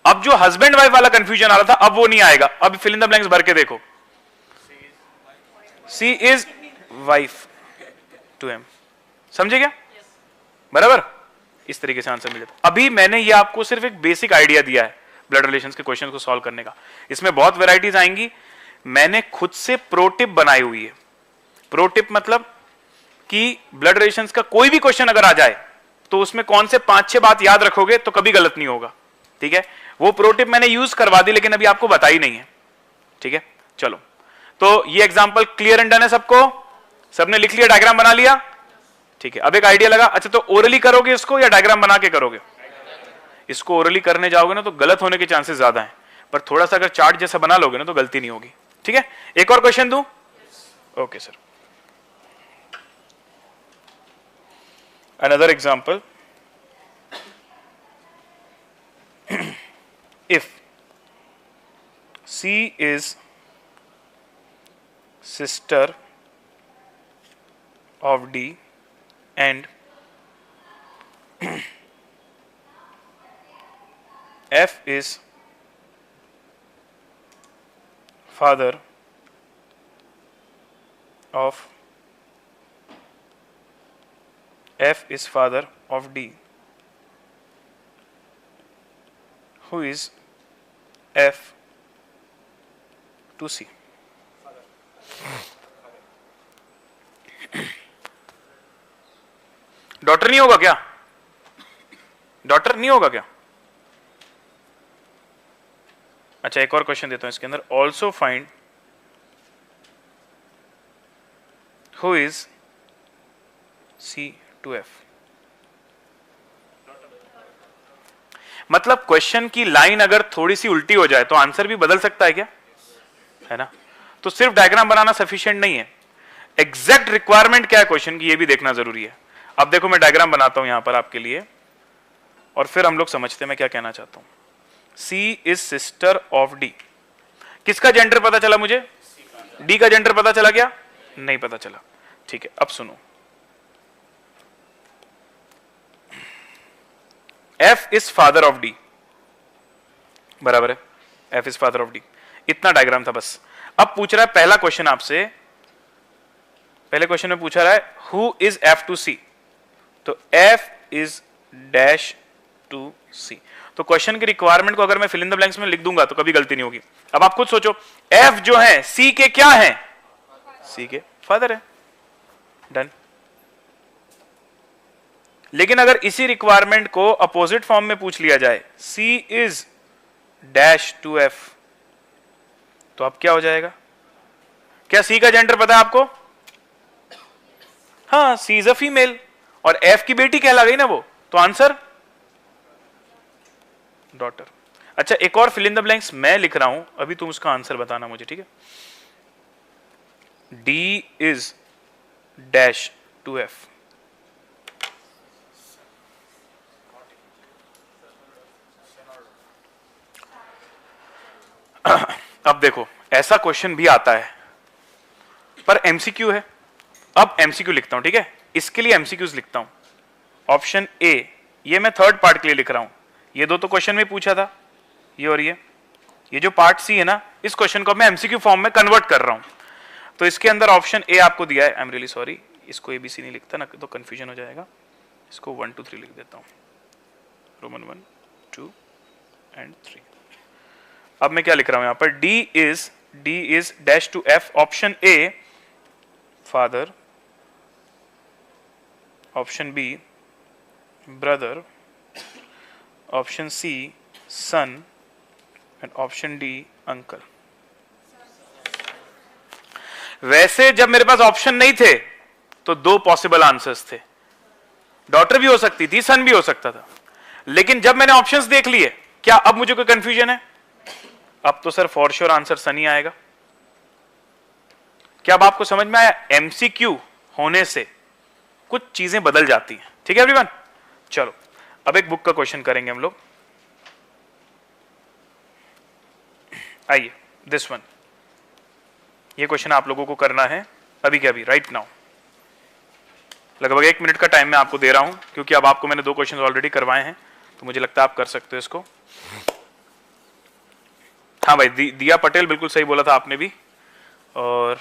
अब जो हस्बैंड वाइफ वाला कंफ्यूजन आ रहा था, अब वो नहीं आएगा, अब फिल इन द ब्लैंक्स भर के देखो, C is wife to M। समझे क्या? बराबर, इस तरीके से आंसर मिले। अभी मैंने ये आपको सिर्फ एक बेसिक आइडिया दिया है ब्लड रिलेशंस के क्वेश्चन को सॉल्व करने का, इसमें बहुत वैरायटीज आएंगी। मैंने खुद से प्रो टिप बनाई हुई है। प्रो टिप मतलब कि ब्लड रिलेशंस का कोई भी क्वेश्चन अगर आ जाए तो उसमें कौन से 5-6 बात याद रखोगे तो कभी गलत नहीं होगा। ठीक है, वो प्रो टिप मैंने यूज करवा दी, लेकिन अभी आपको बताई नहीं है। ठीक है, चलो, तो ये एग्जांपल क्लियर एंड डन है सबको? सबने लिख लिया, डायग्राम बना लिया? ठीक है, अब एक आइडिया लगा। अच्छा, तो ओरली करोगे इसको या डायग्राम बना के करोगे? इसको ओरली करने जाओगे ना तो गलत होने के चांसेस ज्यादा हैं, पर थोड़ा सा अगर चार्ट जैसा बना लोगे ना तो गलती नहीं होगी। ठीक है, एक और क्वेश्चन दूं? Okay sir, another example. If C is sister of D and F is father of F is father of D, who is F to C? Daughter नहीं होगा क्या? डॉटर नहीं होगा क्या? अच्छा, एक और क्वेश्चन देता हूं इसके अंदर, also find who is C to F। मतलब क्वेश्चन की लाइन अगर थोड़ी सी उल्टी हो जाए तो आंसर भी बदल सकता है क्या? है ना? तो सिर्फ डायग्राम बनाना सफिशिएंट नहीं है, एग्जैक्ट रिक्वायरमेंट क्या है क्वेश्चन की ये भी देखना जरूरी है। अब देखो, मैं डायग्राम बनाता हूं यहां पर आपके लिए, और फिर हम लोग समझते हैं मैं क्या कहना चाहता हूं। C is sister of D, किसका जेंडर पता चला मुझे? D का जेंडर पता चला क्या? नहीं पता चला। ठीक है, अब सुनो, F is father of D, बराबर है, F is father of D। इतना डायग्राम था बस। अब पूछ रहा है पहला क्वेश्चन आपसे, पहले क्वेश्चन में पूछा रहा है who is F to C, तो F is dash to C। तो क्वेश्चन की रिक्वायरमेंट को अगर मैं फिल इन द ब्लैंक्स में लिख दूंगा तो कभी गलती नहीं होगी। अब आप खुद सोचो, F जो है C के क्या है? C के फादर है। डन। लेकिन अगर इसी रिक्वायरमेंट को अपोजिट फॉर्म में पूछ लिया जाए, C is dash to F, तो अब क्या हो जाएगा? क्या C का जेंडर पता है आपको? हाँ, C इज अ फीमेल और F की बेटी कहला गई ना वो, तो आंसर डॉटर। अच्छा, एक और फिल इन द ब्लैंक्स मैं लिख रहा हूं, अभी तुम उसका आंसर बताना मुझे, ठीक है? D is dash to F। अब देखो, ऐसा क्वेश्चन भी आता है पर एमसीक्यू है। अब एमसीक्यू लिखता हूं, ठीक है? इसके लिए एमसीक्यूज लिखता हूं। ऑप्शन ए, ये मैं थर्ड पार्ट के लिए लिख रहा हूं। ये दो तो क्वेश्चन में पूछा था, ये और ये जो पार्ट सी है ना, इस क्वेश्चन को मैं एमसीक्यू फॉर्म में कन्वर्ट कर रहा हूं। तो इसके अंदर ऑप्शन ए आपको दिया है। आई एम रियली सॉरी, इसको एबीसी नहीं लिखता ना तो कंफ्यूजन हो जाएगा। इसको 1 2 3 लिख देता हूं, रोमन 1 2 एंड 3। अब मैं क्या लिख रहा हूं यहां पर? D is dash to F। Option A father, option B brother, option C son and option D uncle. वैसे जब मेरे पास ऑप्शन नहीं थे तो दो पॉसिबल आंसर्स थे, डॉटर भी हो सकती थी, सन भी हो सकता था। लेकिन जब मैंने ऑप्शंस देख लिए, क्या अब मुझे कोई कंफ्यूजन है? अब तो सर फॉर श्योर आंसर सन ही आएगा। क्या अब आपको समझ में आया? एमसीक्यू होने से कुछ चीजें बदल जाती हैं। ठीक है एवरीवन, चलो अब एक बुक का क्वेश्चन करेंगे हम लोग। आइए, दिस वन, ये क्वेश्चन आप लोगों को करना है अभी के अभी, राइट नाउ। लगभग 1 मिनट का टाइम मैं आपको दे रहा हूं, क्योंकि अब आपको मैंने 2 क्वेश्चन ऑलरेडी करवाए हैं, तो मुझे लगता है आप कर सकते हो इसको। हाँ भाई, दिया पटेल, बिल्कुल सही बोला था आपने भी, और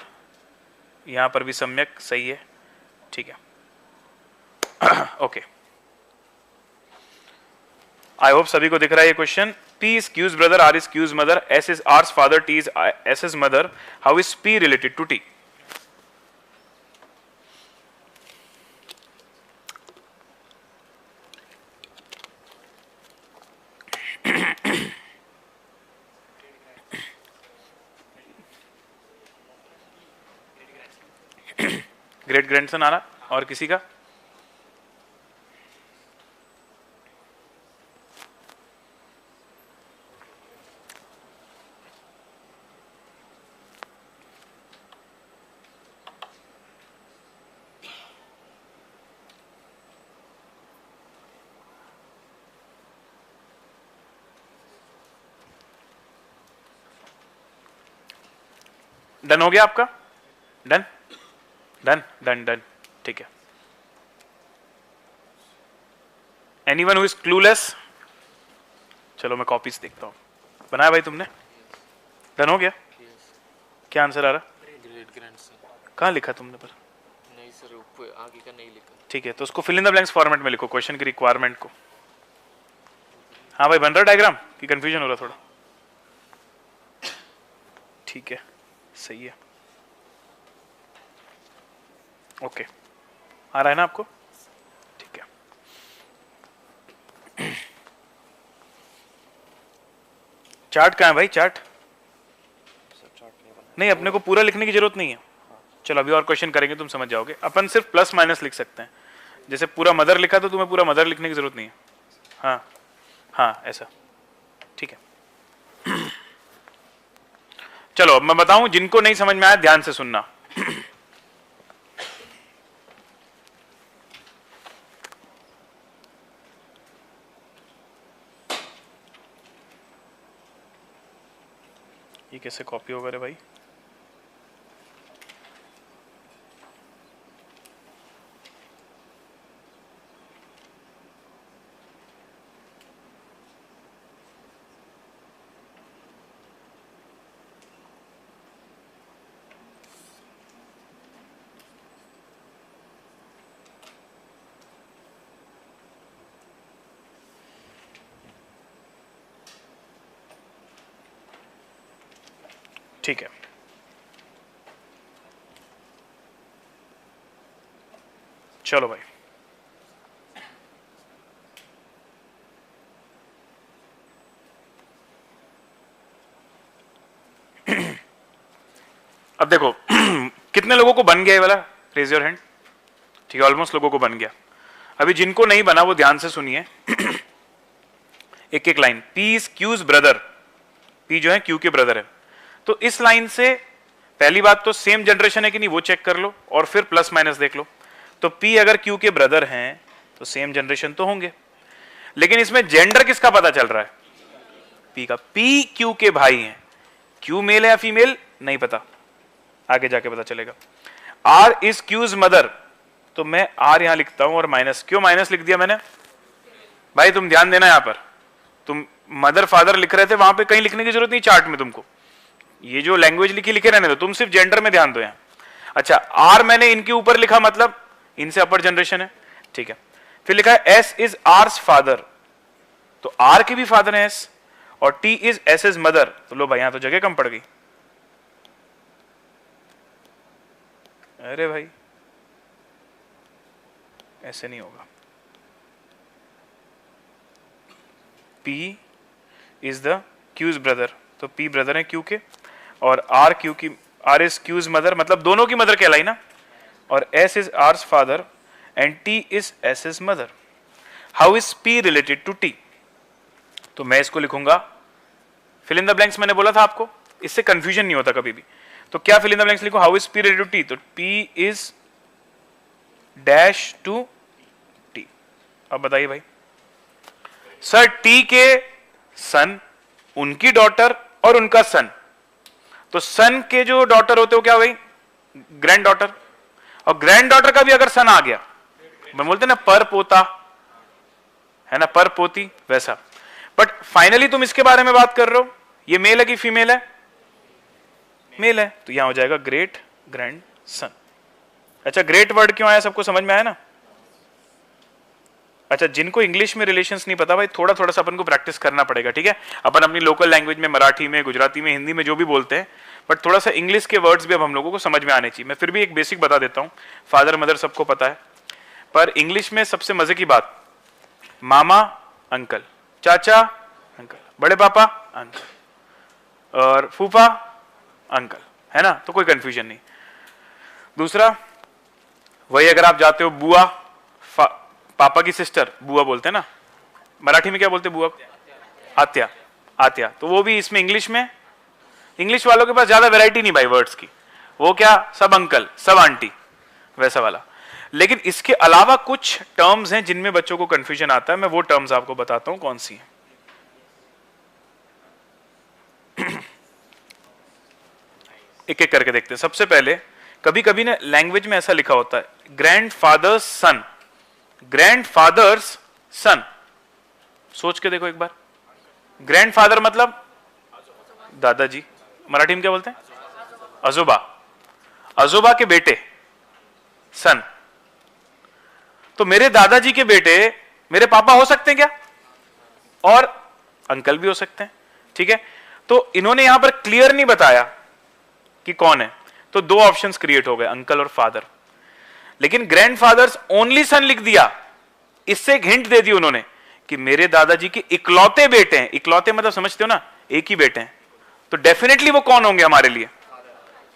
यहां पर भी सम्यक सही है। ठीक है, ओके, आई होप सभी को दिख रहा है ये question. P is Q's brother, R is Q's mother, S is R's father, T is S's mother. How is P related to T? Great grandson आ रहा, और किसी का? डन हो गया आपका? डन डन डन डन, ठीक है। Anyone who is clueless? चलो मैं कॉपीज देखता हूं। बनाया भाई तुमने? डन हो गया? क्या आंसर आ रहा? कहाँ लिखा तुमने? पर नहीं सर, ऊपर आगे का नहीं लिखा। ठीक है, तो उसको fill in the blanks format में लिखो, क्वेश्चन की रिक्वायरमेंट को। हाँ भाई, बन रहा डायग्राम की कंफ्यूजन हो रहा थोड़ा? ठीक है, सही है, ओके, आ रहा है ना आपको? ठीक है, चार्ट कहाँ है भाई? चार्ट नहीं, अपने को पूरा लिखने की जरूरत नहीं है। चलो अभी और क्वेश्चन करेंगे, तुम समझ जाओगे। अपन सिर्फ प्लस माइनस लिख सकते हैं। जैसे पूरा मदर लिखा तो तुम्हें पूरा मदर लिखने की जरूरत नहीं है। हाँ हाँ, ऐसा, ठीक है। चलो अब मैं बताऊं, जिनको नहीं समझ में आया ध्यान से सुनना। ये कैसे कॉपी होगा रे भाई? ठीक है, चलो भाई, देखो कितने लोगों को बन गया ये वाला, रेज योर हैंड। ठीक है, ऑलमोस्ट लोगों को बन गया। अभी जिनको नहीं बना वो ध्यान से सुनिए एक एक line. P is Q's brother, P जो है क्यू के ब्रदर है। तो इस लाइन से पहली बात तो सेम जनरेशन है कि नहीं वो चेक कर लो, और फिर प्लस माइनस देख लो। तो पी अगर क्यू के ब्रदर हैं तो सेम जनरेशन तो होंगे, लेकिन इसमें जेंडर किसका पता चल रहा है? पी का। पी क्यू के भाई हैं, क्यू मेल है या फीमेल नहीं पता, आगे जाके पता चलेगा। आर इज क्यूज मदर, तो मैं आर यहां लिखता हूं और माइनस। क्यों माइनस लिख दिया मैंने? भाई तुम ध्यान देना, यहां पर तुम मदर फादर लिख रहे थे, वहां पे कहीं लिखने की जरूरत नहीं चार्ट में तुमको, ये जो लैंग्वेज लिखी लिखे रहने दो, तुम सिर्फ जेंडर में ध्यान दो यहां। अच्छा, आर मैंने इनके ऊपर लिखा, मतलब इनसे अपर जनरेशन है, ठीक है। फिर लिखा है एस इज आर्स फादर, तो आर के भी फादर है एस, और T is S is mother, तो लो भाई यहां तो जगह कम पड़ गई। अरे भाई ऐसे नहीं होगा। P is the Q's brother, तो P ब्रदर है क्यू के, और R क्यू की, R इज क्यूज मदर, मतलब दोनों की मदर कहलाई ना, और S is R's father and T is S is mother. How is P related to T? तो मैं इसको लिखूंगा फिल इन द ब्लैंक्स, मैंने बोला था आपको, इससे कंफ्यूजन नहीं होता कभी भी। तो क्या फिल इन द ब्लैंक्स लिखो? How is P related to T? तो P is dash to T। अब बताइए भाई सर, T के सन, उनकी डॉटर और उनका सन, तो सन के जो डॉटर होते हो क्या भाई? ग्रैंड डॉटर, और ग्रैंड डॉटर का भी अगर सन आ गया, मैं बोलते ना पर पोता है ना, पर पोती, वैसा। बट फाइनली तुम इसके बारे में बात कर रहे हो, ये मेल है कि फीमेल है? मेल है, तो यहां हो जाएगा ग्रेट ग्रैंड सन। अच्छा, ग्रेट वर्ड क्यों आया, सबको समझ में आया ना? अच्छा, जिनको इंग्लिश में रिलेशंस नहीं पता भाई, थोड़ा थोड़ा सा अपन को प्रैक्टिस करना पड़ेगा, ठीक है। अपन अपनी लोकल लैंग्वेज में, मराठी में, गुजराती में, हिंदी में जो भी बोलते हैं, बट थोड़ा सा इंग्लिश के वर्ड्स भी अब हम लोगों को समझ में आने चाहिए। मैं फिर भी एक बेसिक बता देता हूं, फादर मदर सबको पता है, पर इंग्लिश में सबसे मजे की बात, मामा अंकल, चाचा अंकल, बड़े पापा अंकल, और फूफा अंकल, है ना, तो कोई कंफ्यूजन नहीं। दूसरा, वही अगर आप जाते हो बुआ, पापा की सिस्टर बुआ बोलते हैं ना, मराठी में क्या बोलते हैं बुआ? आत्या, आत्या, तो वो भी इसमें इंग्लिश में, इंग्लिश वालों के पास ज्यादा वैरायटी नहीं भाई वर्ड्स की, वो क्या सब अंकल सब आंटी वैसा वाला। लेकिन इसके अलावा कुछ टर्म्स हैं जिनमें बच्चों को कंफ्यूजन आता है, मैं वो टर्म्स आपको बताता हूं कौन सी हैं। एक एक करके देखते हैं। सबसे पहले, कभी कभी ना लैंग्वेज में ऐसा लिखा होता है ग्रैंड फादर्स सन, ग्रैंड फादर्स सन, सोच के देखो एक बार, ग्रैंड फादर मतलब दादाजी, मराठी में क्या बोलते हैं? अजोबा, अजोबा के बेटे सन, तो मेरे दादाजी के बेटे मेरे पापा हो सकते हैं क्या? और अंकल भी हो सकते हैं, ठीक है। तो इन्होंने यहां पर क्लियर नहीं बताया कि कौन है, तो दो ऑप्शंस क्रिएट हो गए, अंकल और फादर। लेकिन ग्रैंडफादर्स ओनली सन लिख दिया, इससे एक हिंट दे दी उन्होंने कि मेरे दादाजी के इकलौते बेटे हैं। इकलौते मतलब समझते हो ना, एक ही बेटे हैं, तो डेफिनेटली वो कौन होंगे हमारे लिए?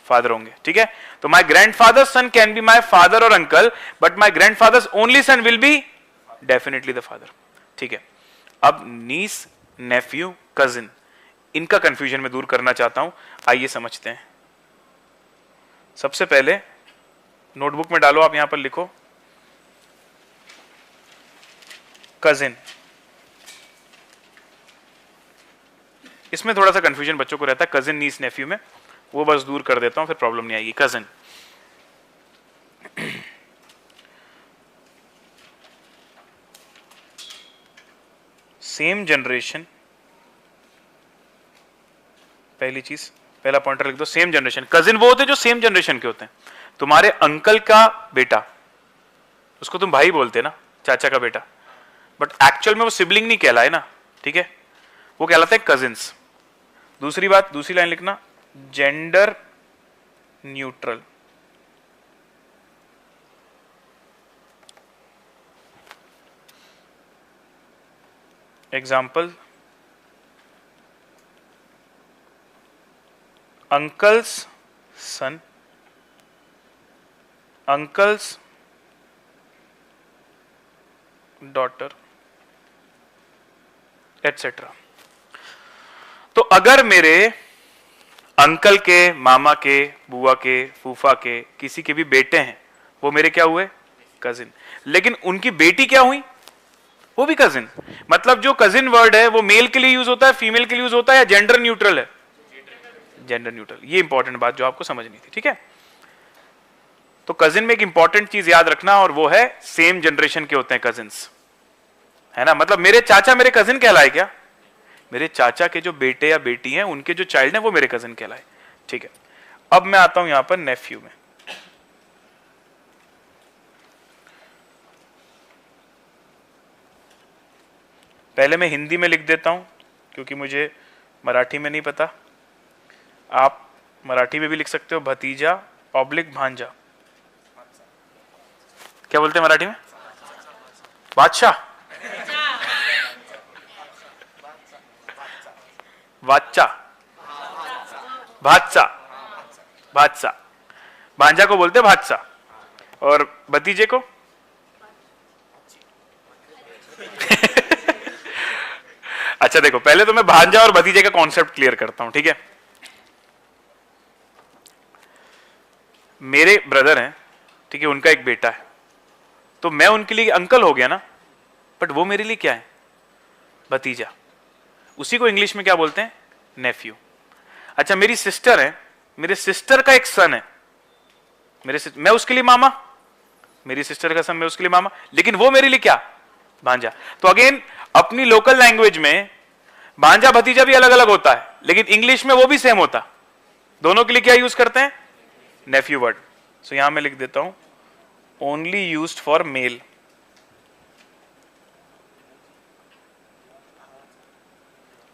फादर होंगे, ठीक है। तो my grandfather's son can be my father और uncle, but my grandfather's only son will be definitely the father, ठीक है। अब नीस, नेफ्यू, कजिन, इनका कंफ्यूजन मैं दूर करना चाहता हूं, आइए समझते हैं। सबसे पहले नोटबुक में डालो, आप यहां पर लिखो कजिन। इसमें थोड़ा सा कंफ्यूजन बच्चों को रहता है कजिन नीस नेफ्यू में, वो बस दूर कर देता हूं, फिर प्रॉब्लम नहीं आएगी। कजिन, सेम जनरेशन, पहली चीज, पहला पॉइंटर लिख दो, सेम जनरेशन। कजिन वो होते हैं जो सेम जनरेशन के होते हैं। तुम्हारे अंकल का बेटा, उसको तुम भाई बोलते हैं ना, चाचा का बेटा, बट एक्चुअल में वो सिबलिंग नहीं कहलाए ना, ठीक है, वो कहलाते हैं कजिन्स। दूसरी बात, दूसरी लाइन लिखना, जेंडर न्यूट्रल। एग्जाम्पल, uncles सन, अंकल्स डॉटर, एटसेट्रा। तो अगर मेरे अंकल के, मामा के, बुआ के, फूफा के, किसी के भी बेटे हैं, वो मेरे क्या हुए? कजिन। लेकिन उनकी बेटी क्या हुई? वो भी कजिन। मतलब जो कजिन वर्ड है वो मेल के लिए यूज होता है, फीमेल के लिए यूज होता है, या जेंडर न्यूट्रल है? Gender neutral. ये इंपॉर्टेंट बात जो आपको समझनी थी, ठीक है। तो कजिन में एक इंपॉर्टेंट चीज याद रखना, और वो है सेम जनरेशन के होते हैं कजिन्स, है ना। मतलब मेरे चाचा मेरे कजिन कहलाए क्या? मेरे चाचा के जो बेटे या बेटी हैं, उनके जो चाइल्ड हैं, वो मेरे कजिन कहलाए, ठीक है। अब मैं आता हूं यहां पर नेफ्यू में। पहले मैं हिंदी में लिख देता हूं क्योंकि मुझे मराठी में नहीं पता। आप मराठी में भी लिख सकते हो, भतीजा पब्लिक भांजा। क्या बोलते हैं मराठी में? बादशाह, बादशाह, भादसा, भादसा। भांजा को बोलते हैं भादसा, और भतीजे को अच्छा देखो, पहले तो मैं भांजा और भतीजे का कॉन्सेप्ट क्लियर करता हूं, ठीक है। मेरे ब्रदर हैं, ठीक है, उनका एक बेटा है, तो मैं उनके लिए अंकल हो गया ना, बट वो मेरे लिए क्या है? भतीजा। उसी को इंग्लिश में क्या बोलते हैं? नेफ्यू। अच्छा, मेरी सिस्टर है, मेरे सिस्टर का एक सन है, मैं उसके लिए मामा, मेरी सिस्टर का सन, मैं उसके लिए मामा, लेकिन वो मेरे लिए क्या? भांजा। तो अगेन अपनी लोकल लैंग्वेज में भांजा भतीजा भी अलग अलग होता है, लेकिन इंग्लिश में वो भी सेम होता। दोनों के लिए क्या यूज करते हैं? नेफ्यू वर्ड। सो यहां मैं लिख देता हूं only used for male,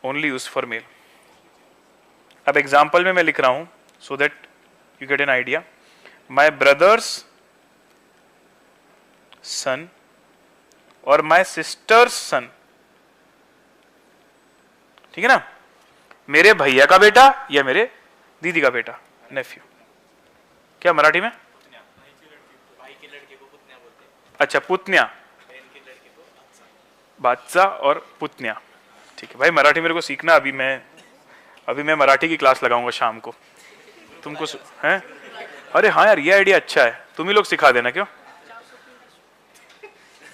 only used for male. अब एग्जाम्पल में मैं लिख रहा हूं so that you get an idea. My brother's son और माई सिस्टर्स सन, ठीक है ना। मेरे भैया का बेटा या मेरे दीदी का बेटा, नेफ्यू। क्या मराठी में? अच्छा, पुतन्या, बादशाह और पुतन्या, ठीक है भाई। मराठी मेरे को सीखना, अभी मैं मराठी की क्लास लगाऊंगा शाम को, तुमको हैं? अरे हाँ यार, ये आइडिया अच्छा है, तुम ही लोग सिखा देना। क्यों?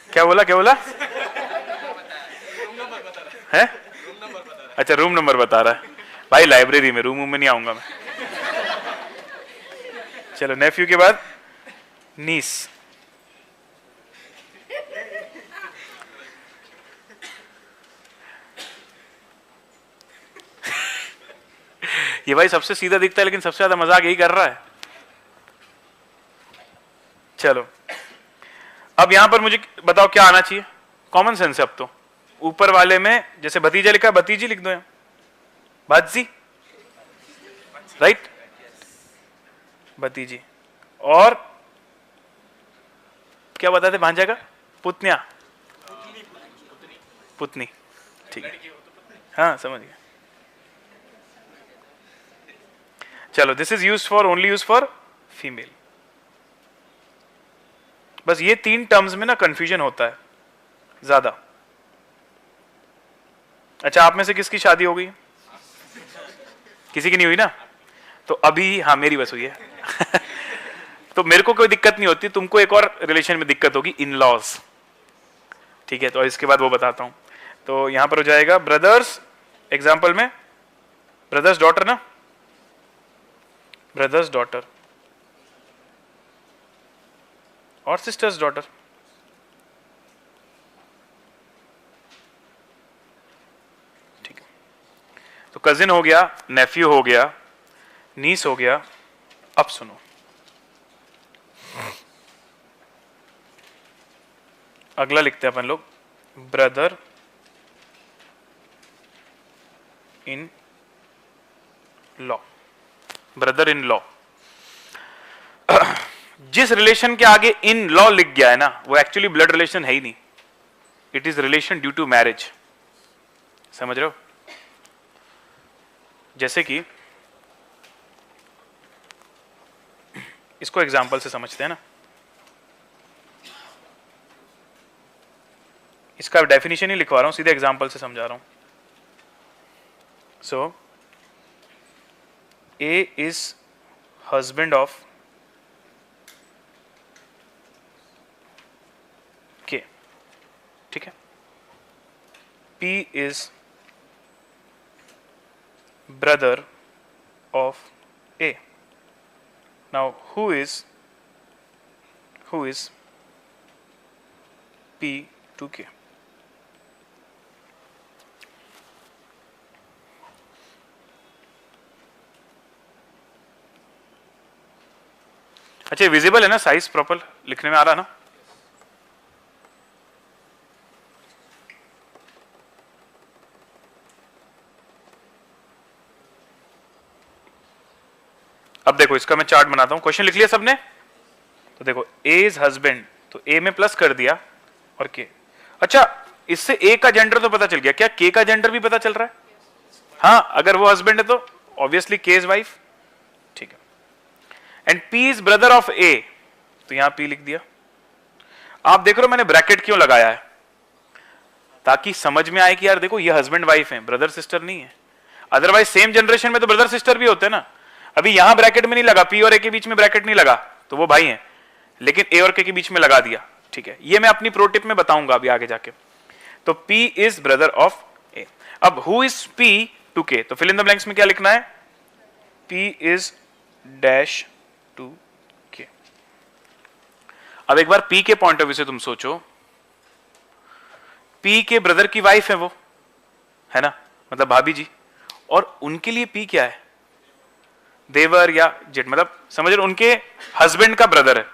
क्या बोला, क्या बोला है? अच्छा, रूम नंबर बता रहा है भाई, लाइब्रेरी में, रूम में नहीं आऊंगा मैं। चलो, नेफ्यू के बाद नीस। ये भाई सबसे सीधा दिखता है, लेकिन सबसे ज्यादा मजाक यही कर रहा है। चलो, अब यहां पर मुझे बताओ क्या आना चाहिए? कॉमन सेंस है अब तो। ऊपर वाले में जैसे भतीजा लिखा, भतीजी लिख दो यहां, भाजी, राइट, भतीजी। और क्या बताते भांजा का? पुतन्या, पुतनी, ठीक है, हाँ समझ गया। चलो, this is used for, only used for female. बस ये तीन टर्म्स में ना कंफ्यूजन होता है ज्यादा। अच्छा, आप में से किसकी शादी हो गई? किसी की नहीं हुई ना? तो अभी, हाँ मेरी बस हुई है। तो मेरे को कोई दिक्कत नहीं होती, तुमको एक और रिलेशन में दिक्कत होगी, इन लॉज, ठीक है। तो इसके बाद वो बताता हूं। तो यहां पर हो जाएगा ब्रदर्स, एग्जाम्पल में ब्रदर्स डॉटर ना, ब्रदर्स डॉटर और सिस्टर्स डॉटर, ठीक है। तो कजिन हो गया, नेफ्यू हो गया, नीस हो गया। अब सुनो, अगला लिखते हैं अपन लोग, brother in law, brother in law. जिस रिलेशन के आगे इन लॉ लिख गया है ना, वो एक्चुअली ब्लड रिलेशन है ही नहीं, it is relation due to marriage. समझ रहे हो? जैसे कि इसको एग्जाम्पल से समझते हैं ना। इसका डेफिनेशन ही लिखवा रहा हूं, सीधे एग्जाम्पल से समझा रहा हूं। सो ए इज हस्बैंड ऑफ के, ठीक है। P is brother of A. Now who is P to K? अच्छा, विजिबल है ना, साइज प्रॉपर लिखने में आ रहा ना? अब देखो इसका मैं चार्ट बनाता हूं। क्वेश्चन लिख लिया सबने? तो देखो ए इज हस्बैंड, तो ए में प्लस कर दिया और के। अच्छा, इससे ए का जेंडर तो पता चल गया, क्या के का जेंडर भी पता चल रहा है? हाँ, अगर वो हस्बैंड है तो ऑब्वियसली के इज वाइफ, ठीक है। And P is brother of A, तो यहां पी लिख दिया। आप देख रहे हो मैंने ब्रैकेट क्यों लगाया है? ताकि समझ में आए कि यार देखो ये हस्बैंड वाइफ है, ब्रदर सिस्टर नहीं है। अदरवाइज सेम जनरेशन में तो ब्रदर सिस्टर भी होते हैं ना। अभी यहां ब्रैकेट में नहीं लगा, पी और ए के बीच में ब्रैकेट नहीं लगा तो वो भाई हैं, लेकिन ए और के बीच में लगा दिया, ठीक है। ये मैं अपनी प्रो टिप में बताऊंगा अभी आगे जाके। तो पी इज ब्रदर ऑफ ए। अब हु इज पी टू के, तो फिल इन द ब्लैंक्स में क्या लिखना है? पी इज डैश टू के। अब एक बार पी के पॉइंट ऑफ व्यू से तुम सोचो, पी के ब्रदर की वाइफ है वो, है ना, मतलब भाभी जी, और उनके लिए पी क्या है? देवर या जेठ, मतलब समझ रहे, उनके हस्बैंड का ब्रदर है।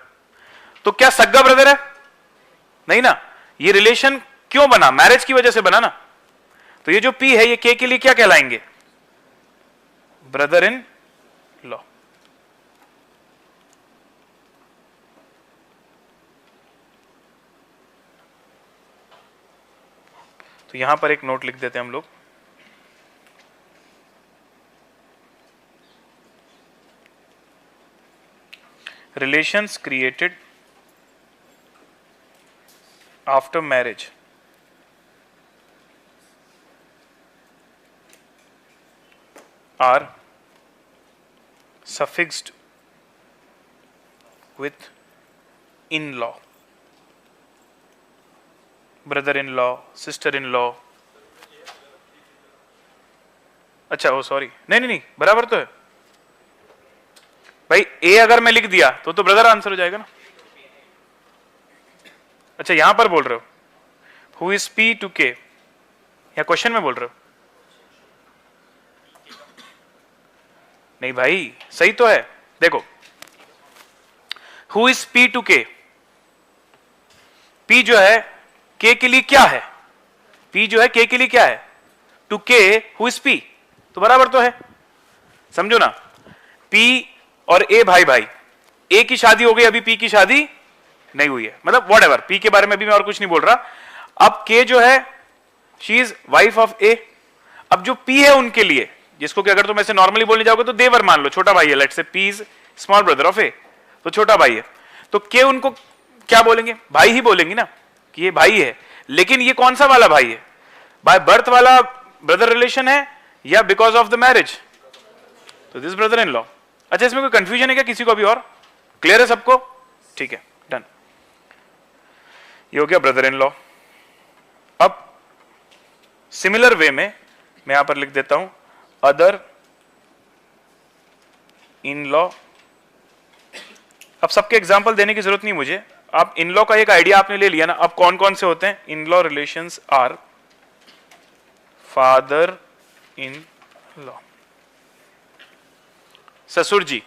तो क्या सग्गा ब्रदर है? नहीं ना। ये रिलेशन क्यों बना? मैरिज की वजह से बना ना। तो ये जो पी है ये के लिए क्या कहलाएंगे? Brother in law. तो यहां पर एक नोट लिख देते हैं हम लोग। Relations created after marriage are suffixed with in-law, brother-in-law, sister-in-law। अच्छा, ओ सॉरी, नहीं, बराबर तो है भाई। ए अगर मैं लिख दिया तो ब्रदर आंसर हो जाएगा ना। अच्छा, यहां पर बोल रहे हो हु इज पी टू के, या क्वेश्चन में बोल रहे हो? नहीं भाई, सही तो है। देखो, हु इज पी टू के, पी जो है के लिए क्या है? पी जो है के लिए क्या है? टू के हु इज पी, तो बराबर तो है। समझो ना, पी और ए भाई भाई, ए की शादी हो गई, अभी पी की शादी नहीं हुई है, मतलब व्हाटएवर, पी के बारे में भी मैं और कुछ नहीं बोल रहा। अब के जो है शी इज वाइफ ऑफ ए। अब जो पी है उनके लिए, जिसको कि अगर तुम ऐसे नॉर्मली बोलने जाओगे तो देवर मान लो, छोटा भाई है, let's say P is small brother of A, तो छोटा भाई है, तो के उनको क्या बोलेंगे? भाई ही बोलेंगे ना, कि ये भाई है। लेकिन ये कौन सा वाला भाई है? बाय बर्थ वाला ब्रदर रिलेशन है या बिकॉज ऑफ द मैरिज? तो दिस ब्रदर इन लॉ। अच्छा, इसमें कोई कंफ्यूजन है क्या किसी को? अभी और क्लियर है सबको? ठीक है, डन। ये हो गया ब्रदर इन लॉ। अब सिमिलर वे में मैं यहां पर लिख देता हूं अदर इन लॉ। अब सबके एग्जांपल देने की जरूरत नहीं मुझे, आप इन लॉ का एक आइडिया आपने ले लिया ना। अब कौन कौन से होते हैं? In law relations are father in law. ससुर जी,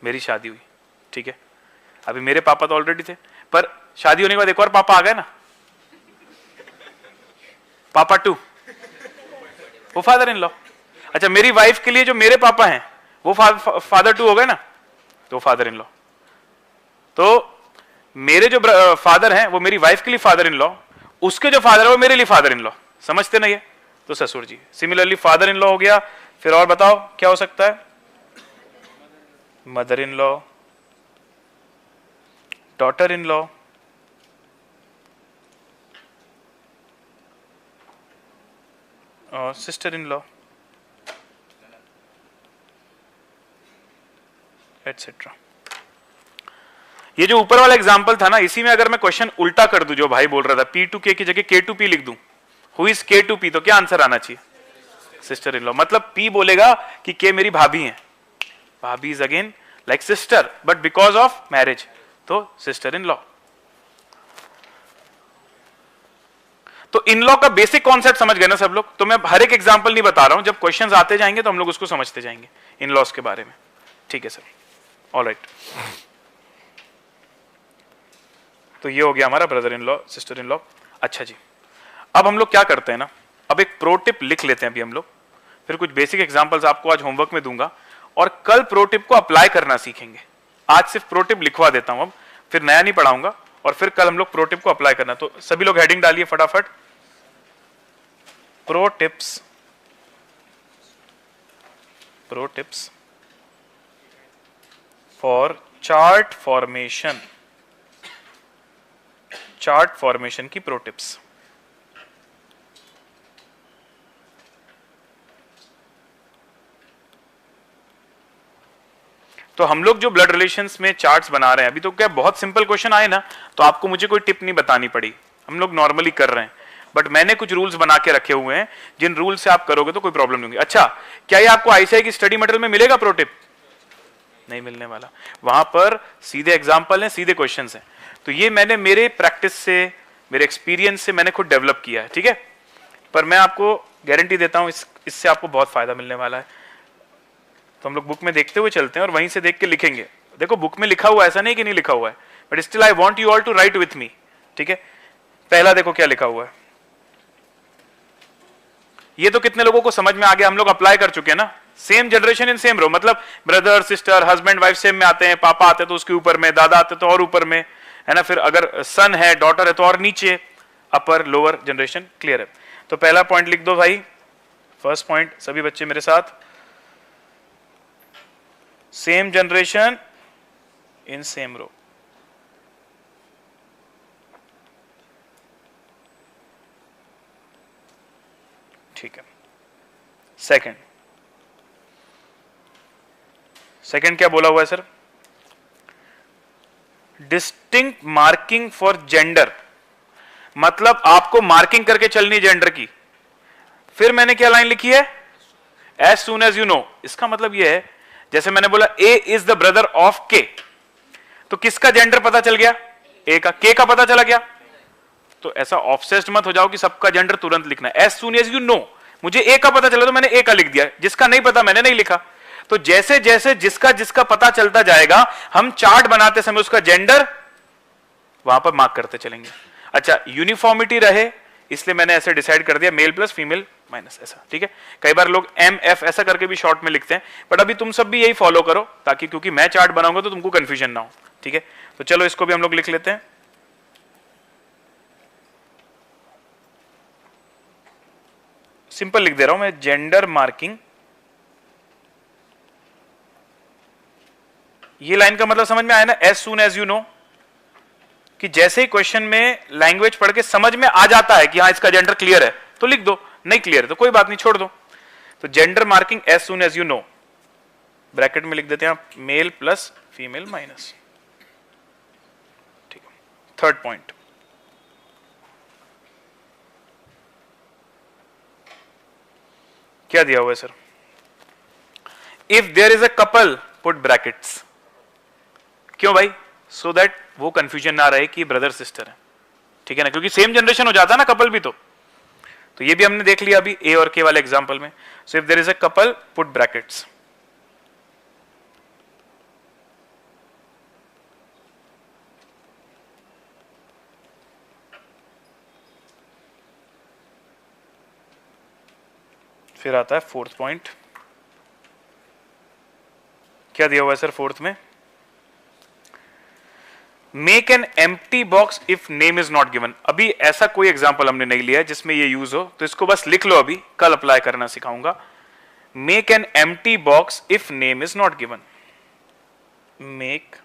मेरी शादी हुई, ठीक है, अभी मेरे पापा तो ऑलरेडी थे, पर शादी होने के बाद एक और पापा आ गए ना, पापा टू, वो फादर इन लॉ। अच्छा, मेरी वाइफ के लिए जो मेरे पापा हैं वो फादर टू हो गए ना, तो फादर इन लॉ। तो मेरे जो फादर हैं वो मेरी वाइफ के लिए फादर इन लॉ, उसके जो फादर है वो मेरे लिए फादर इन लॉ। समझते ना ये? तो ससुर जी। सिमिलरली फादर इन लॉ हो गया। फिर और बताओ क्या हो सकता है? Mother in law, daughter in law, और सिस्टर इन लॉ, एटसेट्रा। ये जो ऊपर वाला एग्जांपल था ना, इसी में अगर मैं क्वेश्चन उल्टा कर दूं, जो भाई बोल रहा था P2K की जगह K2P लिख दूं, हु इज K2P, तो क्या आंसर आना चाहिए? Sister in law. मतलब P बोलेगा कि K मेरी भाभी है, भाभी is again like sister but because of marriage, तो सिस्टर इन लॉ। तो इन लॉ का बेसिक कॉन्सेप्ट समझ गए ना सब लोग? तो मैं हर एक एग्जांपल नहीं बता रहा हूं, जब क्वेश्चंस आते जाएंगे तो हम लोग उसको समझते जाएंगे इन लॉस के बारे में। ठीक है सर, ऑलराइट। तो ये हो गया हमारा brother in law, sister in law. अच्छा जी, अब हम लोग क्या करते हैं ना, अब एक प्रो टिप लिख लेते हैं अभी हम लोग, फिर कुछ बेसिक एग्जांपल्स आपको आज होमवर्क में दूंगा और कल प्रो टिप को अप्लाई करना सीखेंगे। आज सिर्फ प्रो टिप लिखवा देता हूं, अब फिर नया नहीं पढ़ाऊंगा, और फिर कल हम लोग प्रो टिप को अप्लाई करना। तो सभी लोग हेडिंग डालिए फटाफट, pro tips, pro tips for chart formation, chart formation की प्रो टिप्स। तो हम लोग जो ब्लड रिलेशंस में चार्ट्स बना रहे हैं अभी, तो क्या बहुत सिंपल क्वेश्चन आए ना, तो आपको मुझे कोई टिप नहीं बतानी पड़ी, हम लोग नॉर्मली कर रहे हैं, बट मैंने कुछ रूल्स बना के रखे हुए हैं, जिन रूल से आप करोगे तो कोई प्रॉब्लम नहीं होगी। अच्छा, क्या ये आपको आईसीआई की स्टडी मटेरियल में मिलेगा प्रो टिप? नहीं मिलने वाला, वहां पर सीधे एग्जाम्पल हैं, सीधे क्वेश्चन हैं। तो ये मैंने मेरे प्रैक्टिस से, मेरे एक्सपीरियंस से मैंने खुद डेवलप किया है, ठीक है? पर मैं आपको गारंटी देता हूं इससे आपको बहुत फायदा मिलने वाला है। तो हम लोग बुक में देखते हुए चलते हैं और वहीं से देख के लिखेंगे। देखो बुक में लिखा हुआ है, ऐसा नहीं कि नहीं लिखा हुआ है, but still I want you all to write with me, ठीक है? पहला देखो क्या लिखा हुआ है, ये तो कितने लोगों को समझ में आ गया, हम लोग अप्लाई कर चुके हैं ना। Same generation in same row, मतलब brother sister husband wife same में आते हैं, पापा आते तो उसके ऊपर में, दादा आते तो और ऊपर में, है ना? फिर अगर सन है डॉटर है तो और नीचे, अपर लोअर जनरेशन, क्लियर है? तो पहला पॉइंट लिख दो भाई, फर्स्ट पॉइंट, सभी बच्चे मेरे साथ, same generation in same row. ठीक है। सेकंड, सेकंड क्या बोला हुआ है sir? Distinct marking for gender, मतलब आपको मार्किंग करके चलनी जेंडर की। फिर मैंने क्या लाइन लिखी है? As soon as you know. इसका मतलब यह है, जैसे मैंने बोला A is the brother of K, तो किसका जेंडर पता चल गया? ए का। के का पता चला गया? तो ऐसा ऑब्सेस्ड मत हो जाओ कि सबका जेंडर तुरंत लिखना है। As soon as you know, मुझे ए का पता चला तो मैंने ए का लिख दिया, जिसका नहीं पता मैंने नहीं लिखा। तो जैसे जैसे जिसका जिसका पता चलता जाएगा, हम चार्ट बनाते समय उसका जेंडर वहां पर मार्क करते चलेंगे। अच्छा, यूनिफॉर्मिटी रहे इसलिए मैंने ऐसे डिसाइड कर दिया, मेल प्लस फीमेल माइनस, ऐसा, ठीक है? कई बार लोग एम एफ ऐसा करके भी शॉर्ट में लिखते हैं, बट अभी तुम सब भी यही फॉलो करो, ताकि क्योंकि मैं चार्ट बनाऊंगा तो तुमको कंफ्यूजन ना हो, ठीक है? तो चलो इसको भी हम लोग लिख लेते हैं। सिंपल लिख दे रहा हूं मैं, जेंडर मार्किंग। ये लाइन का मतलब समझ में आया ना? As soon as you know, कि जैसे ही क्वेश्चन में लैंग्वेज पढ़ के समझ में आ जाता है कि हाँ इसका जेंडर क्लियर है तो लिख दो, नहीं क्लियर है तो कोई बात नहीं, छोड़ दो। तो gender marking as soon as you know, bracket में लिख देते हैं मेल प्लस फीमेल माइनस, ठीक है? थर्ड पॉइंट, क्या दिया हुआ है sir? If there is a couple put brackets. क्यों भाई? सो दैट वो कंफ्यूजन ना रहे कि ब्रदर सिस्टर है, ठीक है ना? क्योंकि सेम जनरेशन हो जाता है ना कपल भी। तो ये भी हमने देख लिया अभी ए और के वाले एग्जांपल में। So if there is a couple put brackets. फिर आता है फोर्थ पॉइंट, क्या दिया हुआ है सर फोर्थ में? Make an empty box if name is not given. अभी ऐसा कोई एग्जांपल हमने नहीं लिया है जिसमें ये यूज हो, तो इसको बस लिख लो, अभी कल अप्लाई करना सिखाऊंगा। Make an empty box if name is not given. make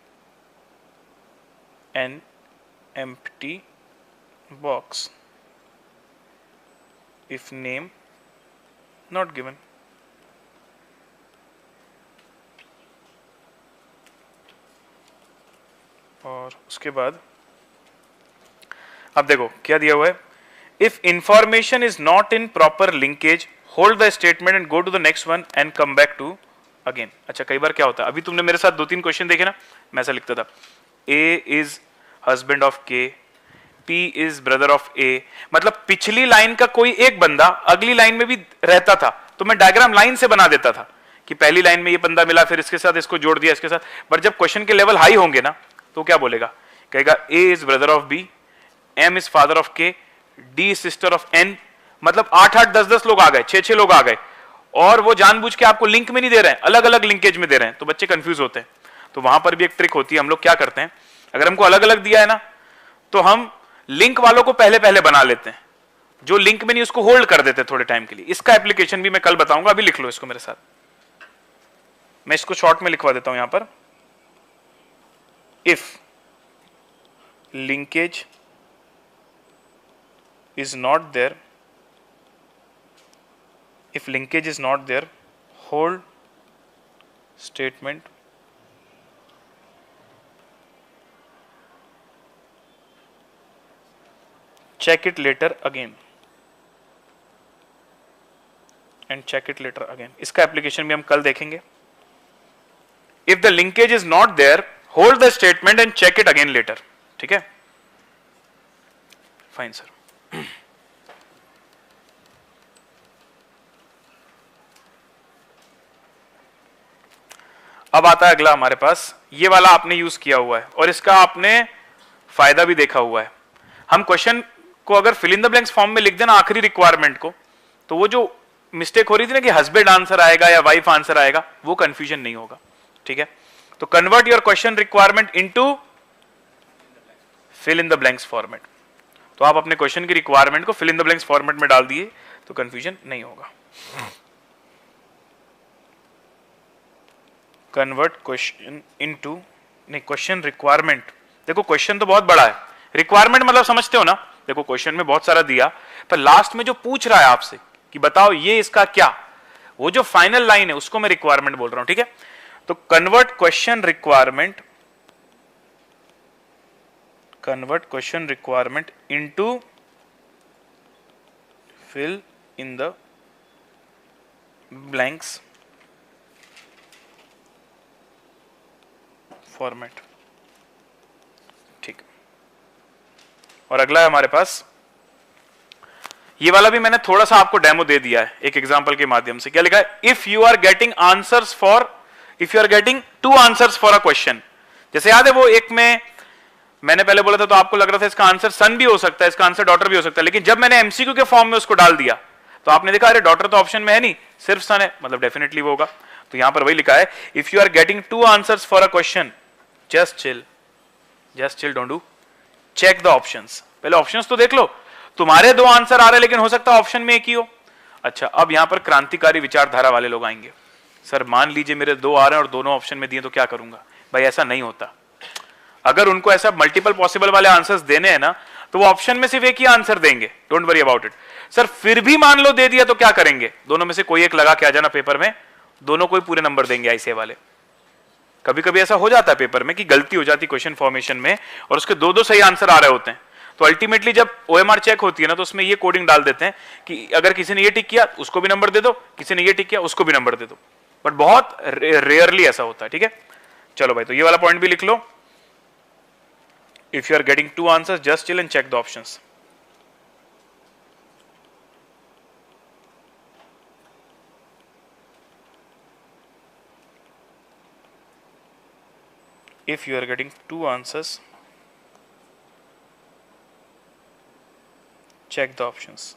an empty box if name not given. और उसके बाद अब देखो क्या दिया हुआ है, if information is not in proper linkage hold the statement and go to the next one and come back to again. अच्छा कई बार क्या होता है, अभी तुमने मेरे साथ 2-3 क्वेश्चन देखे ना, मैं ऐसा लिखता था ए इज हस्बैंड ऑफ के, पी इज ब्रदर ऑफ ए, मतलब पिछली लाइन का कोई एक बंदा अगली लाइन में भी रहता था, तो मैं डायग्राम लाइन से बना देता था कि पहली लाइन में ये बंदा मिला, फिर इसके साथ इसको जोड़ दिया इसके साथ. बट जब क्वेश्चन के लेवल हाई होंगे ना, तो क्या बोलेगा, कहेगा A is brother of B, M is father of K, D is sister of N, मतलब 8-8, 10-10 लोग आ गए, 6-6 लोग आ गए, और वो जानबूझ के आपको लिंक में नहीं दे रहे हैं, अलग अलग लिंकेज में दे रहे हैं, तो बच्चे कंफ्यूज होते हैं. तो वहां पर भी एक ट्रिक होती है, हम लोग क्या करते हैं, अगर हमको अलग अलग दिया है ना, तो हम लिंक वालों को पहले पहले बना लेते हैं, जो लिंक में नहीं उसको होल्ड कर देते हैं थोड़े टाइम के लिए. इसका एप्लीकेशन भी मैं कल बताऊंगा, अभी लिख लो इसको मेरे साथ, मैं इसको शॉर्ट में लिखवा देता हूं यहां पर. If linkage is not there, if linkage is not there, hold statement check it later again and check it later again. इसका एप्लीकेशन भी हम कल देखेंगे. if the linkage is not there, hold the statement and check it again later. ठीक है, फाइन सर. अब आता है अगला हमारे पास, ये वाला आपने यूज किया हुआ है और इसका आपने फायदा भी देखा हुआ है. हम क्वेश्चन को अगर fill in the blanks form में लिख देना आखिरी रिक्वायरमेंट को, तो वो जो मिस्टेक हो रही थी ना कि हस्बैंड आंसर आएगा या वाइफ आंसर आएगा, वो कंफ्यूजन नहीं होगा. ठीक है, तो convert your question requirement into fill in the blanks format. तो आप अपने क्वेश्चन की रिक्वायरमेंट को fill in the blanks format में डाल दिए तो कंफ्यूजन नहीं होगा. कन्वर्ट क्वेश्चन इनटू, नहीं क्वेश्चन रिक्वायरमेंट, देखो क्वेश्चन तो बहुत बड़ा है, रिक्वायरमेंट मतलब समझते हो ना, देखो क्वेश्चन में बहुत सारा दिया, पर लास्ट में जो पूछ रहा है आपसे कि बताओ ये इसका क्या, वो जो फाइनल लाइन है उसको मैं रिक्वायरमेंट बोल रहा हूं. ठीक है, तो convert question requirement, convert question requirement into fill in the blanks format. ठीक, और अगला है हमारे पास, ये वाला भी मैंने थोड़ा सा आपको डेमो दे दिया है एक एग्जांपल के माध्यम से. क्या लिखा है, if you are getting answers for, if you are getting 2 answers for a question. जैसे याद है वो एक में मैंने पहले बोला था तो आपको लग रहा था इसका आंसर सन भी हो सकता है, इसका आंसर डॉटर भी हो सकता है, लेकिन जब मैंने एमसीक्यू के फॉर्म में उसको डाल दिया तो आपने देखा अरे डॉटर तो ऑप्शन में है नहीं, सिर्फ सन है, मतलब डेफिनेटली वो होगा. तो यहां पर वही लिखा है, if you are getting 2 answers for a question just chill, don't do, check the options. पहले ऑप्शंस तो देख लो, तुम्हारे 2 आंसर आ रहे हैं लेकिन हो सकता है ऑप्शन में एक ही हो. अच्छा, अब यहां पर क्रांतिकारी विचारधारा वाले लोग आएंगे, सर मान लीजिए मेरे 2 आ रहे हैं और दोनों ऑप्शन में दिए तो क्या करूंगा. भाई ऐसा नहीं होता, अगर उनको ऐसा मल्टीपल पॉसिबल वाले आंसर्स देने हैं ना, तो वो ऑप्शन में सिर्फ एक ही आंसर देंगे, don't worry about it. Sir फिर भी मान लो दे दिया तो क्या करेंगे, दोनों में से कोई एक लगा के आ जाना पेपर में, दोनों को ही पूरे नंबर देंगे ऐसे वाले. कभी कभी ऐसा हो जाता है पेपर में कि गलती हो जाती क्वेश्चन फॉर्मेशन में और उसके 2-2 सही आंसर आ रहे होते हैं, तो अल्टीमेटली जब ओएमआर चेक होती है ना, तो उसमें ये कोडिंग डाल देते हैं कि अगर किसी ने ये टिक किया उसको भी नंबर दे दो, किसी ने ये टिक किया उसको भी नंबर दे दो. बट बहुत रेयरली ऐसा होता है. ठीक है, चलो भाई, तो ये वाला पॉइंट भी लिख लो. If you are getting 2 answers, just chill and check the options. If you are getting 2 answers, check the options.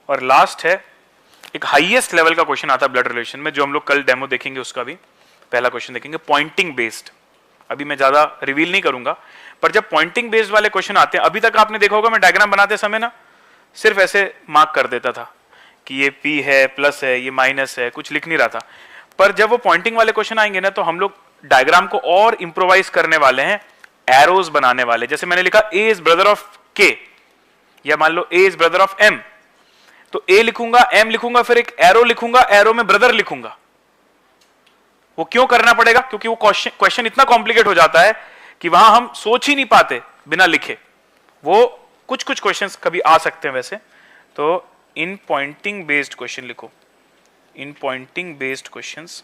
और लास्ट है, एक हाईएस्ट लेवल का क्वेश्चन आता है ब्लड रिलेशन में, जो हम लोग कल डेमो देखेंगे, उसका भी पहला क्वेश्चन देखेंगे, पॉइंटिंग बेस्ड. अभी मैं ज्यादा रिवील नहीं करूंगा, पर जब पॉइंटिंग बेस्ड वाले क्वेश्चन आते हैं, अभी तक आपने देखा होगा मैं डायग्राम बनाते समय ना सिर्फ ऐसे मार्क कर देता था कि ये P है, प्लस है, ये माइनस है, कुछ लिख नहीं रहा था। पर जब वो पॉइंटिंग वाले क्वेश्चन आएंगे ना, तो हम लोग डायग्राम को और इंप्रोवाइज करने वाले हैं, एरोज बनाने वाले। जैसे मैंने लिखा A is brother of K, या मान लो A is brother of M, तो A लिखूंगा, M लिखूंगा, फिर एक एरो लिखूंगा, एरो में ब्रदर लिखूंगा। वो क्यों करना पड़ेगा? क्योंकि वो क्वेश्चन इतना कॉम्प्लिकेट हो जाता है कि वहां हम सोच ही नहीं पाते बिना लिखे। वो कुछ कुछ क्वेश्चंस कभी आ सकते हैं वैसे। तो इन पॉइंटिंग बेस्ड क्वेश्चन लिखो, in pointing based questions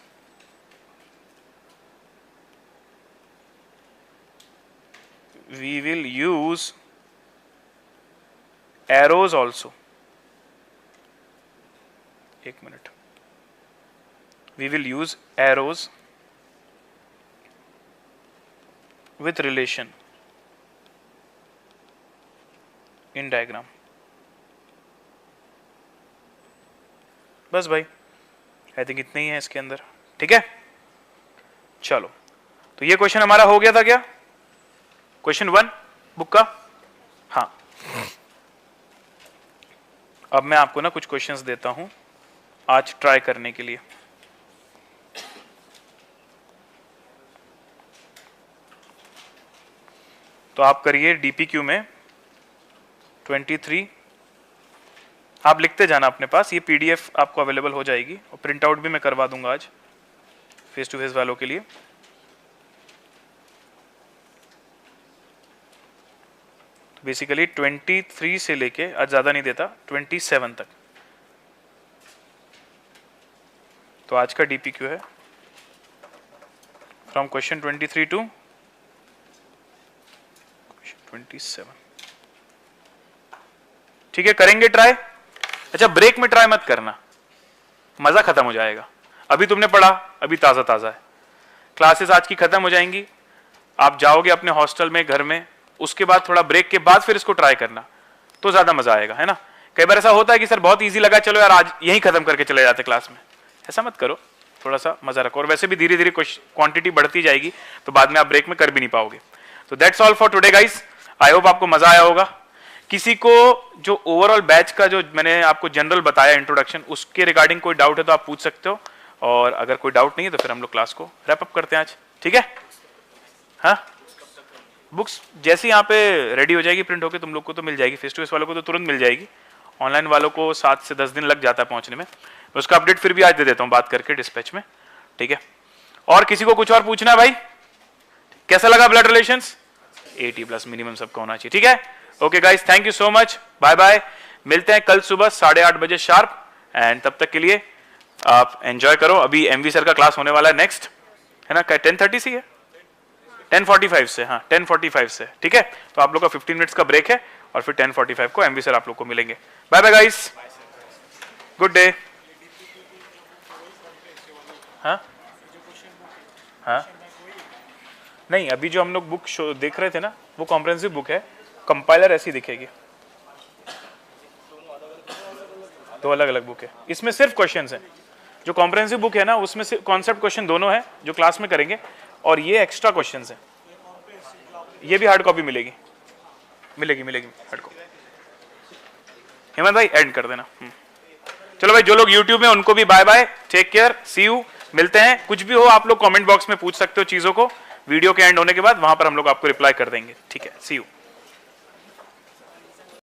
we will use arrows also. एक minute, we will use arrows with relation in diagram। बस भाई, आई थिंक इतना ही है इसके अंदर, ठीक है। चलो, तो ये क्वेश्चन हमारा हो गया था क्या? क्वेश्चन 1 बुक का। हाँ, अब मैं आपको ना कुछ क्वेश्चंस देता हूं आज ट्राई करने के लिए। तो आप करिए डीपीक्यू में 23, आप लिखते जाना अपने पास, ये पीडीएफ आपको अवेलेबल हो जाएगी और प्रिंट आउट भी मैं करवा दूंगा आज फेस टू फेस वालों के लिए। तो बेसिकली 23 से लेके, आज ज्यादा नहीं देता, 27 तक तो आज का डीपीक्यू है, फ्रॉम क्वेश्चन 23 टू 27। ठीक है, करेंगे ट्राई। अच्छा, ब्रेक में ट्राई मत करना, मजा खत्म हो जाएगा। अभी तुमने पढ़ा, अभी ताजा ताजा है, क्लासेस आज की खत्म हो जाएंगी, आप जाओगे अपने हॉस्टल में, घर में, उसके बाद थोड़ा ब्रेक के बाद फिर इसको ट्राई करना, तो ज्यादा मजा आएगा, है ना। कई बार ऐसा होता है कि सर बहुत इजी लगा, चलो यार आज यही खत्म करके चले जाते क्लास में। ऐसा मत करो, थोड़ा सा मजा रखो। और वैसे भी धीरे धीरे क्वांटिटी बढ़ती जाएगी, तो बाद में आप ब्रेक में कर भी नहीं पाओगे। तो that's all for today guys. I hope आपको मजा आया होगा। किसी को जो ओवरऑल बैच का जो मैंने आपको जनरल बताया इंट्रोडक्शन, उसके रिगार्डिंग कोई डाउट है तो आप पूछ सकते हो, और अगर कोई डाउट नहीं है तो फिर हम लोग क्लास को रैप अप करते हैं आज, ठीक है। हाँ, बुक्स जैसे यहाँ पे रेडी हो जाएगी प्रिंट होके तुम लोग को तो मिल जाएगी, फेस टू फेस वालों को तो तुरंत मिल जाएगी, ऑनलाइन वालों को 7 से 10 दिन लग जाता है पहुंचने में। उसका अपडेट फिर भी आज दे देता हूँ बात करके डिस्पैच में, ठीक है। और किसी को कुछ और पूछना है भाई? कैसा लगा ब्लड रिलेशंस? 80+ मिनिमम सबका होना चाहिए, ठीक है। Okay guys, thank you so much, bye bye. मिलते हैं कल सुबह 8:30 बजे शार्प, एंड तब तक के लिए आप एंजॉय करो। अभी एमवी सर का क्लास होने वाला है नेक्स्ट, है ना, 10:30 से है 10:45 से, हाँ 10:45 से, ठीक है। तो आप लोग का 15 मिनट्स का ब्रेक है, और फिर 10:45 को एमवी सर आप लोग को मिलेंगे। Bye bye guys, good day. हाँ हाँ, नहीं अभी जो हम लोग बुक देख रहे थे ना, वो कॉम्प्रिहेंसिव बुक है, कंपाइलर ऐसी दिखेगी, दो अलग अलग बुक है, इसमें सिर्फ क्वेश्चंस हैं। जो कॉम्प्रिहेंसिव बुक है ना, उसमें से कॉन्सेप्ट क्वेश्चन दोनों है जो क्लास में करेंगे, और ये एक्स्ट्रा क्वेश्चंस हैं। ये भी हार्ड कॉपी मिलेगी, मिलेगी हार्ड कॉपी। हेमंत भाई एंड कर देना। चलो भाई, जो लोग यूट्यूब में उनको भी bye bye, take care, see you, मिलते हैं। कुछ भी हो आप लोग कमेंट बॉक्स में पूछ सकते हो चीजों को, वीडियो के एंड होने के बाद वहां पर हम लोग आपको रिप्लाई कर देंगे, ठीक है। सी यू।